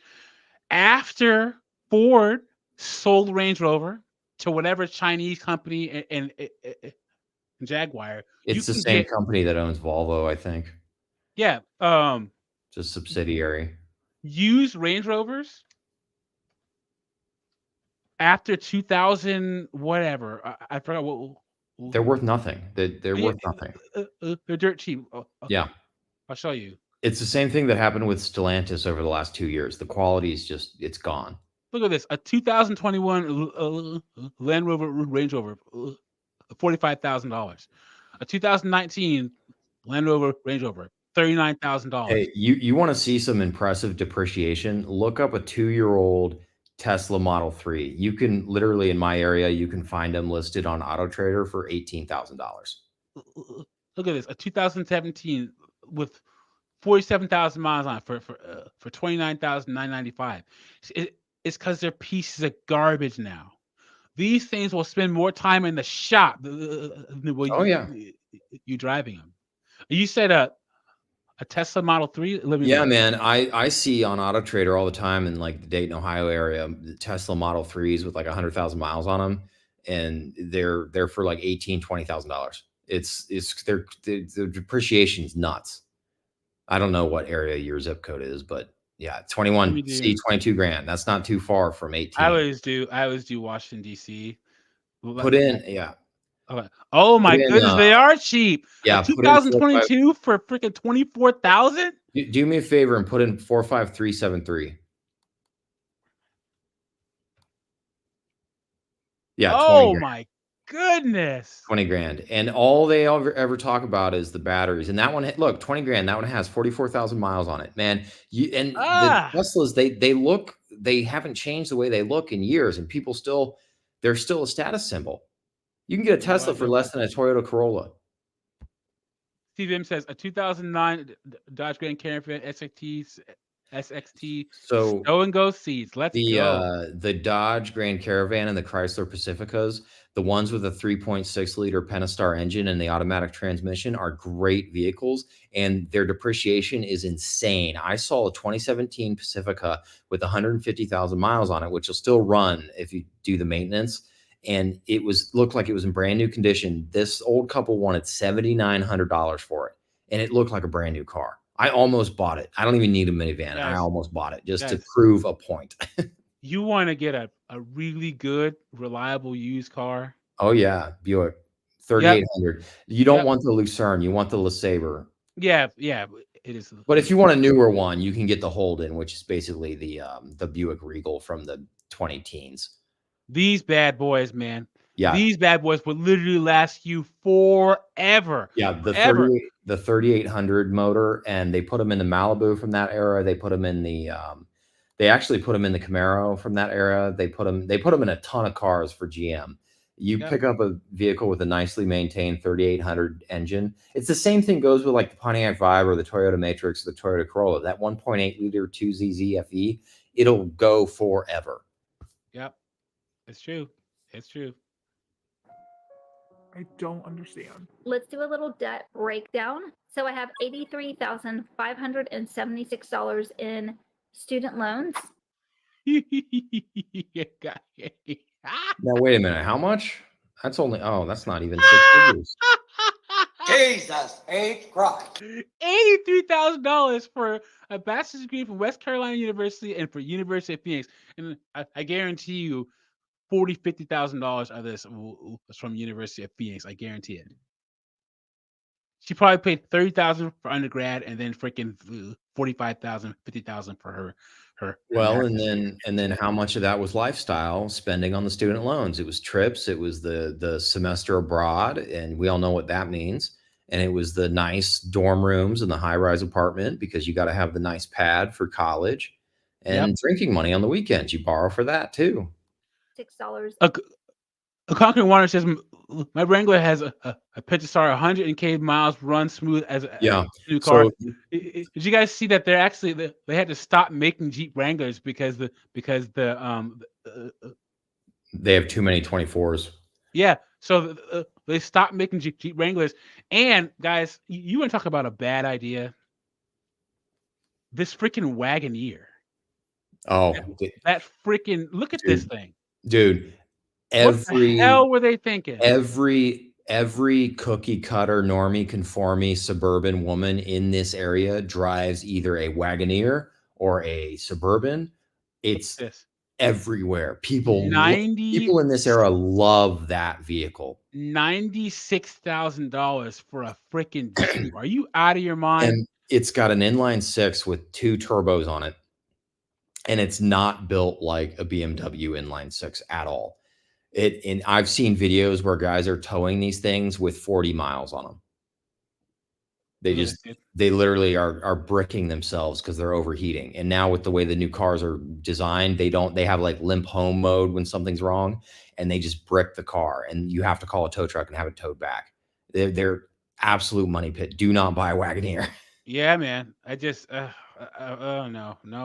After Ford sold Range Rover to whatever Chinese company and Jaguar, It's the same company that owns Volvo, I think. Yeah. Just subsidiary. Used Range Rovers after 2000, whatever. I forgot what. They're worth nothing. They're worth nothing. They're dirt cheap. Yeah. I'll show you. It's the same thing that happened with Stellantis over the last 2 years. The quality is just, it's gone. Look at this. A 2021 Land Rover Range Rover, $45,000. A 2019 Land Rover Range Rover, $39,000. Hey, you want to see some impressive depreciation? Look up a 2-year-old Tesla Model 3. You can literally, in my area, you can find them listed on Auto Trader for $18,000. Look at this. A 2017 with 47,000 miles on it for $29,995. It's because they're pieces of garbage now. These things will spend more time in the shop than you driving them. You said a Tesla Model 3? Yeah, man. I see on Auto Trader all the time in like the Dayton, Ohio area, the Tesla Model 3s with like 100,000 miles on them, and they're for like $18,000-$20,000. The depreciation is nuts. I don't know what area your zip code is, but yeah, 22 grand. That's not too far from 18. I always do Washington D.C. Put in, yeah. Okay. Oh my goodness, they are cheap. Yeah, 2022 for freaking 24,000. Do me a favor and put in 45373. Yeah. Oh my goodness. 20 grand. And all they ever talk about is the batteries. And that one, look, 20 grand. That one has 44,000 miles on it, man. The Teslas, they haven't changed the way they look in years, and they're still a status symbol. You can get a Tesla for less than a Toyota Corolla. Steve M says a 2009 Dodge Grand Caravan SXT. So snow and go seats. Let's go. The Dodge Grand Caravan and the Chrysler Pacificas, the ones with a 3.6 liter Pentastar engine and the automatic transmission, are great vehicles, and their depreciation is insane. I saw a 2017 Pacifica with 150,000 miles on it, which will still run if you do the maintenance. And it looked like it was in brand new condition. This old couple wanted $7,900 for it, and it looked like a brand new car. I almost bought it. I don't even need a minivan. I almost bought it just to prove a point. You want to get a really good, reliable used car? Oh yeah, Buick 3,800. You don't Yep. want the Lucerne. You want the LeSabre. Yeah, it is. But if you want a newer one, you can get the Holden, which is basically the Buick Regal from the 20 teens. These bad boys, man. Yeah. These bad boys would literally last you forever. Yeah, the Forever. 3800 motor, and they put them in the Malibu from that era. They put them in the they actually put them in the Camaro from that era. They put them in a ton of cars for GM. You Yep. pick up a vehicle with a nicely maintained 3800 engine. It's the same thing goes with like the Pontiac Vibe or the Toyota Matrix or the Toyota Corolla. That 1.8 liter 2ZZ FE, it'll go forever. Yep. It's true. It's true. I don't understand. Let's do a little debt breakdown. So I have $83,576 in student loans. Now wait a minute, how much? That's only that's not even 6 figures. Jesus H. Christ. $83,000 for a bachelor's degree from West Carolina University and for University of Phoenix. And I guarantee you $50,000 of this was from University of Phoenix. I guarantee it. She probably paid $30,000 for undergrad and then freaking $45,000, $50,000 for her. Well, and then how much of that was lifestyle spending on the student loans? It was trips, it was the semester abroad, and we all know what that means. And it was the nice dorm rooms and the high-rise apartment because you got to have the nice pad for college, and drinking money on the weekends. You borrow for that too. $6. A Conquering Water says my Wrangler has a Pentastar 100K miles, run smooth as a new car. So, Did you guys see that they're actually they had to stop making Jeep Wranglers because they have too many 24s. Yeah, so they stopped making Jeep Wranglers. And guys, you want to talk about a bad idea? This freaking Wagoneer. Oh, That freaking look at this thing, dude. What the hell were they thinking? Every cookie cutter, normie, conformie, suburban woman in this area drives either a Wagoneer or a Suburban. It's everywhere. People in this era love that vehicle. $96,000 for a freaking Jeep. Are you out of your mind? And it's got an inline 6 with 2 turbos on it. And it's not built like a BMW inline 6 at all. And I've seen videos where guys are towing these things with 40 miles on them. They literally are bricking themselves because they're overheating. And now with the way the new cars are designed, they have like limp home mode when something's wrong, and they just brick the car, and you have to call a tow truck and have it towed back. They're absolute money pit. Do not buy a Wagoneer. Yeah, man. I just no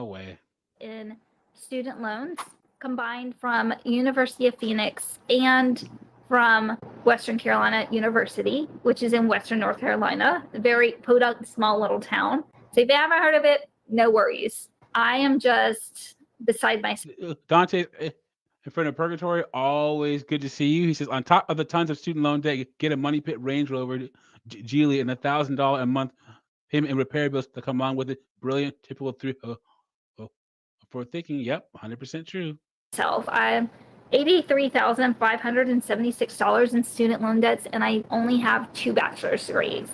way. In student loans combined from University of Phoenix and from Western Carolina University, which is in Western North Carolina, a very podunk, small little town. So if you haven't heard of it, no worries. I am just beside myself. Dante in front of Purgatory, always good to see you. He says, on top of the tons of student loan debt, get a Money Pit Range Rover, Geely, and $1,000 a month payment and repair bills to come along with it. Brilliant, typical for thinking. Yep, 100% true. I'm $83,576 in student loan debts, and I only have 2 bachelor's degrees.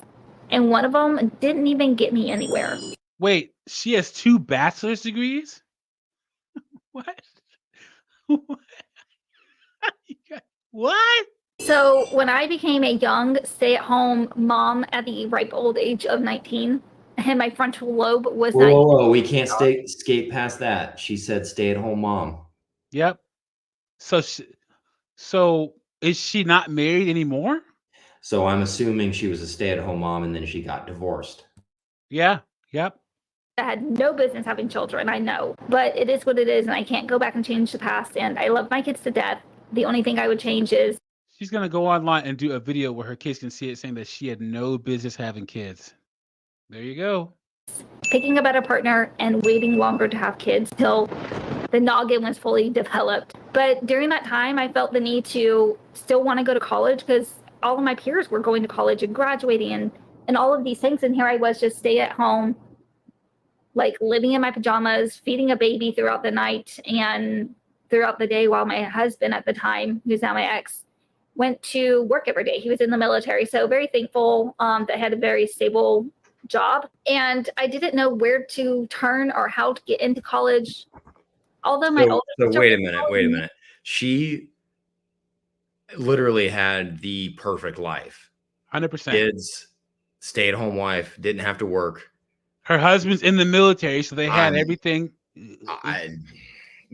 And one of them didn't even get me anywhere. Wait, she has 2 bachelor's degrees? What? What? So when I became a young stay-at-home mom at the ripe old age of 19, and my frontal lobe was Whoa, we can't skate past that. She said stay-at-home mom. Yep. So is she not married anymore? So I'm assuming she was a stay-at-home mom and then she got divorced. Yeah. Yep. I had no business having children, I know. But it is what it is, and I can't go back and change the past. And I love my kids to death. The only thing I would change is she's gonna go online and do a video where her kids can see it, saying that she had no business having kids. There you go. picking a better partner and waiting longer to have kids till the noggin was fully developed. But during that time, I felt the need to still want to go to college because all of my peers were going to college and graduating and all of these things. And here I was just stay at home, like living in my pajamas, feeding a baby throughout the night and throughout the day while my husband at the time, who's now my ex, went to work every day. He was in the military, so very thankful that I had a very stable job. And I didn't know where to turn or how to get into college. Although my older So sister wait a was minute, telling wait a me- minute. She literally had the perfect life. 100%. Kids, stay-at-home wife, didn't have to work. Her husband's in the military, so they had I'm- everything.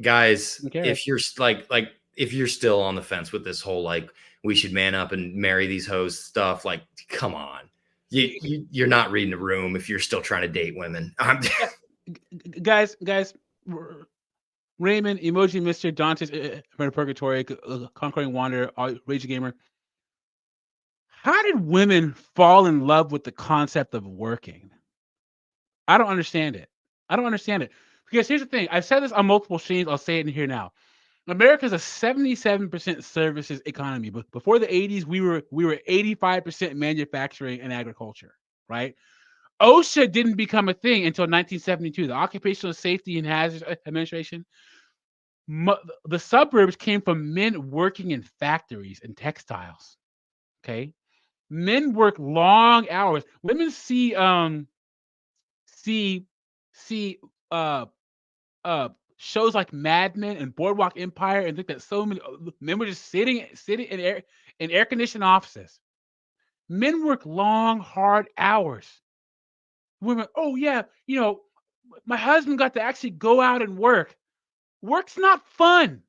Guys, Okay. if you're if you're still on the fence with this whole like we should man up and marry these hoes stuff, like come on. You're not reading the room if you're still trying to date women. Guys, Raymond, Emoji, Mr. Dante's Purgatory, Conquering Wanderer, Rage Gamer. How did women fall in love with the concept of working? I don't understand it. Because here's the thing. I've said this on multiple streams. I'll say it in here now. America's a 77% services economy. But before the 80s, we were 85% manufacturing and agriculture, right? OSHA didn't become a thing until 1972. The Occupational Safety and Hazards Administration. The suburbs came from men working in factories and textiles. Okay, men work long hours. Women see shows like Mad Men and Boardwalk Empire and think that so many men were just sitting in air conditioned offices. Men work long, hard hours. Women, oh yeah, my husband got to actually go out and work. Work's not fun.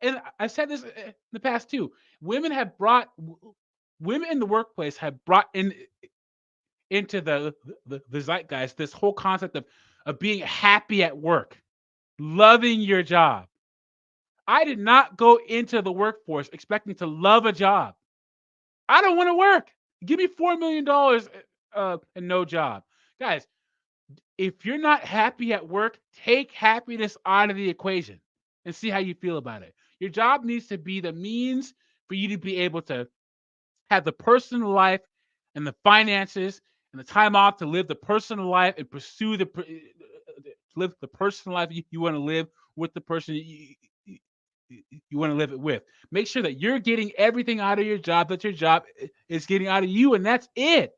And I've said this in the past too. Women in the workplace have brought into the zeitgeist this whole concept of being happy at work, loving your job. I did not go into the workforce expecting to love a job. I don't want to work. Give me $4 million and no job. Guys, if you're not happy at work, take happiness out of the equation and see how you feel about it. Your job needs to be the means for you to be able to have the personal life and the finances and the time off to live the personal life and pursue live the personal life you want to live with the person you want to live it with. Make sure that you're getting everything out of your job that your job is getting out of you, and that's it.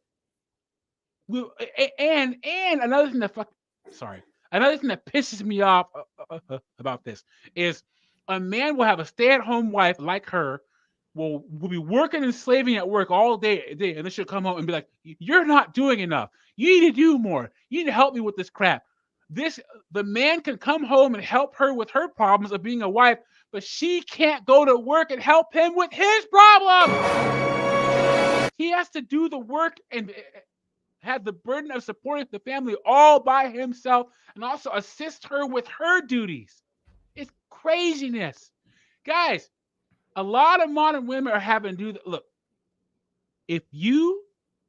And another thing that pisses me off about this is a man will have a stay-at-home wife like her, will be working and slaving at work all day, and then she'll come home and be like, "You're not doing enough. You need to do more. You need to help me with this crap." The man can come home and help her with her problems of being a wife, but she can't go to work and help him with his problem. He has to do the work and have the burden of supporting the family all by himself and also assist her with her duties. It's craziness. Guys, a lot of modern women are having to do that. Look, if you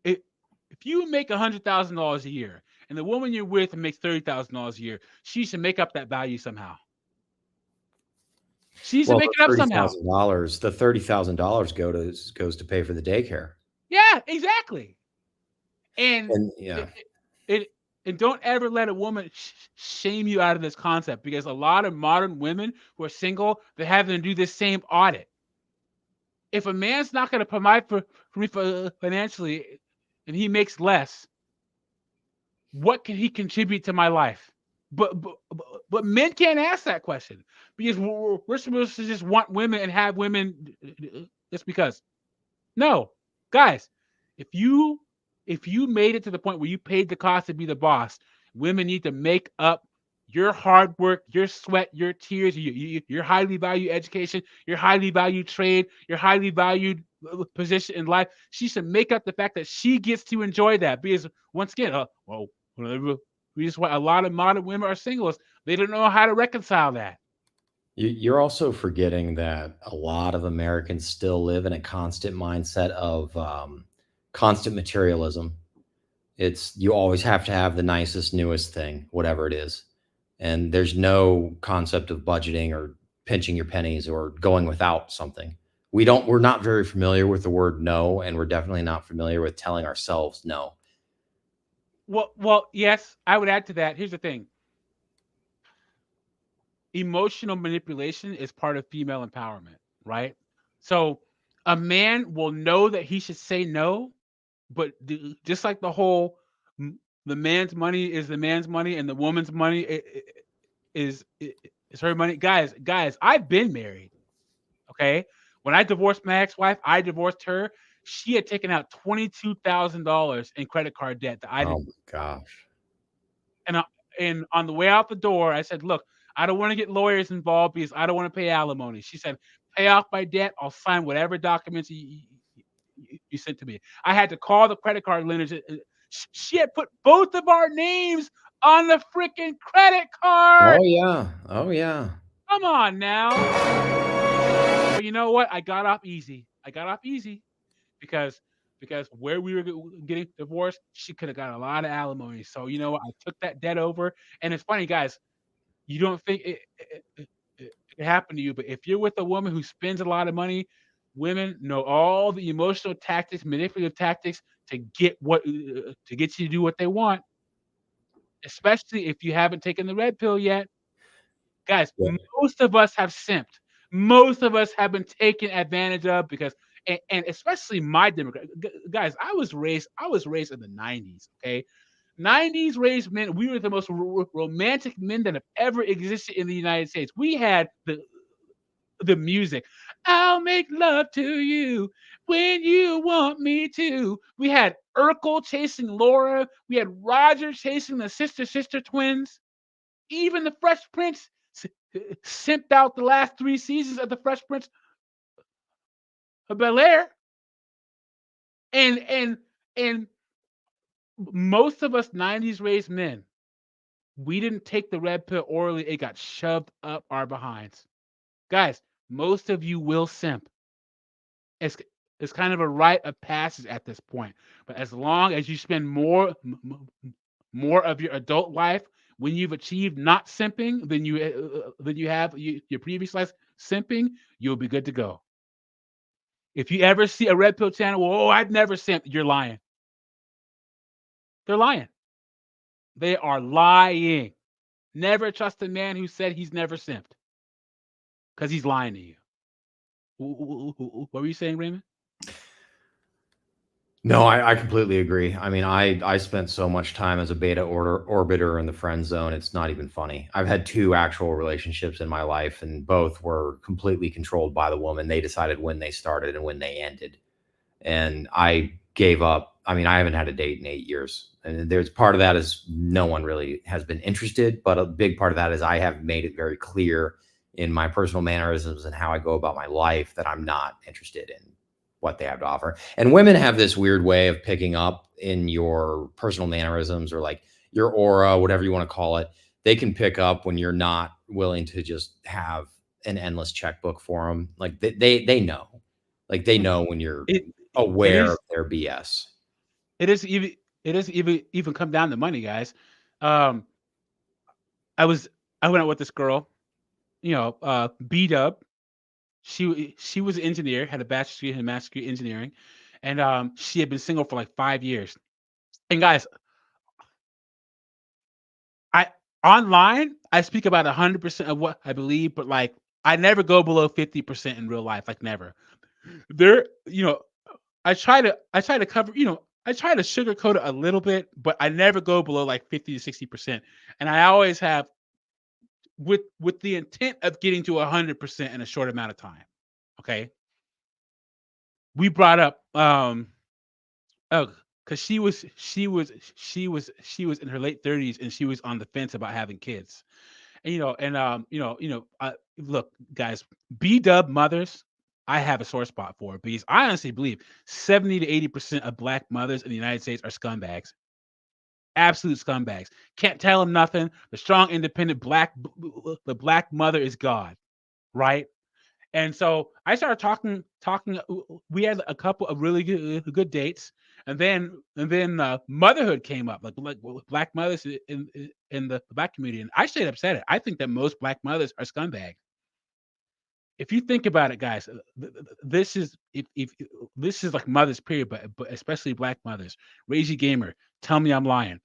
make $100,000 a year and the woman you're with makes $30,000 a year, she should make up that value somehow. She should make it up somehow. The $30,000 goes to pay for the daycare. Yeah, exactly. And yeah. And don't ever let a woman shame you out of this concept, because a lot of modern women who are single, they're having to do this same audit. If a man's not going to provide for me financially and he makes less, what can he contribute to my life? But men can't ask that question because we're supposed to just want women and have women just because. No, guys, if you made it to the point where you paid the cost to be the boss, women need to make up your hard work, your sweat, your tears, your highly valued education, your highly valued trade, your highly valued position in life. She should make up the fact that she gets to enjoy that. Because once again, we just want a lot of modern women are singles. They don't know how to reconcile that. You're also forgetting that a lot of Americans still live in a constant mindset of constant materialism. It's you always have to have the nicest, newest thing, whatever it is. And there's no concept of budgeting or pinching your pennies or going without something. We're not very familiar with the word no, and we're definitely not familiar with telling ourselves no. Well, yes, I would add to that. Here's the thing. Emotional manipulation is part of female empowerment, right? So a man will know that he should say no, but just like the whole the man's money is the man's money and the woman's money is her money. Guys, I've been married. Okay. When I divorced my ex-wife, I divorced her. She had taken out $22,000 in credit card debt that I Oh didn't. my gosh. And on the way out the door, I said, "Look, I don't want to get lawyers involved because I don't want to pay alimony." She said, "Pay off my debt. I'll sign whatever documents you sent to me." I had to call the credit card lenders. She had put both of our names on the freaking credit card. Oh yeah. Oh yeah. Come on now. But you know what? I got off easy. Because where we were getting divorced, she could have got a lot of alimony. So you know what? I took that debt over. And it's funny, guys. You don't think it could happen to you, but if you're with a woman who spends a lot of money, women know all the emotional tactics, manipulative tactics to get you to do what they want. Especially if you haven't taken the red pill yet. Guys, Yeah. most of us have simped. Most of us have been taken advantage of because, and especially my demographic. Guys, I was raised in the 90s, okay? 90s raised men, we were the most romantic men that have ever existed in the United States. We had the music. I'll make love to you when you want me to. We had Urkel chasing Laura. We had Roger chasing the sister twins. Even the Fresh Prince simped out the last 3 seasons of the Fresh Prince of Bel-Air. And most of us 90s raised men, we didn't take the red pill orally. It got shoved up our behinds. Guys, most of you will simp. It's kind of a rite of passage at this point. But as long as you spend more of your adult life when you've achieved not simping than you have your previous life simping, you'll be good to go. If you ever see a red pill channel, "Oh, I've never simped," you're lying. They're lying. They are lying. Never trust a man who said he's never simped, because he's lying to you. What were you saying, Raymond? No, I completely agree. I mean, I spent so much time as a beta orbiter in the friend zone. It's not even funny. I've had 2 actual relationships in my life, and both were completely controlled by the woman. They decided when they started and when they ended. And I gave up. I mean, I haven't had a date in 8 years. And there's part of that is no one really has been interested, but a big part of that is I have made it very clear in my personal mannerisms and how I go about my life that I'm not interested in what they have to offer. And women have this weird way of picking up in your personal mannerisms or like your aura, whatever you want to call it. They can pick up when you're not willing to just have an endless checkbook for them. Like they know, like they know when you're aware of their BS. It doesn't even come down to money, guys. I went out with this girl, B-Dub. She was an engineer, had a bachelor's degree and a master's degree in engineering, and she had been single for like 5 years. And guys, online I speak about 100% of what I believe, but like I never go below 50% in real life, like never. I try to cover, I try to sugarcoat it a little bit, but I never go below like 50 to 60%. And I always have with the intent of getting to 100% in a short amount of time. Okay. We brought up, because she was in her late 30s and she was on the fence about having kids. And look, guys, B-Dub mothers, I have a sore spot for it because I honestly believe 70 to 80% of Black mothers in the United States are scumbags. Absolute scumbags. Can't tell them nothing. The strong, independent the Black mother is God, right? And so I started talking. We had a couple of really good dates, and then motherhood came up, like Black mothers in the Black community, and I straight up said it. I think that most Black mothers are scumbags. If you think about it, guys, this is this is like mothers, period, but especially Black mothers. Razy Gamer, tell me I'm lying.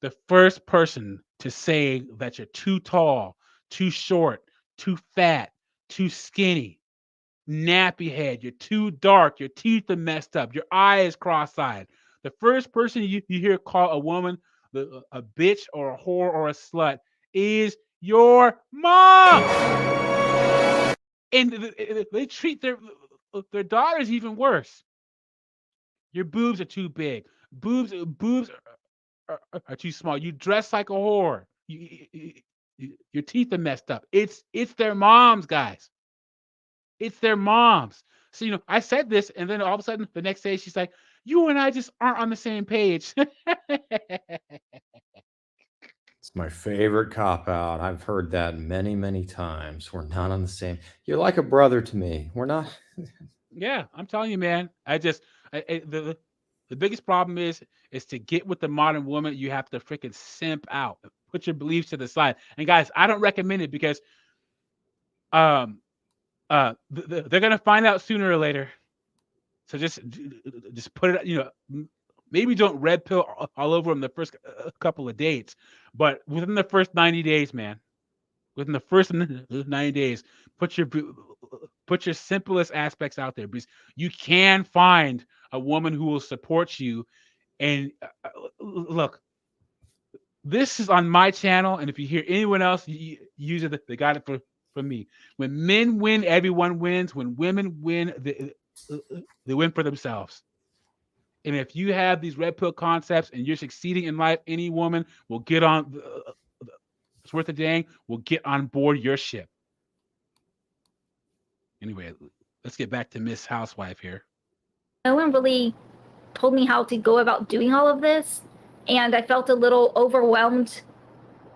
The first person to say that you're too tall, too short, too fat, too skinny, nappy head. You're too dark. Your teeth are messed up. Your eye is cross-eyed. The first person you hear call a woman a bitch or a whore or a slut is your mom. And they treat their daughters even worse. Your boobs are too big. Boobs are too small. You dress like a whore. Your teeth are messed up. It's their moms, guys. It's their moms. So, I said this, and then all of a sudden, the next day, she's like, you and I just aren't on the same page. It's my favorite cop out. I've heard that many, many times. We're not on the same. You're like a brother to me. We're not. Yeah, I'm telling you, man. The biggest problem is to get with the modern woman, you have to freaking simp out. Put your beliefs to the side. And guys, I don't recommend it because they're gonna find out sooner or later. So just put it, maybe don't red pill all over them the first couple of dates, but within the first 90 days, man, within the first 90 days, put your simplest aspects out there, because you can find a woman who will support you. And look, this is on my channel, and if you hear anyone else use it, they got it from me. When men win, everyone wins. When women win, they win for themselves. And if you have these red pill concepts and you're succeeding in life, any woman will get on. It's worth a dang. Will get on board your ship. Anyway, let's get back to Miss Housewife here. No one really told me how to go about doing all of this, and I felt a little overwhelmed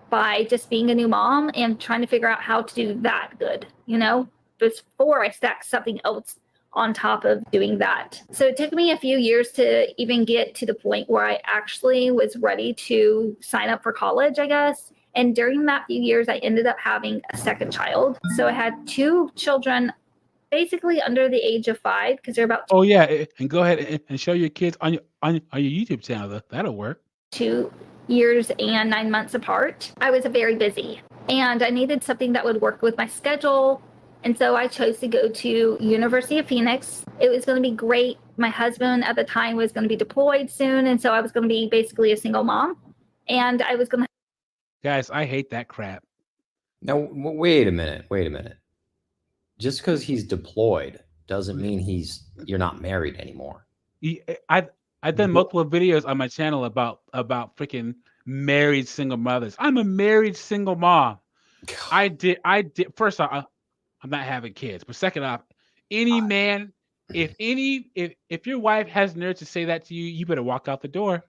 by just being a new mom and trying to figure out how to do that good, before I stacked something else on top of doing that. So it took me a few years to even get to the point where I actually was ready to sign up for college, I guess. And during that few years, I ended up having a second child. So I had 2 children basically under the age of 5, because they're about Oh yeah, and go ahead and show your kids on your YouTube channel. That'll work. 2 years and 9 months apart. I was very busy and I needed something that would work with my schedule. And so I chose to go to University of Phoenix. It was going to be great. My husband at the time was going to be deployed soon. And so I was going to be basically a single mom. And I was going to. Guys, I hate that crap. Now, wait a minute. Just because he's deployed doesn't mean you're not married anymore. I've done multiple videos on my channel about freaking married single mothers. I'm a married single mom. I did. First off, I'm not having kids, but second off, any man, if your wife has nerve to say that to you, you better walk out the door.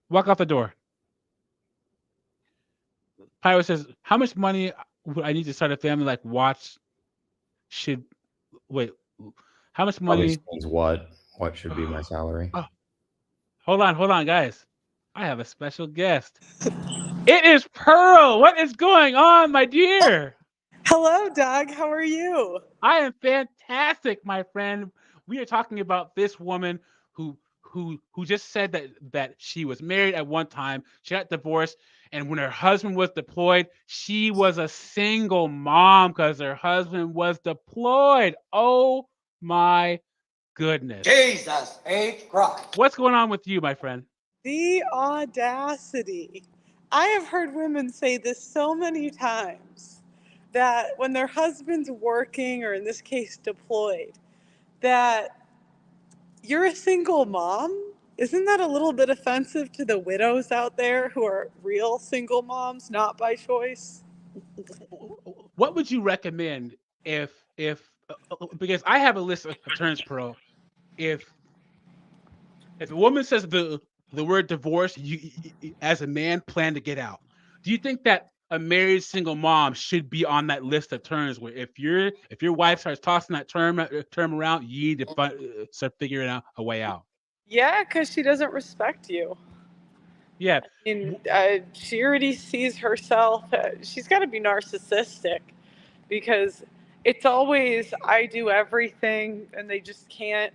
Walk out the door. Pyro says, how much money would I need to start a family? Like, how much money? What should be my salary? Oh, hold on, guys. I have a special guest. It is Pearl. What is going on, my dear? Hello, Doug. How are you? I am fantastic, my friend. We are talking about this woman who just said that she was married at one time. She got divorced, and when her husband was deployed, she was a single mom because her husband was deployed. Oh my goodness. Jesus H. Christ. What's going on with you, my friend? The audacity. I have heard women say this so many times, that when their husband's working, or in this case deployed, that you're a single mom. Isn't that a little bit offensive to the widows out there who are real single moms, not by choice? What would you recommend if because I have a list of terms, Pearl. If a woman says the word divorce, you as a man plan to get out. Do you think that a married single mom should be on that list of terms where if your wife starts tossing that term around, you need to start figuring out a way out? Yeah, because she doesn't respect you. Yeah. And she already sees herself. She's got to be narcissistic, because it's always I do everything, and they just can't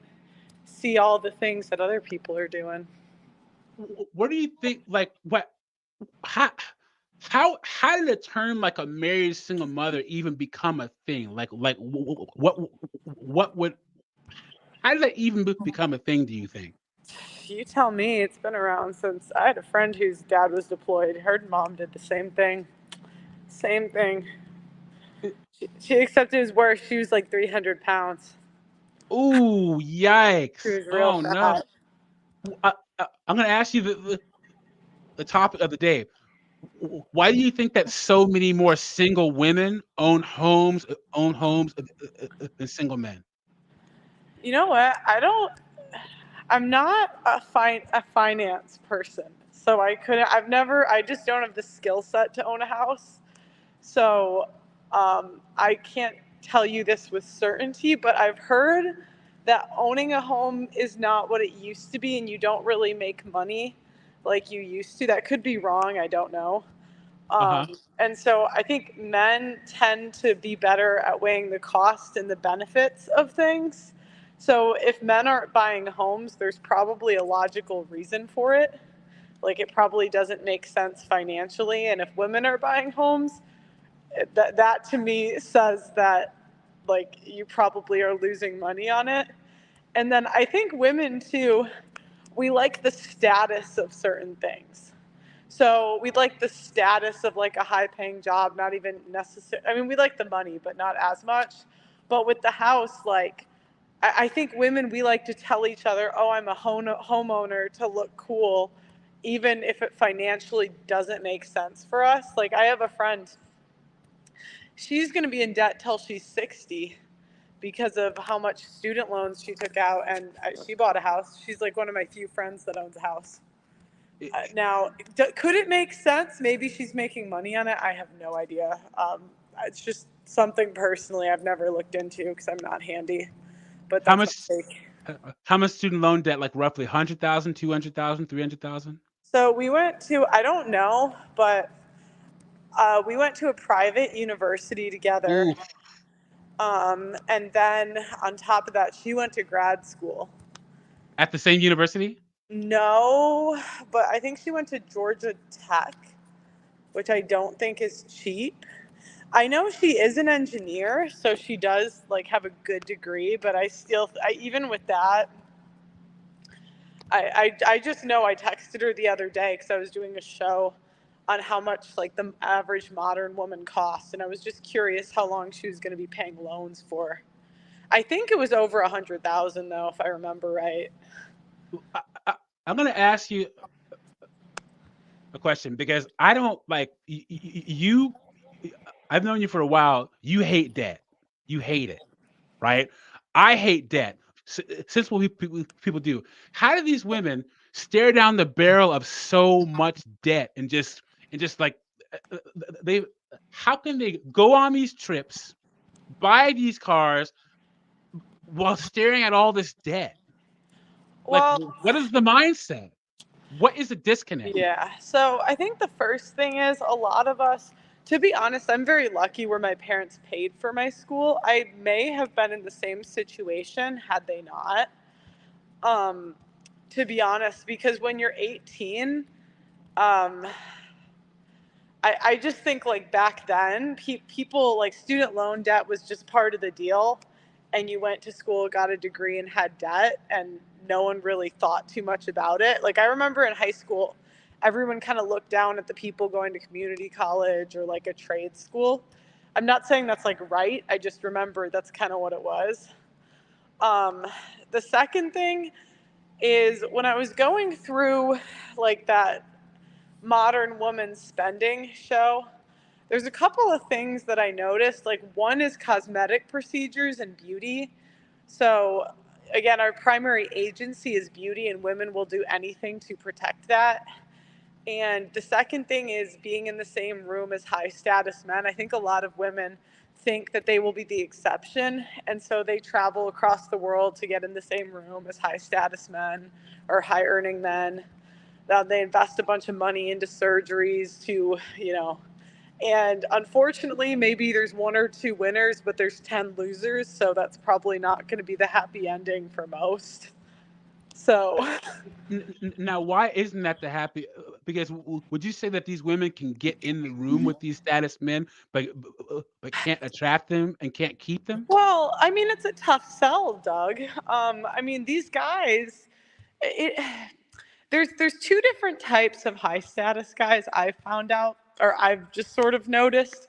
see all the things that other people are doing. What do you think? Like, what? how did a term like a married single mother even become a thing? What would how did that even become a thing? Do you think? You tell me. It's been around since I had a friend whose dad was deployed. Her mom did the same thing. Same thing. She except it was worse. She was like 300 pounds. Ooh, She yikes! was real Oh no. fat. I'm gonna ask you the topic of the day. Why do you think that so many more single women own homes than single men? You know what? I'm not a finance person. So I just don't have the skill set to own a house. So I can't tell you this with certainty, but I've heard that owning a home is not what it used to be and you don't really make money like you used to. That could be wrong. I don't know. Uh-huh. And so I think men tend to be better at weighing the cost and the benefits of things. So if men aren't buying homes, there's probably a logical reason for it. Like it probably doesn't make sense financially. And if women are buying homes, that to me says that like you probably are losing money on it. And then I think women too, we like the status of certain things. So we'd like the status of like a high paying job, not even necessary. I mean, we like the money, but not as much. But with the house, like, I think women, we like to tell each other, oh, I'm a homeowner to look cool, even if it financially doesn't make sense for us. Like, I have a friend, she's going to be in debt till she's 60 because of how much student loans she took out. And she bought a house. She's like one of my few friends that owns a house. Now, could it make sense? Maybe she's making money on it. I have no idea. It's just something personally I've never looked into because I'm not handy. But How that's much my take. how much student loan debt? Like roughly 100,000, 200,000, 300,000? So we went to, I don't know, but we went to a private university together. Ooh, And then on top of that, she went to grad school. at the same university? No, but I think she went to Georgia Tech, which I don't think is cheap. I know she is an engineer, so she does like have a good degree, but even with that, I just know I texted her the other day because I was doing a show on how much like the average modern woman costs, and I was just curious how long she was going to be paying loans for. I think it was over 100,000 though, if I remember right. I'm gonna ask you a question because I don't like you. I've known you for a while. You hate debt. You hate it, right? I hate debt. Since what people do. How do these women stare down the barrel of so much debt and just like they? How can they go on these trips, buy these cars while staring at all this debt? Like, Well, what is the mindset? What is the disconnect? yeah. So I think the first thing is a lot of us, to be honest, I'm very lucky where my parents paid for my school. I may have been in the same situation had they not. Um, to be honest, because when you're 18, um, I just think like back then, people like student loan debt was just part of the deal. And you went to school, got a degree, and had debt, and no one really thought too much about it. Like, I remember in high school, everyone kind of looked down at the people going to community college or like a trade school. I'm not saying that's like right. I just remember that's kind of what it was. The second thing is when I was going through like that Modern Woman spending show, there's a couple of things that I noticed. Like one is cosmetic procedures and beauty. So again, our primary agency is beauty and women will do anything to protect that. And the second thing is being in the same room as high status men. I think a lot of women think that they will be the exception. And so they travel across the world to get in the same room as high status men or high earning men. They invest a bunch of money into surgeries to, and unfortunately, maybe there's one or two winners, but there's 10 losers. So that's probably not going to be the happy ending for most. So Now, why isn't that the happy? Because would you say that these women can get in the room with these status men, but can't attract them and can't keep them? well, I mean, it's a tough sell, Doug. I mean, these guys, it, there's two different types of high status guys I've found out, or I've just sort of noticed.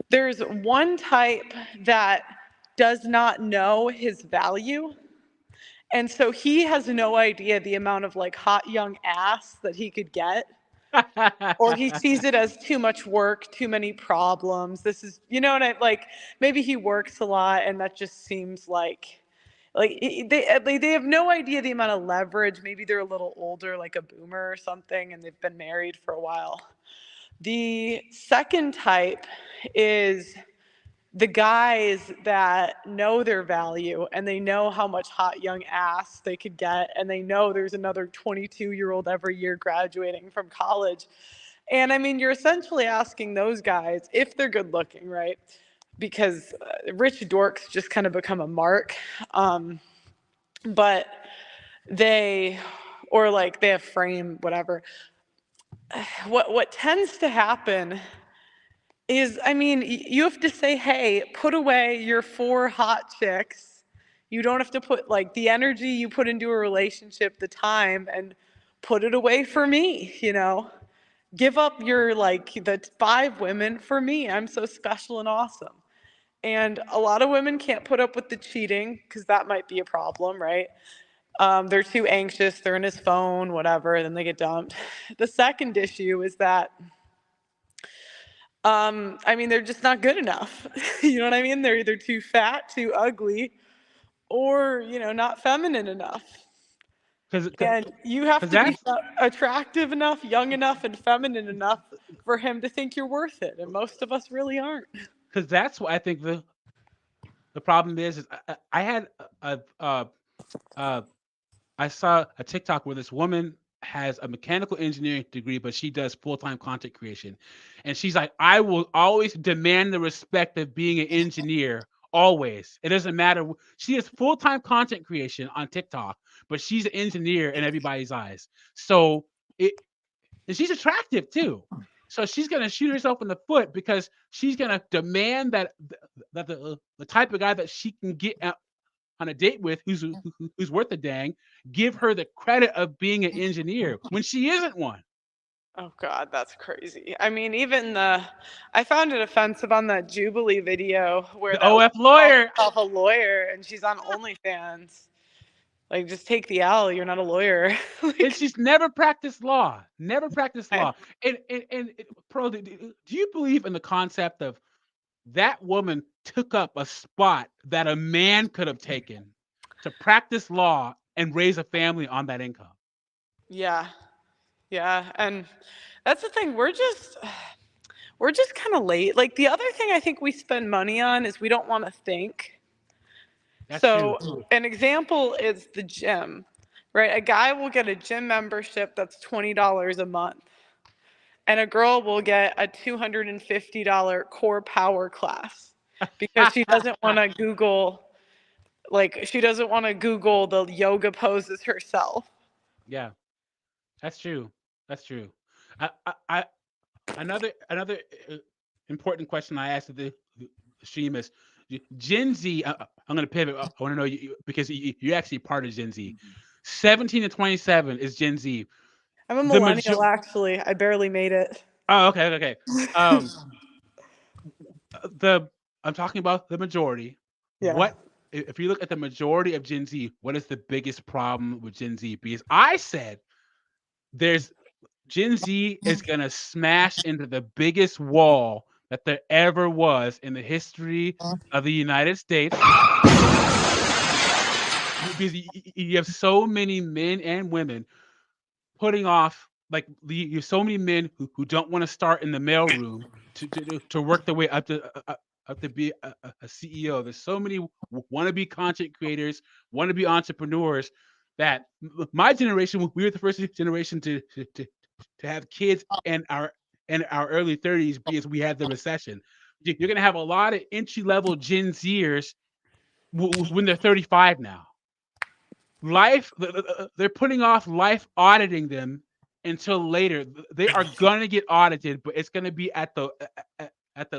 There's one type that does not know his value. And so he has no idea the amount of like hot young ass that he could get. Or he sees it as too much work, too many problems. This is, you know what I like, maybe he works a lot and that just seems like they have no idea the amount of leverage. Maybe they're a little older, like a boomer or something, and they've been married for a while. The second type is the guys that know their value and they know how much hot young ass they could get, and they know there's another 22-year-old every year graduating from college. And I mean, you're essentially asking those guys if they're good looking, right? Because rich dorks just kind of become a mark. But they have frame, whatever. What tends to happen is, I mean, you have to say, hey, put away your 4 hot chicks. You don't have to put like the energy you put into a relationship, the time, and put it away for me, you know? Give up your the 5 women for me. I'm so special and awesome. And a lot of women can't put up with the cheating because that might be a problem, right? They're too anxious, they're in his phone, whatever, then they get dumped. The second issue is that I mean, they're just not good enough. You know what I mean? They're either too fat, too ugly, or, you know, not feminine enough. And you have to be attractive enough, young enough, and feminine enough for him to think you're worth it. And most of us really aren't. Because that's what I think the problem is I had I saw a TikTok where this woman has a mechanical engineering degree, but she does full-time content creation. And she's like, I will always demand the respect of being an engineer, always. It doesn't matter. She has full-time content creation on TikTok, but she's an engineer in everybody's eyes. So and she's attractive too. So she's gonna shoot herself in the foot because she's gonna demand that the type of guy that she can get on a date with, who's worth a dang, give her the credit of being an engineer when she isn't one. Oh God, that's crazy. I mean, even I found it offensive on that Jubilee video where the OF lawyer calls herself a lawyer and she's on OnlyFans. Like, just take the L. You're not a lawyer. And she's never practiced law. Never practiced law. And Pearl, do you believe in the concept of that woman took up a spot that a man could have taken to practice law and raise a family on that income? Yeah. Yeah. And that's the thing. We're just kind of late. Like, the other thing I think we spend money on is we don't want to think. That's so true. An example is the gym, right? A guy will get a gym membership that's $20 a month. And a girl will get a $250 core power class because she doesn't want to Google, the yoga poses herself. Yeah, that's true. That's true. Another important question I asked the stream is Gen Z. I'm going to pivot. I want to know you because you're actually part of Gen Z. 17 to 27 is Gen Z. I'm a millennial, actually. I barely made it. Oh, okay. I'm talking about the majority. Yeah. What if you look at the majority of Gen Z? What is the biggest problem with Gen Z? Because I said Gen Z is gonna smash into the biggest wall that there ever was in the history of the United States. Because you have so many men and women putting off, like you have so many men who don't want to start in the mailroom to work their way up to be a CEO. There's so many wannabe content creators, wannabe entrepreneurs that my generation, we were the first generation to have kids in our early 30s because we had the recession. You're gonna have a lot of entry-level Gen Zers when they're 35 now. they're putting off life auditing them until later. They are gonna get audited, but it's gonna be at the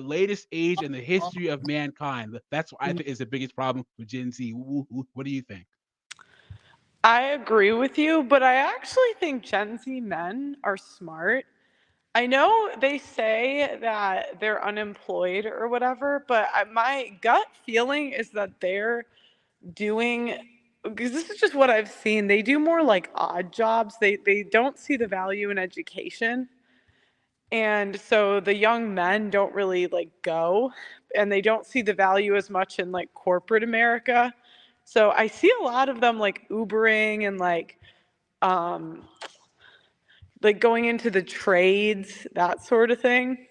latest age in the history of mankind. That's what I think is the biggest problem with Gen Z. What do you think? I agree with you, but I actually think Gen Z men are smart. I know they say that they're unemployed or whatever, but my gut feeling is that they're doing, because this is just what I've seen, they do more like odd jobs. They don't see the value in education. And so the young men don't really like go, and they don't see the value as much in like corporate America. So I see a lot of them like Ubering and like going into the trades, that sort of thing.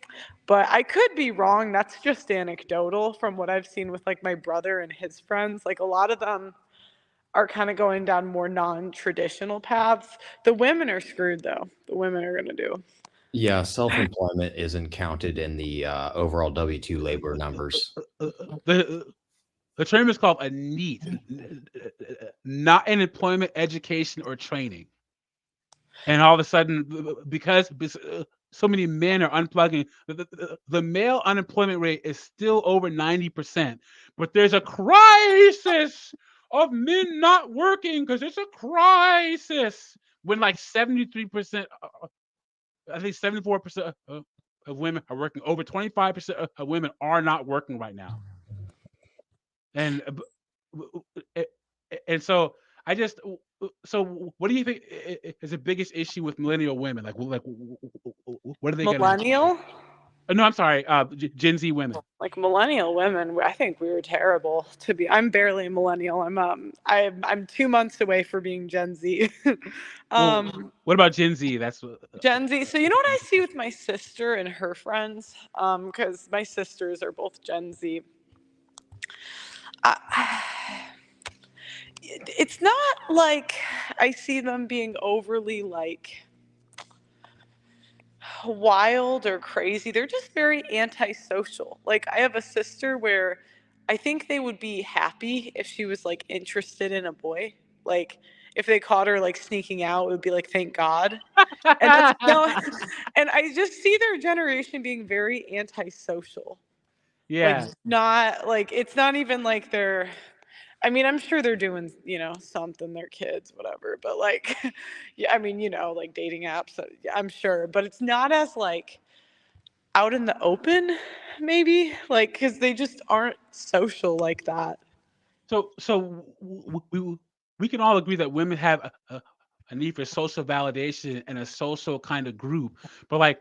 But I could be wrong. That's just anecdotal from what I've seen with like my brother and his friends. Like a lot of them are kind of going down more non-traditional paths. The women are screwed though. The women are going to do. Yeah, self-employment isn't counted in the overall W-2 labor numbers. The term is called a NEET, not an employment, education, or training. And all of a sudden, because so many men are unplugging, the male unemployment rate is still over 90%. But there's a crisis of men not working because it's a crisis. When like 73%, I think 74% of women are working. Over 25% of women are not working right now. And so what do you think is the biggest issue with millennial women? Like what are they Millennial? No, I'm sorry, Gen Z women. Like millennial women, I think we were terrible to be. I'm barely a millennial. I'm 2 months away from being Gen Z. What about Gen Z? That's Gen Z. So you know what I see with my sister and her friends? Because my sisters are both Gen Z. It's not like I see them being overly like wild or crazy. They're just very antisocial. Like I have a sister where I think they would be happy if she was like interested in a boy. Like if they caught her like sneaking out, it would be like, thank God. And and I just see their generation being very antisocial. Yeah. Like not like, it's not even like they're, I mean, I'm sure they're doing, something, their kids, whatever, but like, yeah, I mean, like dating apps, I'm sure, but it's not as like out in the open, maybe, like, because they just aren't social like that. So we can all agree that women have a need for social validation and a social kind of group, but like,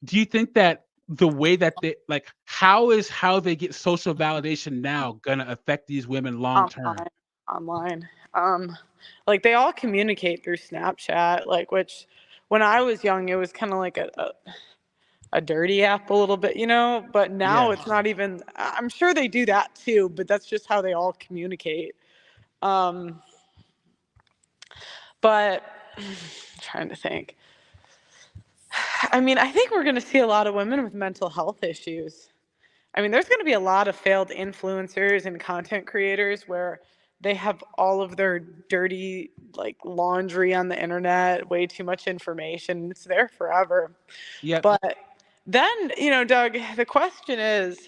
do you think that the way that they like how they get social validation now gonna affect these women long term? Online. Like they all communicate through Snapchat, like, which when I was young, it was kind of like a dirty app a little bit, but now it's not even, I'm sure they do that too, but that's just how they all communicate. But I'm trying to think. I mean, I think we're going to see a lot of women with mental health issues. I mean, there's going to be a lot of failed influencers and content creators where they have all of their dirty like laundry on the internet, way too much information. It's there forever. Yeah. But then, Doug, the question is,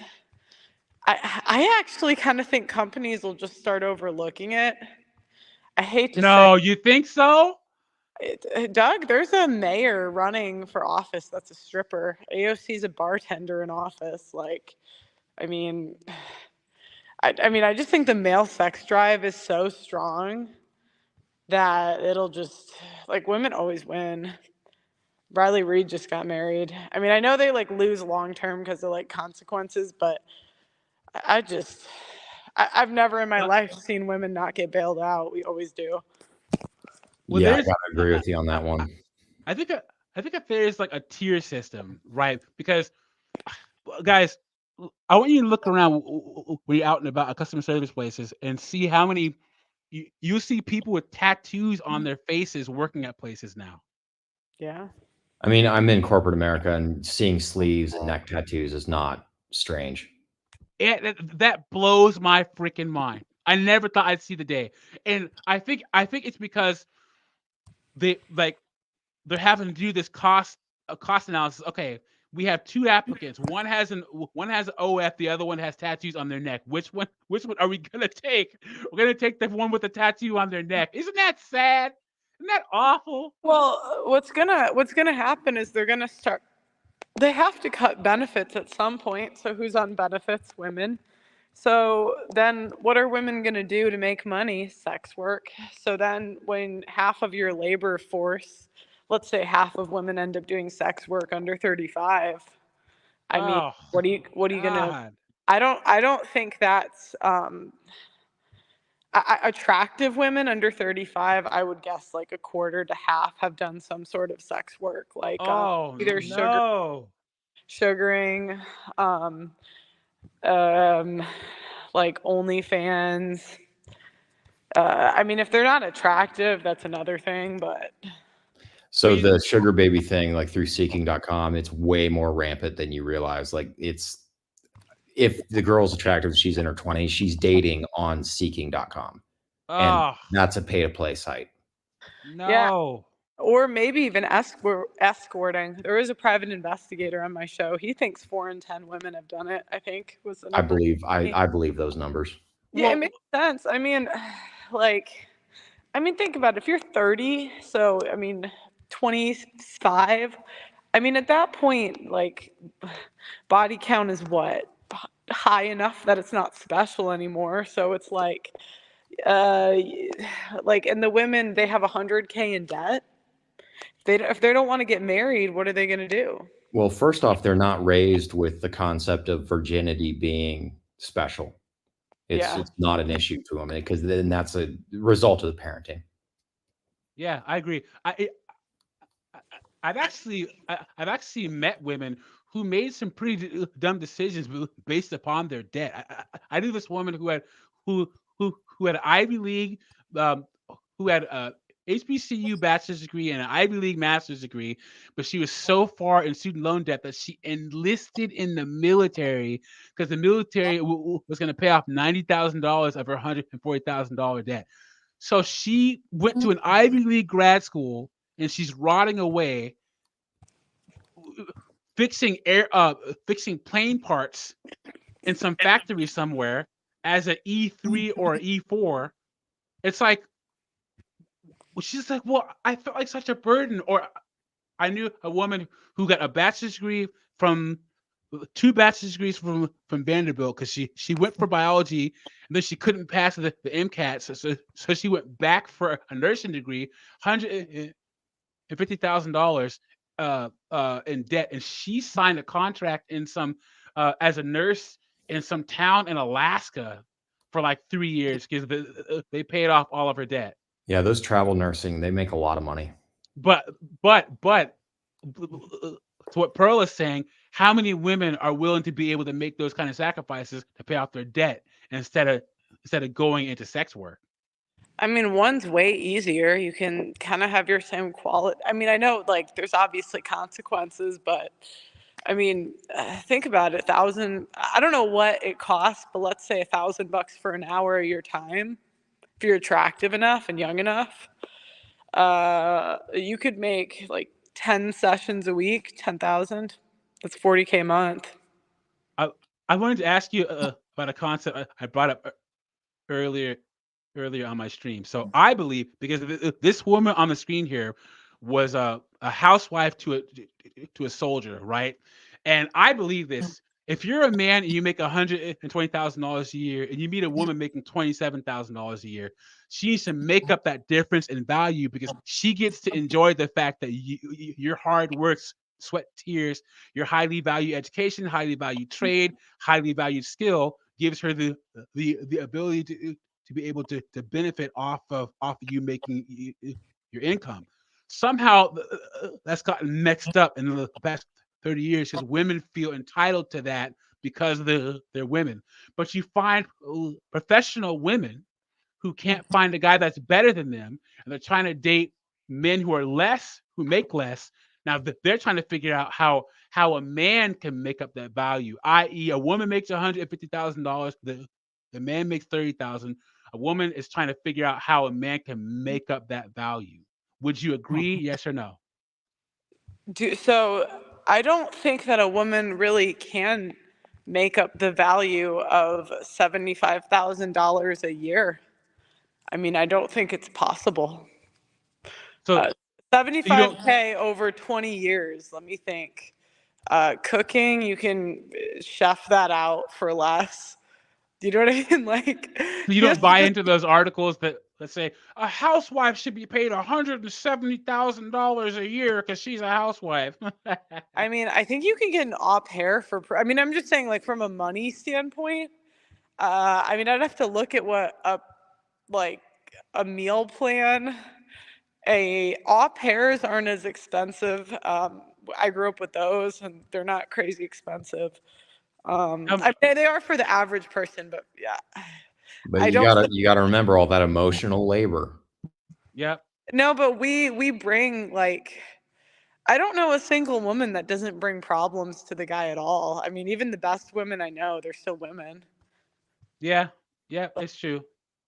I actually kind of think companies will just start overlooking it. I hate to say. No, you think so? Doug, there's a mayor running for office that's a stripper. AOC's a bartender in office. Like, I mean, I just think the male sex drive is so strong that it'll just, like, women always win. Riley Reid just got married. I mean, I know they like lose long term because of like consequences, but I've never in my life seen women not get bailed out. We always do. Well, yeah, I gotta agree with you on that one. I think that there's like a tier system, right? Because, guys, I want you to look around when you're out and about at customer service places and see how many you see people with tattoos on their faces working at places now. Yeah. I mean, I'm in corporate America, and seeing sleeves and neck tattoos is not strange. That blows my freaking mind. I never thought I'd see the day. And I think it's because they're having to do this cost analysis. Okay, we have two applicants. One has an OF, the other one has tattoos on their neck. Which one are we gonna take? We're gonna take the one with the tattoo on their neck. Isn't that sad? Isn't that awful? Well, what's gonna happen is they have to cut benefits at some point. So who's on benefits? Women. So then what are women going to do to make money? Sex work. So then when half of your labor force, let's say half of women end up doing sex work under 35, I mean, Oh, what are you going to, God. I don't think that's, attractive women under 35, I would guess like a quarter to half have done some sort of sex work, like Oh either no. sugaring, like OnlyFans. I mean, if they're not attractive, that's another thing, but So the sugar baby thing, like through seeking.com, it's way more rampant than you realize. Like if the girl's attractive, she's in her 20s, she's dating on seeking.com. And Oh that's a pay to play site. yeah. no. Or maybe even escorting. There is a private investigator on my show. He thinks 4 in 10 women have done it, I think was the I number. I believe those numbers. Yeah, it makes sense. I mean, think about it. If you're 30, so, 25, at that point, like, body count is what? High enough that it's not special anymore. So it's like, and the women, they have 100K in debt. If they don't want to get married, what are they going to do? Well, first off, they're not raised with the concept of virginity being special. It's not an issue to them because then that's a result of the parenting. Yeah, I agree. I've actually met women who made some pretty dumb decisions based upon their debt. I knew this woman who had Ivy League, who had a HBCU bachelor's degree and an Ivy League master's degree, but she was so far in student loan debt that she enlisted in the military because the military was going to pay off $90,000 of her $140,000 debt. So she went to an Ivy League grad school and she's rotting away, fixing plane parts in some factory somewhere as an E3 or an E4. It's like, she's like, well, I felt like such a burden. Or I knew a woman who got a bachelor's degree from 2 bachelor's degrees from Vanderbilt because she went for biology and then she couldn't pass the MCAT, so she went back for a nursing degree, $150,000 in debt, and she signed a contract in some as a nurse in some town in Alaska for like 3 years because they paid off all of her debt. Yeah, those travel nursing, they make a lot of money. But to what Pearl is saying, how many women are willing to be able to make those kind of sacrifices to pay off their debt instead of going into sex work? One's way easier. You can kind of have your same quality. I know like there's obviously consequences, but think about it. I don't know what it costs, but let's say $1,000 for an hour of your time. If you're attractive enough and young enough, you could make like 10 sessions a week, 10,000. That's $40K a month. I wanted to ask you about a concept I brought up earlier on my stream. So I believe, because this woman on the screen here was a housewife to a soldier, right? And I believe this. If you're a man and you make $120,000 a year and you meet a woman making $27,000 a year, she needs to make up that difference in value because she gets to enjoy the fact that your hard work, sweat, tears, your highly valued education, highly valued trade, highly valued skill gives her the ability to be able to benefit off of you making your income. Somehow that's gotten mixed up in the past 30 years because women feel entitled to that because they're women. But you find professional women who can't find a guy that's better than them, and they're trying to date men who make less. Now they're trying to figure out how a man can make up that value, i.e., a woman makes $150,000, the man makes $30,000. a woman is trying to figure out how a man can make up that value. Would you agree? Yes or no? So I don't think that a woman really can make up the value of $75,000 a year. I mean, I don't think it's possible. So you don't. 75K over 20 years. Let me think. Cooking, you can chef that out for less. Do you know what I mean? Like, You don't buy into those articles that say a housewife should be paid $170,000 a year because she's a housewife. I mean, I think you can get an au pair for. I mean, I'm just saying, like, from a money standpoint. I mean, I'd have to look at what a meal plan. Au pairs aren't as expensive. I grew up with those, and they're not crazy expensive. I mean, they are for the average person, but yeah. But you gotta remember all that emotional labor. Yep. No, but we bring, like, I don't know a single woman that doesn't bring problems to the guy at all. I mean, even the best women I know, they're still women. Yeah, it's true.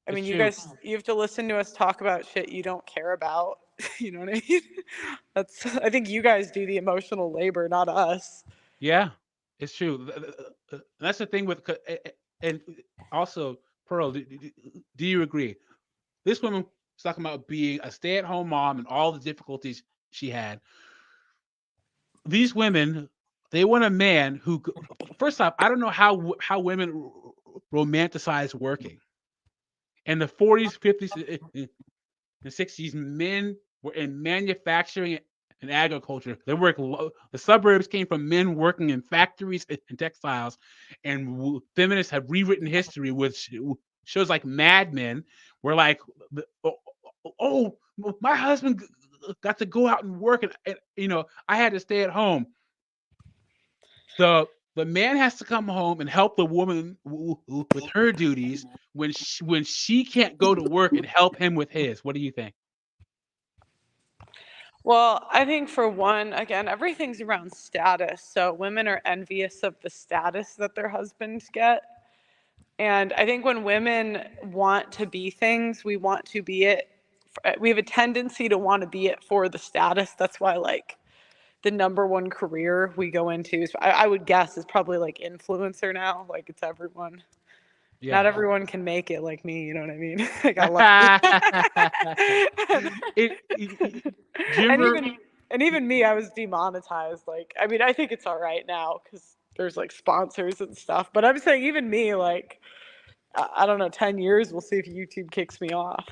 I mean, It's you true. guys, you have to listen to us talk about shit you don't care about. You know what I mean? I think you guys do the emotional labor, not us. Yeah, it's true. That's the thing with, and also, Pearl, do you agree? This woman was talking about being a stay-at-home mom and all the difficulties she had. These women, they want a man who, first off, I don't know how women romanticize working. In the 40s, 50s, and 60s, men were in manufacturing and agriculture. They work. The suburbs came from men working in factories and textiles, and feminists have rewritten history with shows like Mad Men, where like, oh, my husband got to go out and work, and I had to stay at home. The man has to come home and help the woman with her duties when she can't go to work and help him with his. What do you think? Well, I think for one, again, everything's around status. So women are envious of the status that their husbands get. And I think when women want to be things, we want to be it. We have a tendency to want to be it for the status. That's why, like, the number one career we go into, I would guess, is probably like influencer now. Like, it's everyone. Yeah. Not everyone can make it like me. You know what I mean? Like, I love and even me, I was demonetized. Like, I mean, I think it's all right now because there's like sponsors and stuff. But I'm saying even me, like, I don't know, 10 years, we'll see if YouTube kicks me off.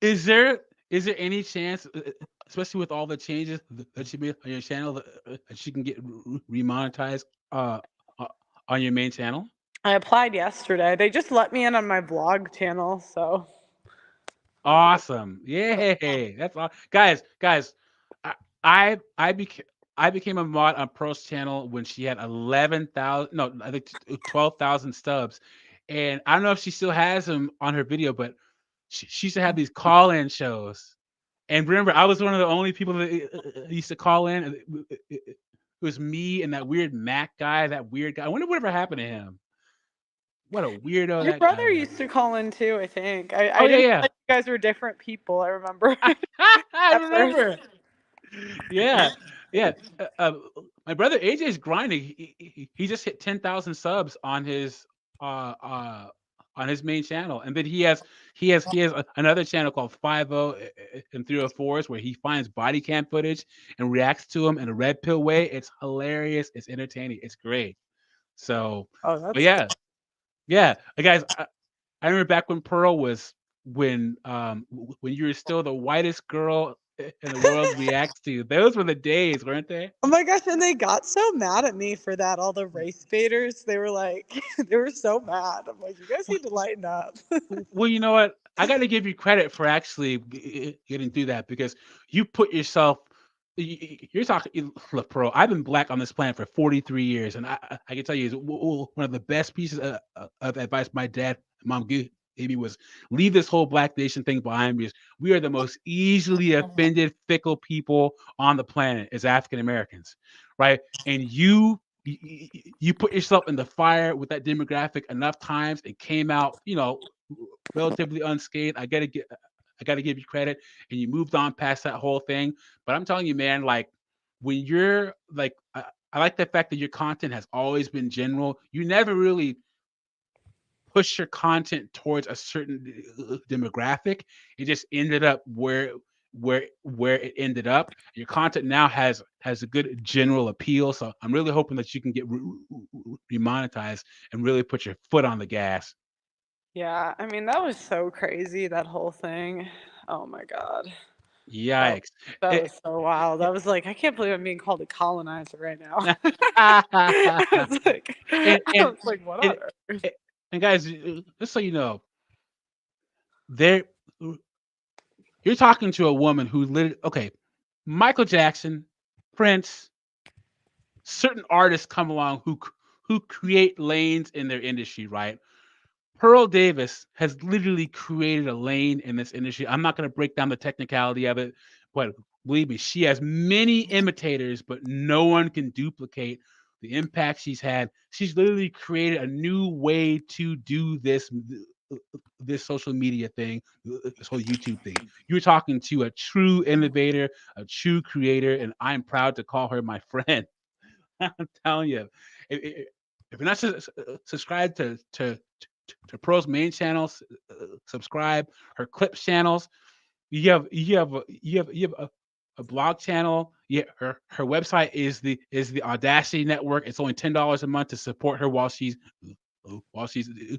Is there any chance, especially with all the changes that you made on your channel, that you can get remonetized on your main channel? I applied yesterday. They just let me in on my vlog channel, so. Awesome! Yay! That's all, guys. I became a mod on Pearl's channel when she had 11,000, no, I think 12,000 stubs, and I don't know if she still has them on her video, but she used to have these call-in shows. And remember, I was one of the only people that used to call in. It was me and that weird Mac guy, that weird guy. I wonder whatever happened to him. What a weirdo. Your brother used to call in too, I think. I Oh, didn't yeah. realize you guys were different people, I remember. I remember. Yeah. My brother AJ is grinding. He just hit 10,000 subs on his main channel, and then he has another channel called 50 and 304s where he finds body cam footage and reacts to them in a red pill way. It's hilarious. It's entertaining. It's great. So, but yeah, guys, I remember back when Pearl was when you were still the whitest girl in the world reacts to you. Those were the days, weren't they? Oh my gosh, and they got so mad at me for that. All the race baiters, they were like, they were so mad. I'm like, you guys need to lighten up. Well, you know what? I got to give you credit for actually getting through that, because you put yourself. You're talking, look, Pearl. I've been black on this planet for 43 years, and I can tell you, one of the best pieces of advice my dad and mom gave me was leave this whole Black Nation thing behind, because we are the most easily offended, fickle people on the planet as African Americans, right? And you put yourself in the fire with that demographic enough times and came out, relatively unscathed. I gotta give you credit, and you moved on past that whole thing. But I'm telling you, man, like when you're like, I like the fact that your content has always been general. You never really push your content towards a certain demographic. It just ended up where it ended up. Your content now has a good general appeal. So I'm really hoping that you can get remonetized and really put your foot on the gas. Yeah, I mean, that was so crazy, that whole thing. Oh my God. That, Yikes. that It- was so wild. I was like, I can't believe I'm being called a colonizer right now. and, I was like, I and, was like, what and, on earth? and guys, just so you know, there you're talking to a woman who literally, okay, Michael Jackson, Prince, certain artists come along who create lanes in their industry, right? Pearl Davis has literally created a lane in this industry. I'm not going to break down the technicality of it, but believe me, she has many imitators, but no one can duplicate the impact she's had. She's literally created a new way to do this social media thing, this whole YouTube thing. You're talking to a true innovator, a true creator, and I'm proud to call her my friend. I'm telling you, if you're not subscribed to Pearl's main channel, subscribe. Her clips channels. You have a blog channel. Yeah, her website is the Audacity Network. It's only $10 a month to support her while she's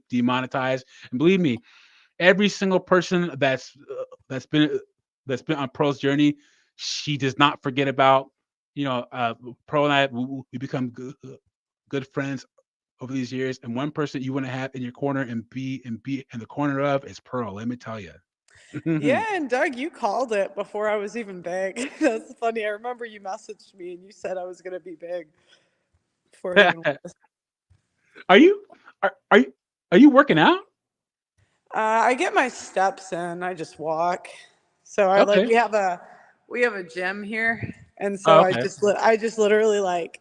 demonetized. And believe me, every single person that's been on Pearl's journey, she does not forget about. Pearl and I we become good friends over these years. And one person you want to have in your corner and be in the corner of is Pearl. Let me tell you. Yeah, and Doug, you called it before I was even big. That's funny. I remember you messaged me and you said I was going to be big before I even was. Are you are you working out? I get my steps in. I just walk. So Okay. we have a gym here, and so Oh, I okay. just literally like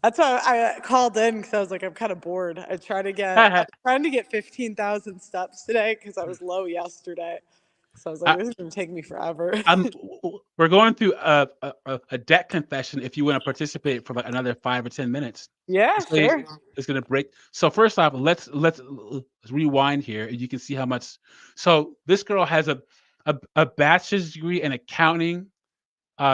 that's why I called in because I was like I'm kind of bored. I'm trying to get 15,000 steps today because I was low yesterday. So I was like, I, this is gonna take me forever. we're going through a debt confession. If you want to participate for like another 5 or 10 minutes, Yeah, this lady sure. is going to break. So first off, let's rewind here, and you can see how much. So this girl has a bachelor's degree in accounting.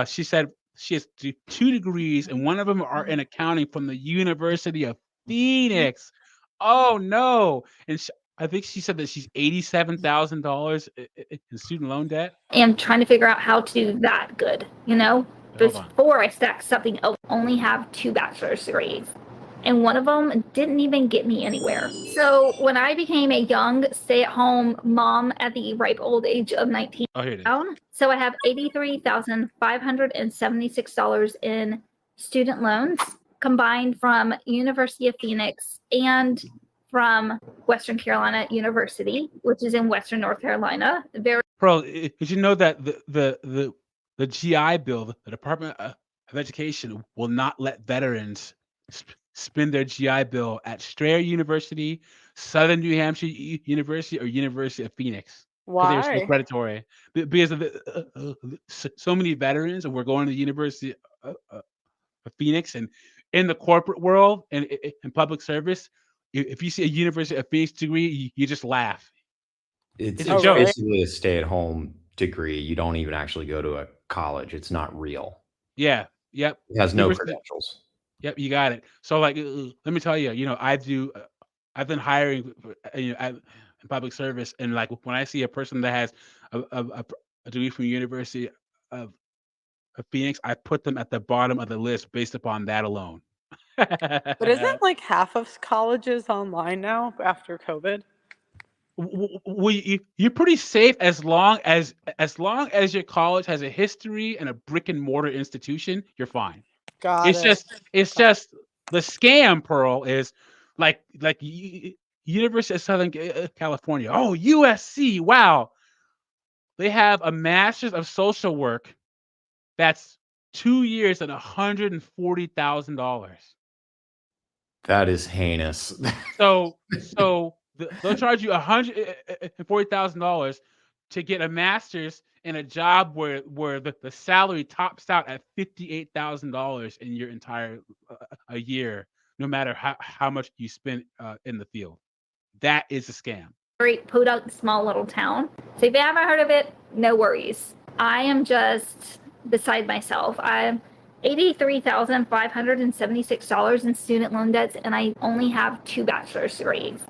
She said she has two degrees, and one of them are in accounting from the University of Phoenix. Oh no! And I think she said that she's $87,000 in student loan debt. And trying to figure out how to do that good, Hold on. Before I stacked something else, I only have 2 bachelor's degrees. And one of them didn't even get me anywhere. So when I became a young stay-at-home mom at the ripe old age of 19, Oh, here it is. so I have $83,576 in student loans combined from University of Phoenix and from Western Carolina University, which is in Western North Carolina. Bro, did you know that the GI Bill, the Department of Education, will not let veterans spend their GI Bill at Strayer University, Southern New Hampshire University, or University of Phoenix because they were so Why? predatory. Because of so many veterans, and we're going to the University of Phoenix, and in the corporate world and in public service, if you see a University of Phoenix degree, you just laugh. It's It's a it's joke. basically a stay-at-home degree. You don't even actually go to a college. It's not real. Yeah. Yep. It has no University. credentials. Yep, you got it. So, like, let me tell you, I've been hiring, in public service, and like when I see a person that has a degree from the University of Phoenix, I put them at the bottom of the list based upon that alone. But isn't like half of colleges online now after COVID? Well, you're pretty safe as long as your college has a history and a brick and mortar institution. You're fine. Got It's it. just the scam, Pearl, is like University of Southern California. Oh, USC. Wow. They have a master's of social work that's 2 years and $140,000. That is heinous. So They'll charge you $140,000 to get a master's in a job where the salary tops out at $58,000 in your entire a year, no matter how much you spend in the field. That is a scam. Great podunk small little town. So if you haven't heard of it, no worries. I am just beside myself. I'm $83,576 in student loan debts, and I only have 2 bachelor's degrees.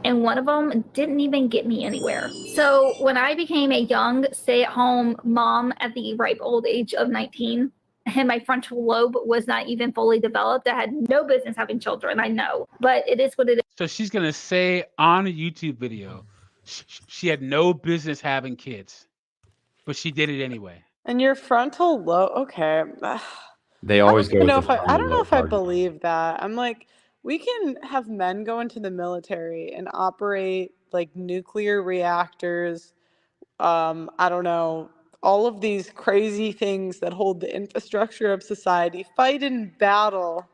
And one of them didn't even get me anywhere. So when I became a young stay-at-home mom at the ripe old age of 19, and my frontal lobe was not even fully developed, I had no business having children, I know. But it is what it is. So she's going to say on a YouTube video, she had no business having kids, but she did it anyway. And your frontal lobe, okay. They always go. I don't know if I believe that. I'm like, we can have men go into the military and operate like nuclear reactors. I don't know, all of these crazy things that hold the infrastructure of society, fight in battle,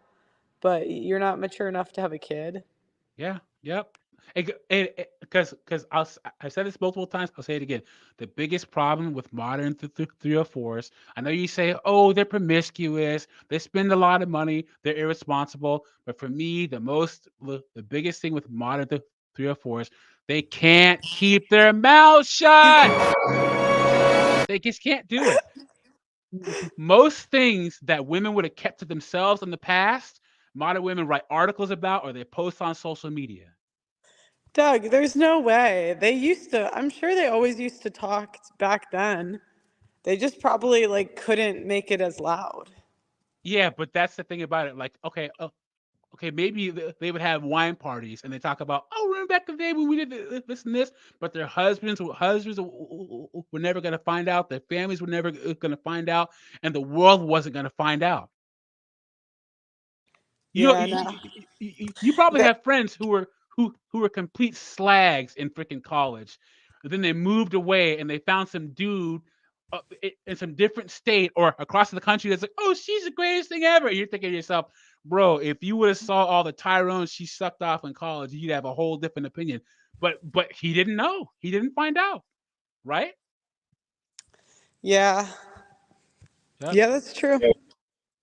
but you're not mature enough to have a kid. Yeah. Yep. Because I've said this multiple times. I'll say it again. The biggest problem with modern 304s, I know you say, oh, they're promiscuous, they spend a lot of money, they're irresponsible. But for me, the biggest thing with modern 304s, they can't keep their mouths shut. They just can't do it. Most things that women would have kept to themselves in the past, modern women write articles about or they post on social media. Doug, there's no way. I'm sure they always used to talk back then. They just probably like couldn't make it as loud. Yeah, but that's the thing about it. Like, okay, maybe they would have wine parties and they talk about, oh, remember back in the day when we did this and this, but their husbands were never going to find out. Their families were never going to find out, and the world wasn't going to find out. You probably have friends who were complete slags in freaking college. And then they moved away and they found some dude in some different state or across the country that's like, oh, she's the greatest thing ever. And you're thinking to yourself, bro, if you would have saw all the Tyrones she sucked off in college, you'd have a whole different opinion. But he didn't know. He didn't find out. Right? Yeah. Yep. Yeah, that's true.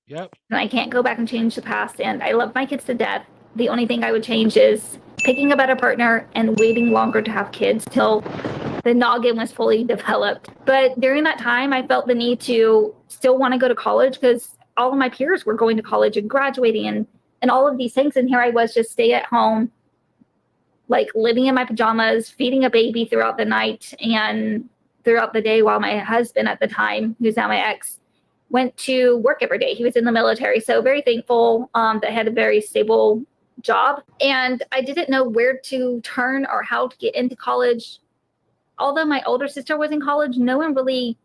Yep. I can't go back and change the past, and I love my kids to death. The only thing I would change is picking a better partner and waiting longer to have kids till the noggin was fully developed. But during that time, I felt the need to still want to go to college because all of my peers were going to college and graduating and all of these things. And here I was just stay at home, like living in my pajamas, feeding a baby throughout the night and throughout the day while my husband at the time, who's now my ex, went to work every day. He was in the military. So very thankful that I had a very stable job. And I didn't know where to turn or how to get into college. Although my older sister was in college, no one really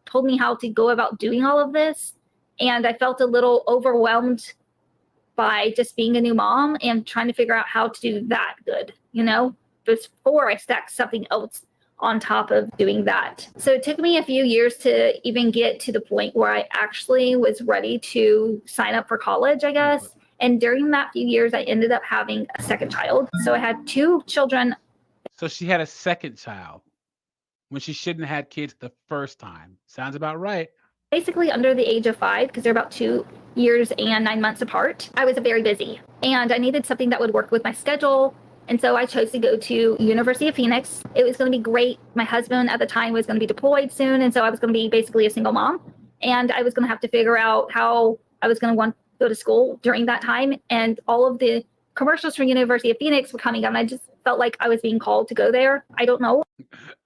told me how to go about doing all of this. And I felt a little overwhelmed by just being a new mom and trying to figure out how to do that good, before I stacked something else on top of doing that. So it took me a few years to even get to the point where I actually was ready to sign up for college, I guess. And during that few years, I ended up having a second child. So I had 2 children. So she had a second child when she shouldn't have had kids the first time. Sounds about right. Basically under the age of 5, because they're about 2 years and 9 months apart. I was very busy and I needed something that would work with my schedule. And so I chose to go to University of Phoenix. It was going to be great. My husband at the time was going to be deployed soon. And so I was going to be basically a single mom. And I was going to have to figure out how I was going to want to go to school during that time. And all of the commercials from University of Phoenix were coming up. And I just felt like I was being called to go there. I don't know.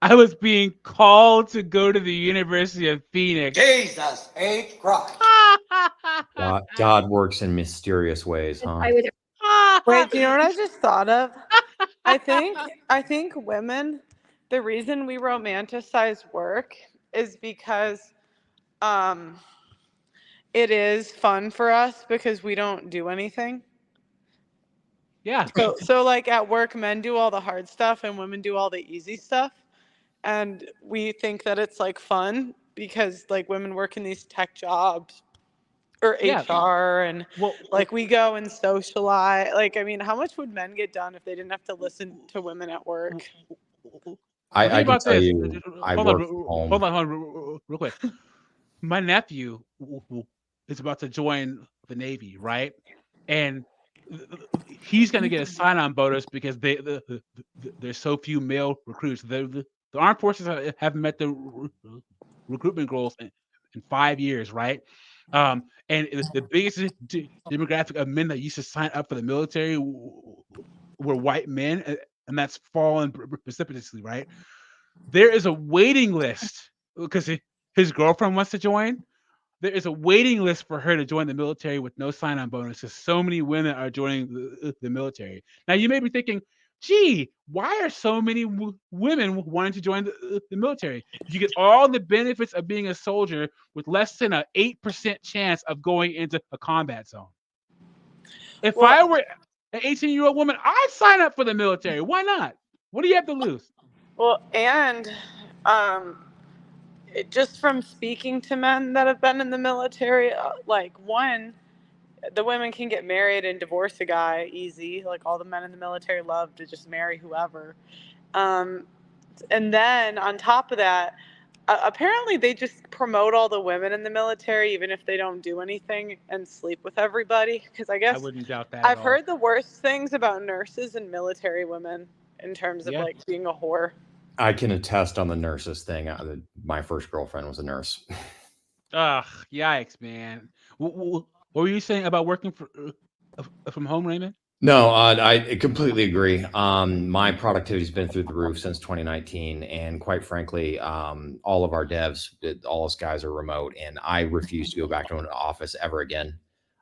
I was being called to go to the University of Phoenix. Jesus H. Christ. God works in mysterious ways, huh? Wait, do you know what I just thought of? I think women, the reason we romanticize work is because it is fun for us because we don't do anything. Yeah. So like at work, men do all the hard stuff and women do all the easy stuff. And we think that it's like fun because like women work in these tech jobs or Yeah. HR, and Well, like we go and socialize. Like, I mean, how much would men get done if they didn't have to listen to women at work? well, I think can about tell this. you, I Hold on, work from home. hold on, real quick. My nephew is about to join the Navy, right? And he's going to get a sign-on bonus because there's so few male recruits. The armed forces haven't met the recruitment goals in 5 years, right? And the biggest demographic of men that used to sign up for the military were white men, and that's fallen precipitously, right? There is a waiting list because his girlfriend wants to join. There is a waiting list for her to join the military with no sign-on bonus because so many women are joining the military. Now, you may be thinking, gee, why are so many women wanting to join the military? You get all the benefits of being a soldier with less than an 8% chance of going into a combat zone. If I were an 18-year-old woman, I'd sign up for the military. Why not? What do you have to lose? Well, and just from speaking to men that have been in the military, like one, the women can get married and divorce a guy easy. Like all the men in the military love to just marry whoever. And then on top of that, apparently they just promote all the women in the military, even if they don't do anything, and sleep with everybody. Because I I guess wouldn't doubt that at I've all. heard the worst things about nurses and military women in terms of Yeah. like being a whore. I can attest on the nurses thing. My first girlfriend was a nurse. Ugh, yikes, man. What were you saying about working from home, Raymond? No, I completely agree. My productivity's been through the roof since 2019, and quite frankly, all of our devs, all us guys are remote, and I refuse to go back to an office ever again.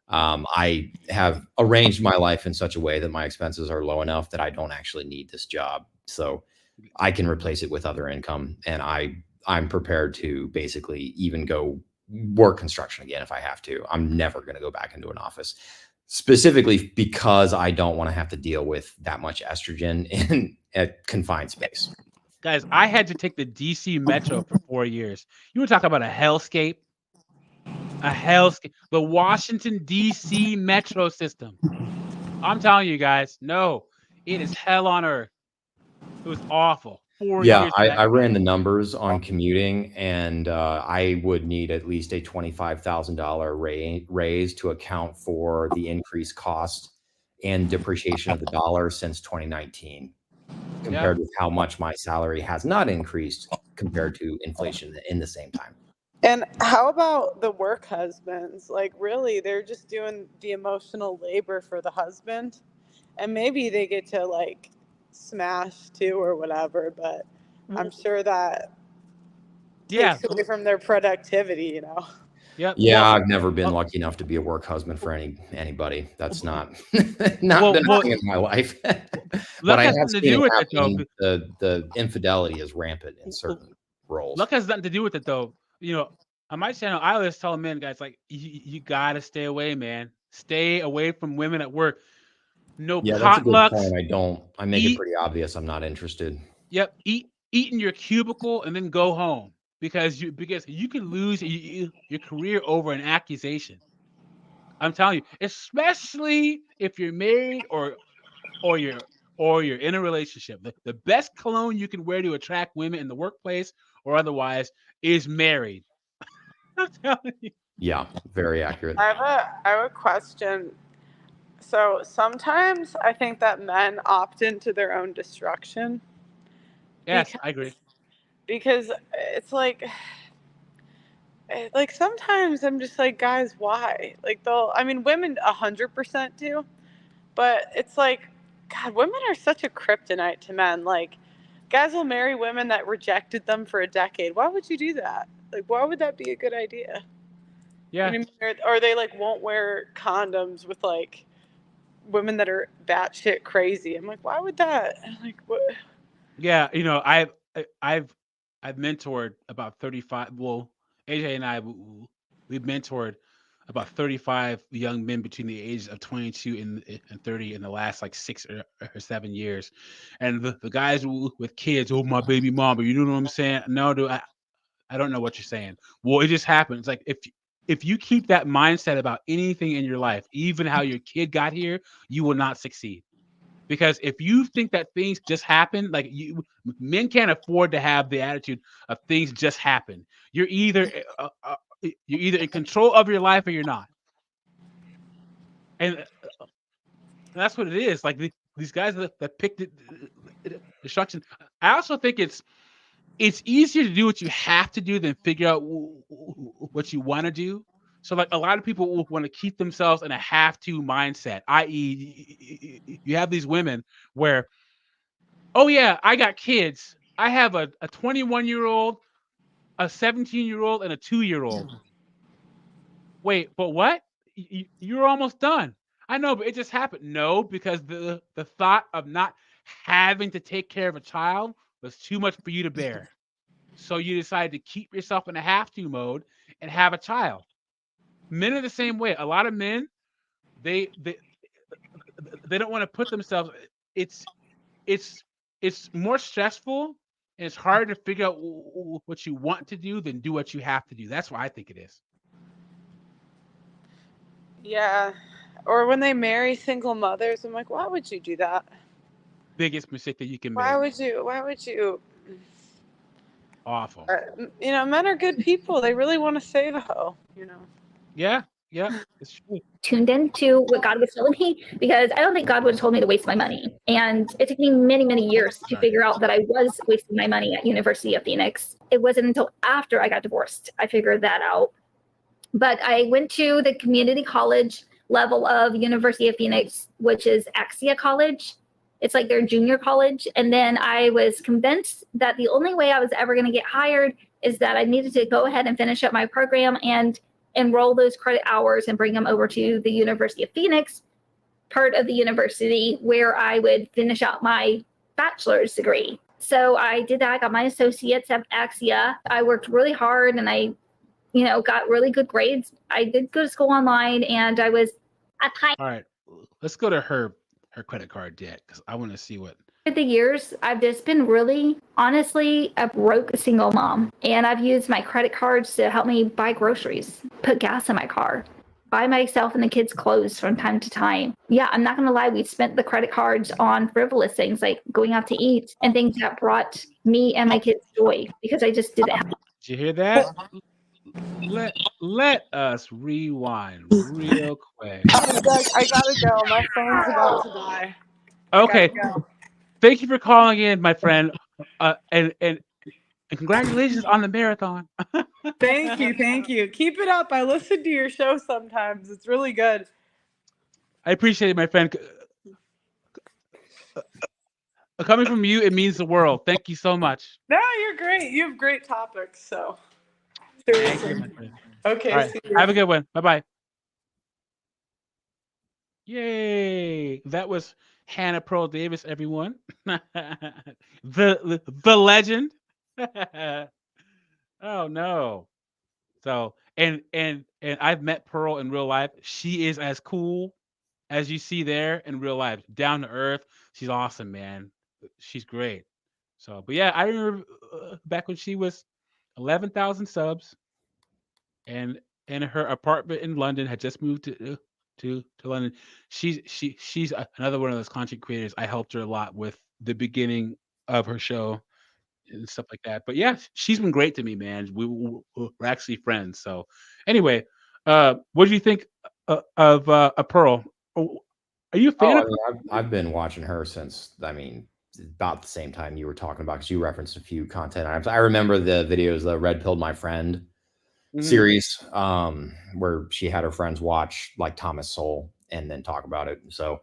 I have arranged my life in such a way that my expenses are low enough that I don't actually need this job, so I can replace it with other income, and I'm prepared to basically even go work construction again if I have to. I'm never going to go back into an office. Specifically because I don't want to have to deal with that much estrogen in a confined space. Guys, I had to take the DC Metro for 4 years. You want to talk about a hellscape? A hellscape. The Washington, DC Metro system. I'm telling you guys, no, it is hell on earth. It was awful. 4 Yeah, years. I ran the numbers on commuting, and I would need at least a $25,000 raise to account for the increased cost and depreciation of the dollar since 2019, compared with how much my salary has not increased compared to inflation in the same time. And how about the work husbands? Like, really, they're just doing the emotional labor for the husband. And maybe they get to, like, smash too or whatever, but I'm sure that takes away from their productivity, you know? Yep. Yeah, I've never been lucky enough to be a work husband for anybody. That's not been a thing in my life. But I have seen it happen. The infidelity is rampant in certain roles. Luck has nothing to do with it, though. You know, on my channel, I always tell men, guys, like, you gotta stay away, man. Stay away from women at work. No Yeah, that's a good potlucks. point. I make it pretty obvious I'm not interested. Yep, eat in your cubicle and then go home because you can lose your career over an accusation. I'm telling you, especially if you're married or you're in a relationship. The best cologne you can wear to attract women in the workplace or otherwise is married. I'm telling you. Yeah, very accurate. I have a question. So sometimes I think that men opt into their own destruction. Yes, I agree. Because it's like sometimes I'm just like, guys, why? Like women 100% do, but it's like, God, women are such a kryptonite to men. Like, guys will marry women that rejected them for a decade. Why would you do that? Like, why would that be a good idea? Yeah. You know what I mean? Or they like won't wear condoms with like women that are batshit crazy. I'm like, why would that? I'm like, what? Yeah, you know, I've mentored about 35. Well, AJ and I, we've mentored about 35 young men between the ages of 22 and 30 in the last like 6 or 7 years. And the guys with kids, oh, my baby mama, you know what I'm saying? No, dude, I don't know what you're saying. Well, it just happens. Like if you keep that mindset about anything in your life, even how your kid got here, you will not succeed. Because if you think that things just happen, like men can't afford to have the attitude of things just happen. You're either in control of your life or you're not, and that's what it is. Like these guys that picked destruction. I also think it's easier to do what you have to do than figure out what you want to do. So like a lot of people will want to keep themselves in a have to mindset, i.e. you have these women where, oh yeah, I got kids. I have a 21-year-old, a 17-year-old, and a 2-year-old. Wait, but what? You're almost done. I know, but it just happened. No, because the thought of not having to take care of a child was too much for you to bear. So you decided to keep yourself in a have to mode and have a child. Men are the same way. A lot of men, they don't want to put themselves. It's more stressful and it's harder to figure out what you want to do than do what you have to do. That's what I think it is. Yeah. Or when they marry single mothers, I'm like, why would you do that? Biggest mistake that you can make. Why would you? Awful. Men are good people. They really want to save a hoe, Yeah, it's true. Tuned into what God was telling me, because I don't think God would have told me to waste my money. And it took me many, many years to figure out that I was wasting my money at University of Phoenix. It wasn't until after I got divorced I figured that out. But I went to the community college level of University of Phoenix, which is Axia College. It's like their junior college. And then I was convinced that the only way I was ever going to get hired is that I needed to go ahead and finish up my program and enroll those credit hours and bring them over to the University of Phoenix, part of the university where I would finish out my bachelor's degree. So I did that. I got my associates at Axia. I worked really hard and I got really good grades. I did go to school online and I was at high. All right, let's go to her credit card debt because I want to see what. Over the years, I've just been really, honestly, a broke single mom. And I've used my credit cards to help me buy groceries, put gas in my car, buy myself and the kids clothes from time to time. Yeah, I'm not going to lie. We spent the credit cards on frivolous things like going out to eat and things that brought me and my kids joy because I just didn't have. Did you hear that? Let us rewind real quick. I gotta go. My phone's about to die. Okay. Thank you for calling in, my friend. And congratulations on the marathon. Thank you. Keep it up. I listen to your show sometimes. It's really good. I appreciate it, my friend. Coming from you, it means the world. Thank you so much. No, you're great. You have great topics. So seriously. Thank you, my friend. Okay. All right. See you. Have a good one. Bye-bye. Yay. That was Hannah Pearl Davis, everyone. the legend. Oh no. So and I've met Pearl in real life. She is as cool as you see there in real life. Down to earth. She's awesome, man. She's great. So, but yeah, I remember back when she was 11,000 subs, and her apartment in London had just moved to London. She's another one of those content creators. I helped her a lot with the beginning of her show and stuff like that. But yeah, she's been great to me, man. We're actually friends. So anyway, what do you think of Pearl? Are you a fan of her? I've been watching her since, about the same time you were talking about, because you referenced a few content items. I remember the videos, the Red Pilled My Friend series, where she had her friends watch like Thomas Sowell and then talk about it. So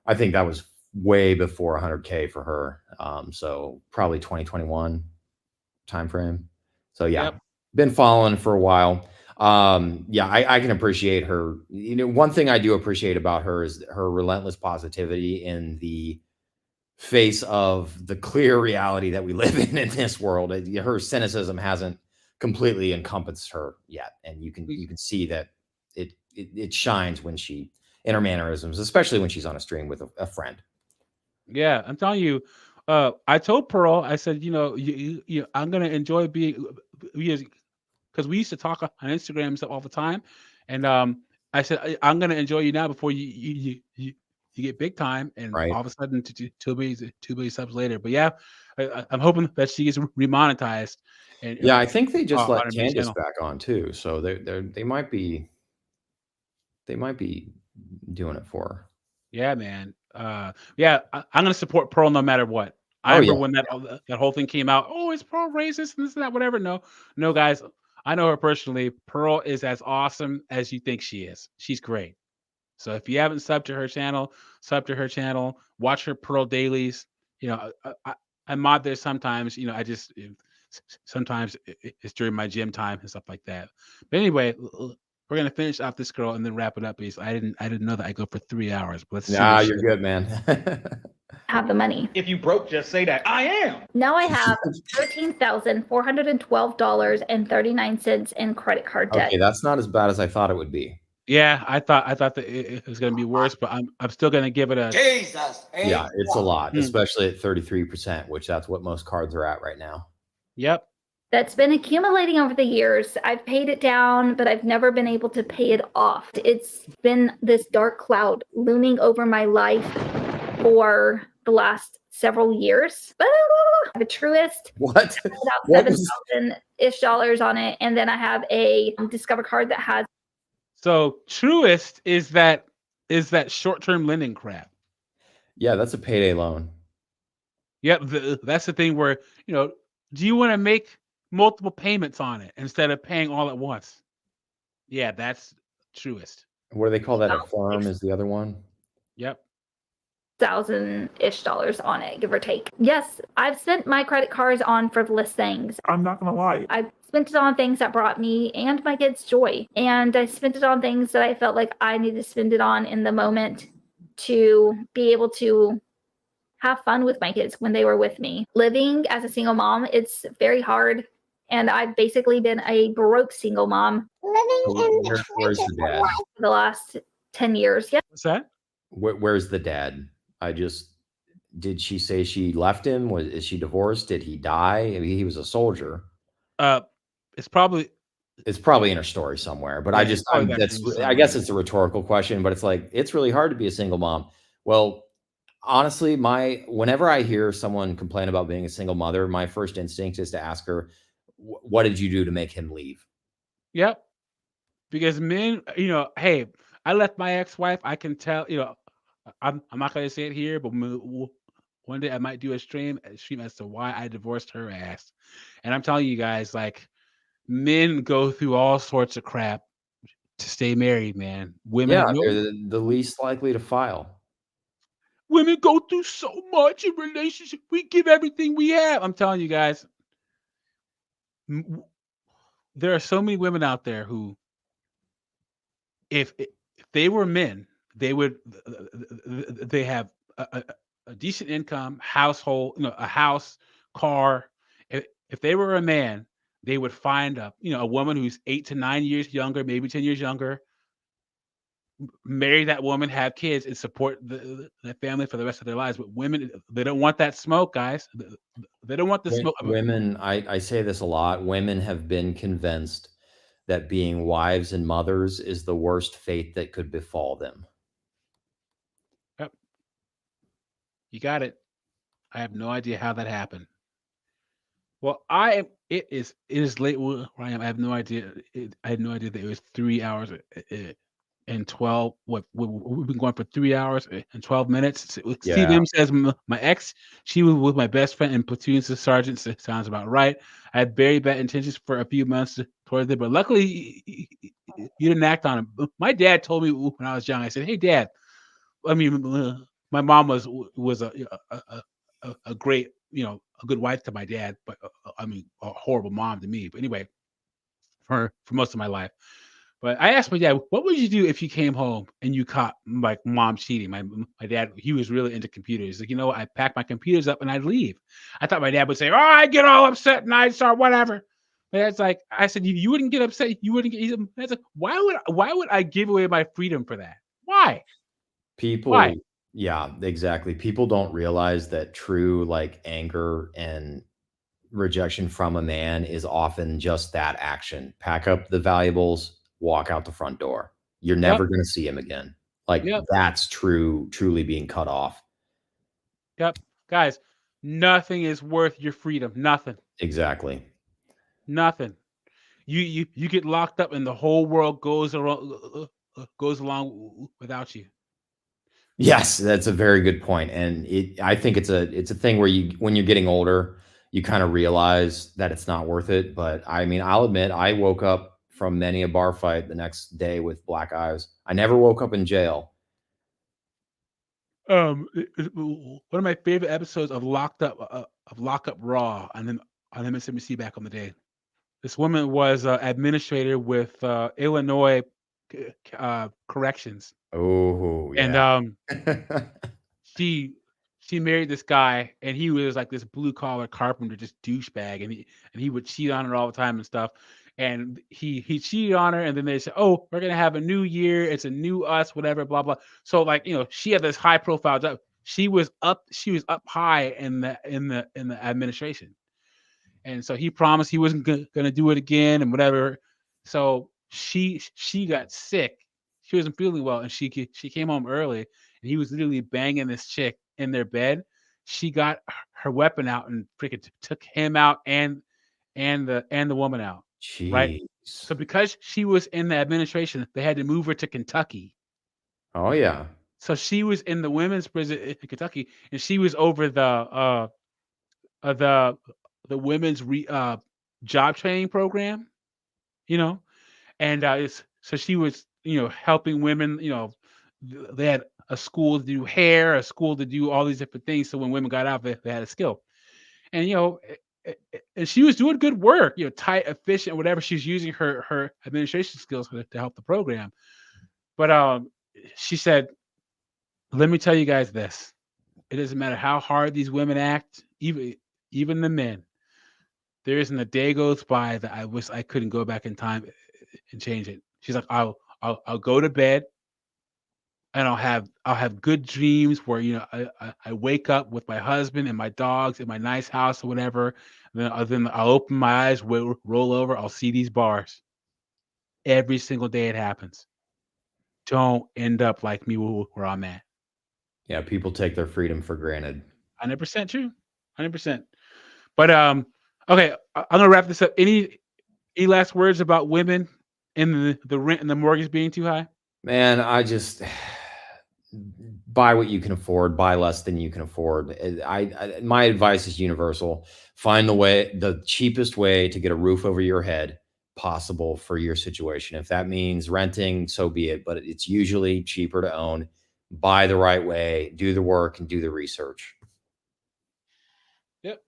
I think that was way before 100K for her. So probably 2021 timeframe. So yeah, been following for a while. I can appreciate her. One thing I do appreciate about her is her relentless positivity in the face of the clear reality that we live in this world. Her cynicism hasn't completely encompassed her yet, and you can see that it shines when she, in her mannerisms, especially when she's on a stream with a friend. Yeah, I'm telling you. I told Pearl, I said, I'm gonna enjoy being because we used to talk on Instagram and stuff all the time. And I said, I'm gonna enjoy you now before you get big time. And Right. all of a sudden, 2 billion subs later. But yeah, I'm hoping that she gets remonetized. And Yeah, I think they just on let her main Candace channel. back on too, so they might be doing it for her. Yeah, man. Yeah, I'm gonna support Pearl no matter what. I Oh, remember yeah. when that whole thing came out. Oh, is Pearl racist and this and that, whatever. No, guys. I know her personally. Pearl is as awesome as you think she is. She's great. So if you haven't subbed to her channel, sub to her channel. Watch her Pearl dailies. You know, I mod there sometimes. You know, sometimes it's during my gym time and stuff like that. But anyway, we're gonna finish off this girl and then wrap it up because I didn't know that I go for 3 hours. But let's see. Nah, what you're good, man. Have the money. If you broke, just say that. I am. Now I have $13,412.39 in credit card debt. Okay, that's not as bad as I thought it would be. Yeah, I thought that it was gonna be worse, but I'm still gonna give it a. Jesus. Yeah, it's a lot, Hmm. especially at 33%, which that's what most cards are at right now. Yep. That's been accumulating over the years. I've paid it down, but I've never been able to pay it off. It's been this dark cloud looming over my life for the last several years. I have a Truist. What? About $7,000-ish on it. And then I have a Discover card that has. So Truist is that short-term lending crap. Yeah, that's a payday loan. Yep, that's the thing where, do you want to make multiple payments on it instead of paying all at once? Yeah, that's Truist. What do they call that? A farm is the other one. Yep. $1,000-ish on it, give or take. Yes, I've spent my credit cards on frivolous things. I'm not gonna lie. I spent it on things that brought me and my kids joy. And I spent it on things that I felt like I needed to spend it on in the moment to be able to have fun with my kids when they were with me. Living as a single mom, it's very hard. And I've basically been a broke single mom Where's the dad? for the last 10 years. Yeah. What's that? Where's the dad? Did she say she left him? Is she divorced? Did he die? I mean, he was a soldier. It's probably in her story somewhere, but Yeah, I guess it's a rhetorical question, but it's like, it's really hard to be a single mom. Well, honestly, whenever I hear someone complain about being a single mother, my first instinct is to ask her, what did you do to make him leave? Yep. Because men, hey, I left my ex-wife. I can tell, I'm not going to say it here, but one day I might do a stream as to why I divorced her ass. And I'm telling you guys, like, men go through all sorts of crap to stay married, man. Women, They're the least likely to file. women go through so much in relationship. We give everything we have. I'm telling you guys, there are so many women out there who, if they were men, they have a decent income, household, a house, car. If they were a man, they would find a woman who's 8 to 9 years younger, maybe 10 years younger, marry that woman, have kids, and support the family for the rest of their lives. But women, they don't want that smoke, guys. They don't want the smoke. Women, I say this a lot. Women have been convinced that being wives and mothers is the worst fate that could befall them. Yep. You got it. I have no idea how that happened. Well, it is late where I am. I have no idea. I had no idea that it was 3 hours and 12. We've been going for 3 hours and 12 minutes. Yeah. Steve M says my ex, she was with my best friend in platoon as a sergeant. So sounds about right. I had very bad intentions for a few months towards it, but luckily you didn't act on it. My dad told me when I was young. I said, "Hey, Dad." I mean, my mom was a great, a good wife to my dad, but I mean, a horrible mom to me. But anyway, for most of my life. But I asked my dad, what would you do if you came home and you caught like mom cheating? My dad, he was really into computers. He's like, I pack my computers up and I'd leave. I thought my dad would say, "Oh, I get all upset and I'd start whatever." But that's like, I said, you wouldn't get upset. You wouldn't get. That's like, why would I give away my freedom for that? Why? People, yeah, exactly. People don't realize that true like anger and rejection from a man is often just that action. Pack up the valuables, walk out the front door. You're never going to see him again. Like that's truly being cut off. Yep. Guys, nothing is worth your freedom. Nothing. Exactly. Nothing. You get locked up and the whole world goes along without you. Yes, that's a very good point. And I think it's a thing where when you're getting older, you kind of realize that it's not worth it. But I mean, I'll admit I woke up from many a bar fight the next day with black eyes. I never woke up in jail. One of my favorite episodes of Locked Up Raw on MSNBC back on the day. This woman was administrator with Illinois Corrections. Oh, yeah. And she married this guy, and he was like this blue collar carpenter, just douchebag, and he would cheat on her all the time and stuff. And he cheated on her, and then they said, "Oh, we're gonna have a new year. It's a new us, whatever, blah blah." So like she had this high profile job. She was up high in the administration, and so he promised he wasn't gonna do it again and whatever. So she got sick. She wasn't feeling well, and she came home early, and he was literally banging this chick in their bed. She got her weapon out and freaking took him out and the woman out. Jeez. Right. So because she was in the administration, they had to move her to Kentucky. Oh yeah. So she was in the women's prison in Kentucky, and she was over the women's job training program, and so she was helping women. They had a school to do hair, a school to do all these different things. So when women got out, they had a skill, and and she was doing good work, tight, efficient, whatever. She's using her administration skills to help the program. But she said, "Let me tell you guys this: it doesn't matter how hard these women act, even the men. There isn't a day goes by that I wish I couldn't go back in time and change it." She's like, "I'll go to bed, and I'll have good dreams where I wake up with my husband and my dogs in my nice house or whatever. And then I'll open my eyes, roll over, I'll see these bars. Every single day it happens. Don't end up like me where I'm at." Yeah, people take their freedom for granted. 100% true. 100%. But okay, I'm gonna wrap this up. Any last words about women and the rent and the mortgage being too high? Man, I just buy what you can afford, buy less than you can afford. My advice is universal. Find the cheapest way to get a roof over your head possible for your situation. If that means renting, so be it, but it's usually cheaper to own. Buy the right way, do the work, and do the research. Yep.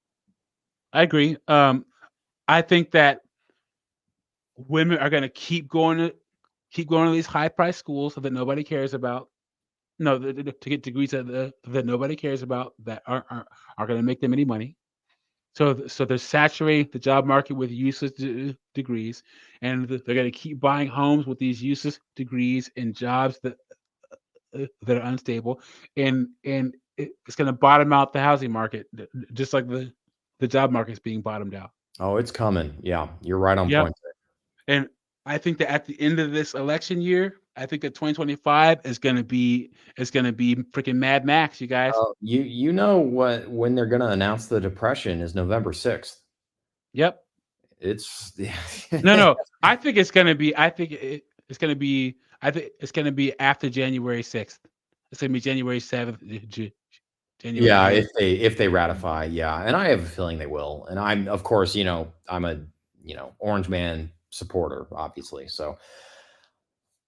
I agree. I think that women are going to keep going to these high price schools that nobody cares about. No, to get degrees that nobody cares about, that aren't going to make them any money. So they're saturating the job market with useless degrees, and they're going to keep buying homes with these useless degrees and jobs that are unstable, and it's going to bottom out the housing market, just like the job market is being bottomed out. Oh, it's coming. Yeah, you're right on point there. And I think that at the end of this election year, I think that 2025 is going to be freaking Mad Max, you guys. You know when they're going to announce the depression is November 6th. Yep. It's no. I think it's going to be. I think it's going to be. I think it's going to be after January 6th. It's going to be January 7th. January yeah, 8th. if they ratify, yeah, and I have a feeling they will. And I'm, of course, I'm a Orange Man supporter, obviously. So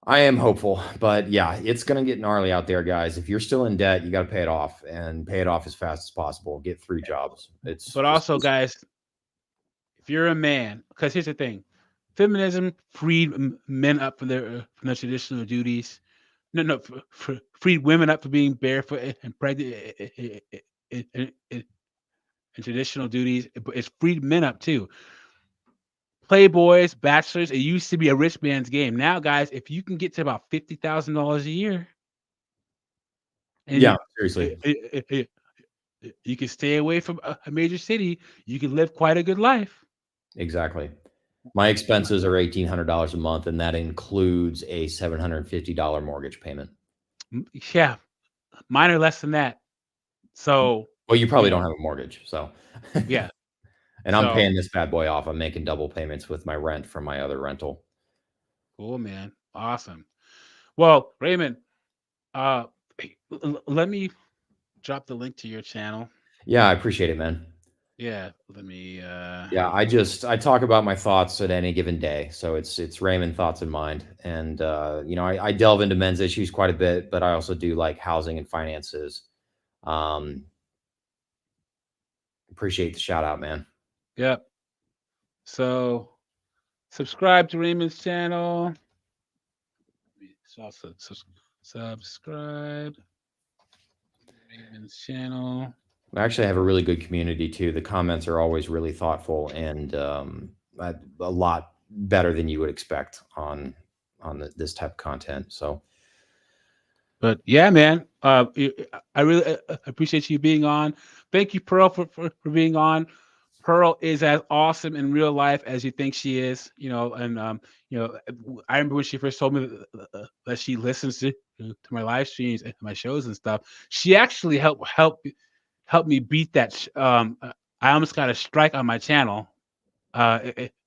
I am hopeful, but yeah, it's going to get gnarly out there, guys. If you're still in debt, you got to pay it off, and pay it off as fast as possible. Get 3 jobs. But also, guys, if you're a man, because here's the thing, feminism freed men up from their traditional duties. No, freed women up for being barefoot and pregnant in traditional duties. It's freed men up too. Playboys, bachelors, it used to be a rich man's game. Now, guys, if you can get to about $50,000 a year, yeah, seriously, You can stay away from a major city. You can live quite a good life. Exactly. My expenses are $1,800 a month, and that includes a $750 mortgage payment. Yeah, mine are less than that. So, Well, you probably you don't know, have a mortgage, so. yeah. And I'm So paying this bad boy off. I'm making double payments with my rent from my other rental. cool, man. Awesome. Well, Raymond, let me drop the link to your channel. Yeah, I appreciate it, man. Yeah, let me. Yeah, I talk about my thoughts at any given day. So it's Raymond Thoughts in Mind. And I delve into men's issues quite a bit, but I also do like housing and finances. Appreciate the shout out, man. Yep. So, subscribe to Raymond's channel. Also, subscribe to Raymond's channel. I actually have a really good community too. The comments are always really thoughtful and a lot better than you would expect on this type of content. So, but yeah, man, I really appreciate you being on. Thank you, Pearl, for being on. Pearl is as awesome in real life as you think she is, and I remember when she first told me that she listens to my live streams and my shows and stuff. She actually helped me beat that. I almost got a strike on my channel.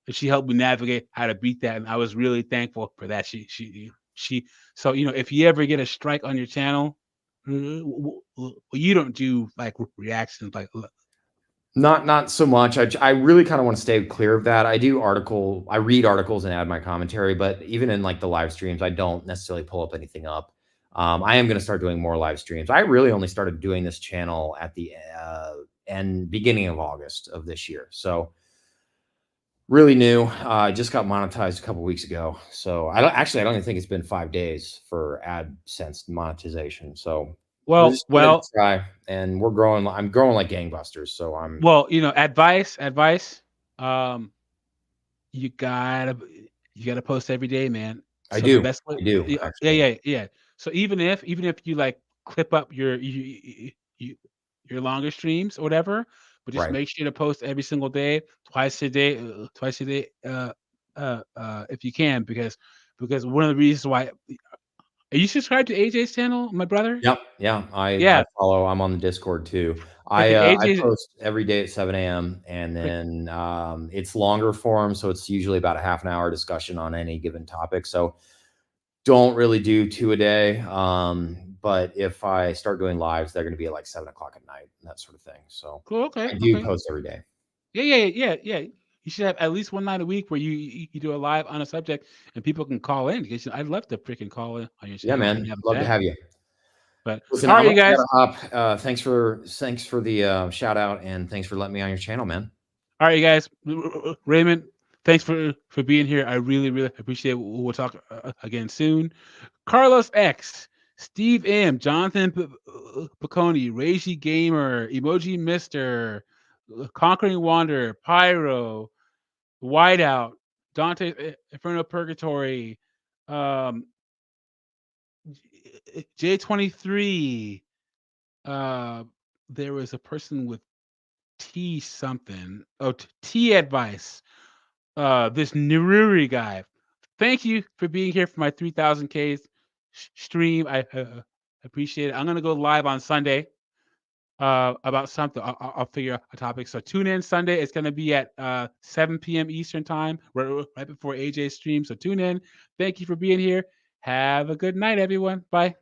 She helped me navigate how to beat that, and I was really thankful for that. She. So if you ever get a strike on your channel, you don't do like reactions like. Not so much. I really kind of want to stay clear of that. I read articles and add my commentary, but even in like the live streams, I don't necessarily pull up anything up. I am going to start doing more live streams. I really only started doing this channel at the beginning of August of this year. So really new. I just got monetized a couple weeks ago. So I don't even think it's been 5 days for AdSense monetization. So Well, try, and we're growing. I'm growing like gangbusters. So advice. You gotta post every day, man. I So do. the best way, I do, yeah. So even if you like clip up your longer streams or whatever, but just Right. make sure to post every single day, twice a day, if you can, because one of the reasons why. Are you subscribed to AJ's channel, my brother? Yep. Yeah. Yeah. I follow. I'm on the Discord too. Okay, I AJ post every day at 7 a.m. and then it's longer form, so it's usually about a half an hour discussion on any given topic. So don't really do 2 a day. But if I start doing lives, they're going to be at like 7 o'clock at night, and that sort of thing. So Cool. Okay. I do Okay. post every day. Yeah. You should have at least one night a week where you do a live on a subject and people can call in, because I'd love to freaking call in on your Yeah, channel. man. Love to have you. But Listen, all right, you guys. Thanks for the shout out, and thanks for letting me on your channel, man. All right, you guys. Raymond, thanks for being here. I really, really appreciate it. We'll talk again soon. Carlos X, Steve M, Jonathan Piccone, Reiji Gamer, Emoji Mister, Conquering Wanderer, Pyro, Whiteout, Dante Inferno Purgatory, J23. There was a person with T something. Oh, T Advice. This Nururi guy. Thank you for being here for my 3000K stream. I appreciate it. I'm gonna go live on Sunday about something. I'll figure out a topic. So tune in Sunday. It's gonna be at 7 p.m. Eastern time, right before AJ's stream. So tune in. Thank you for being here. Have a good night, everyone. Bye.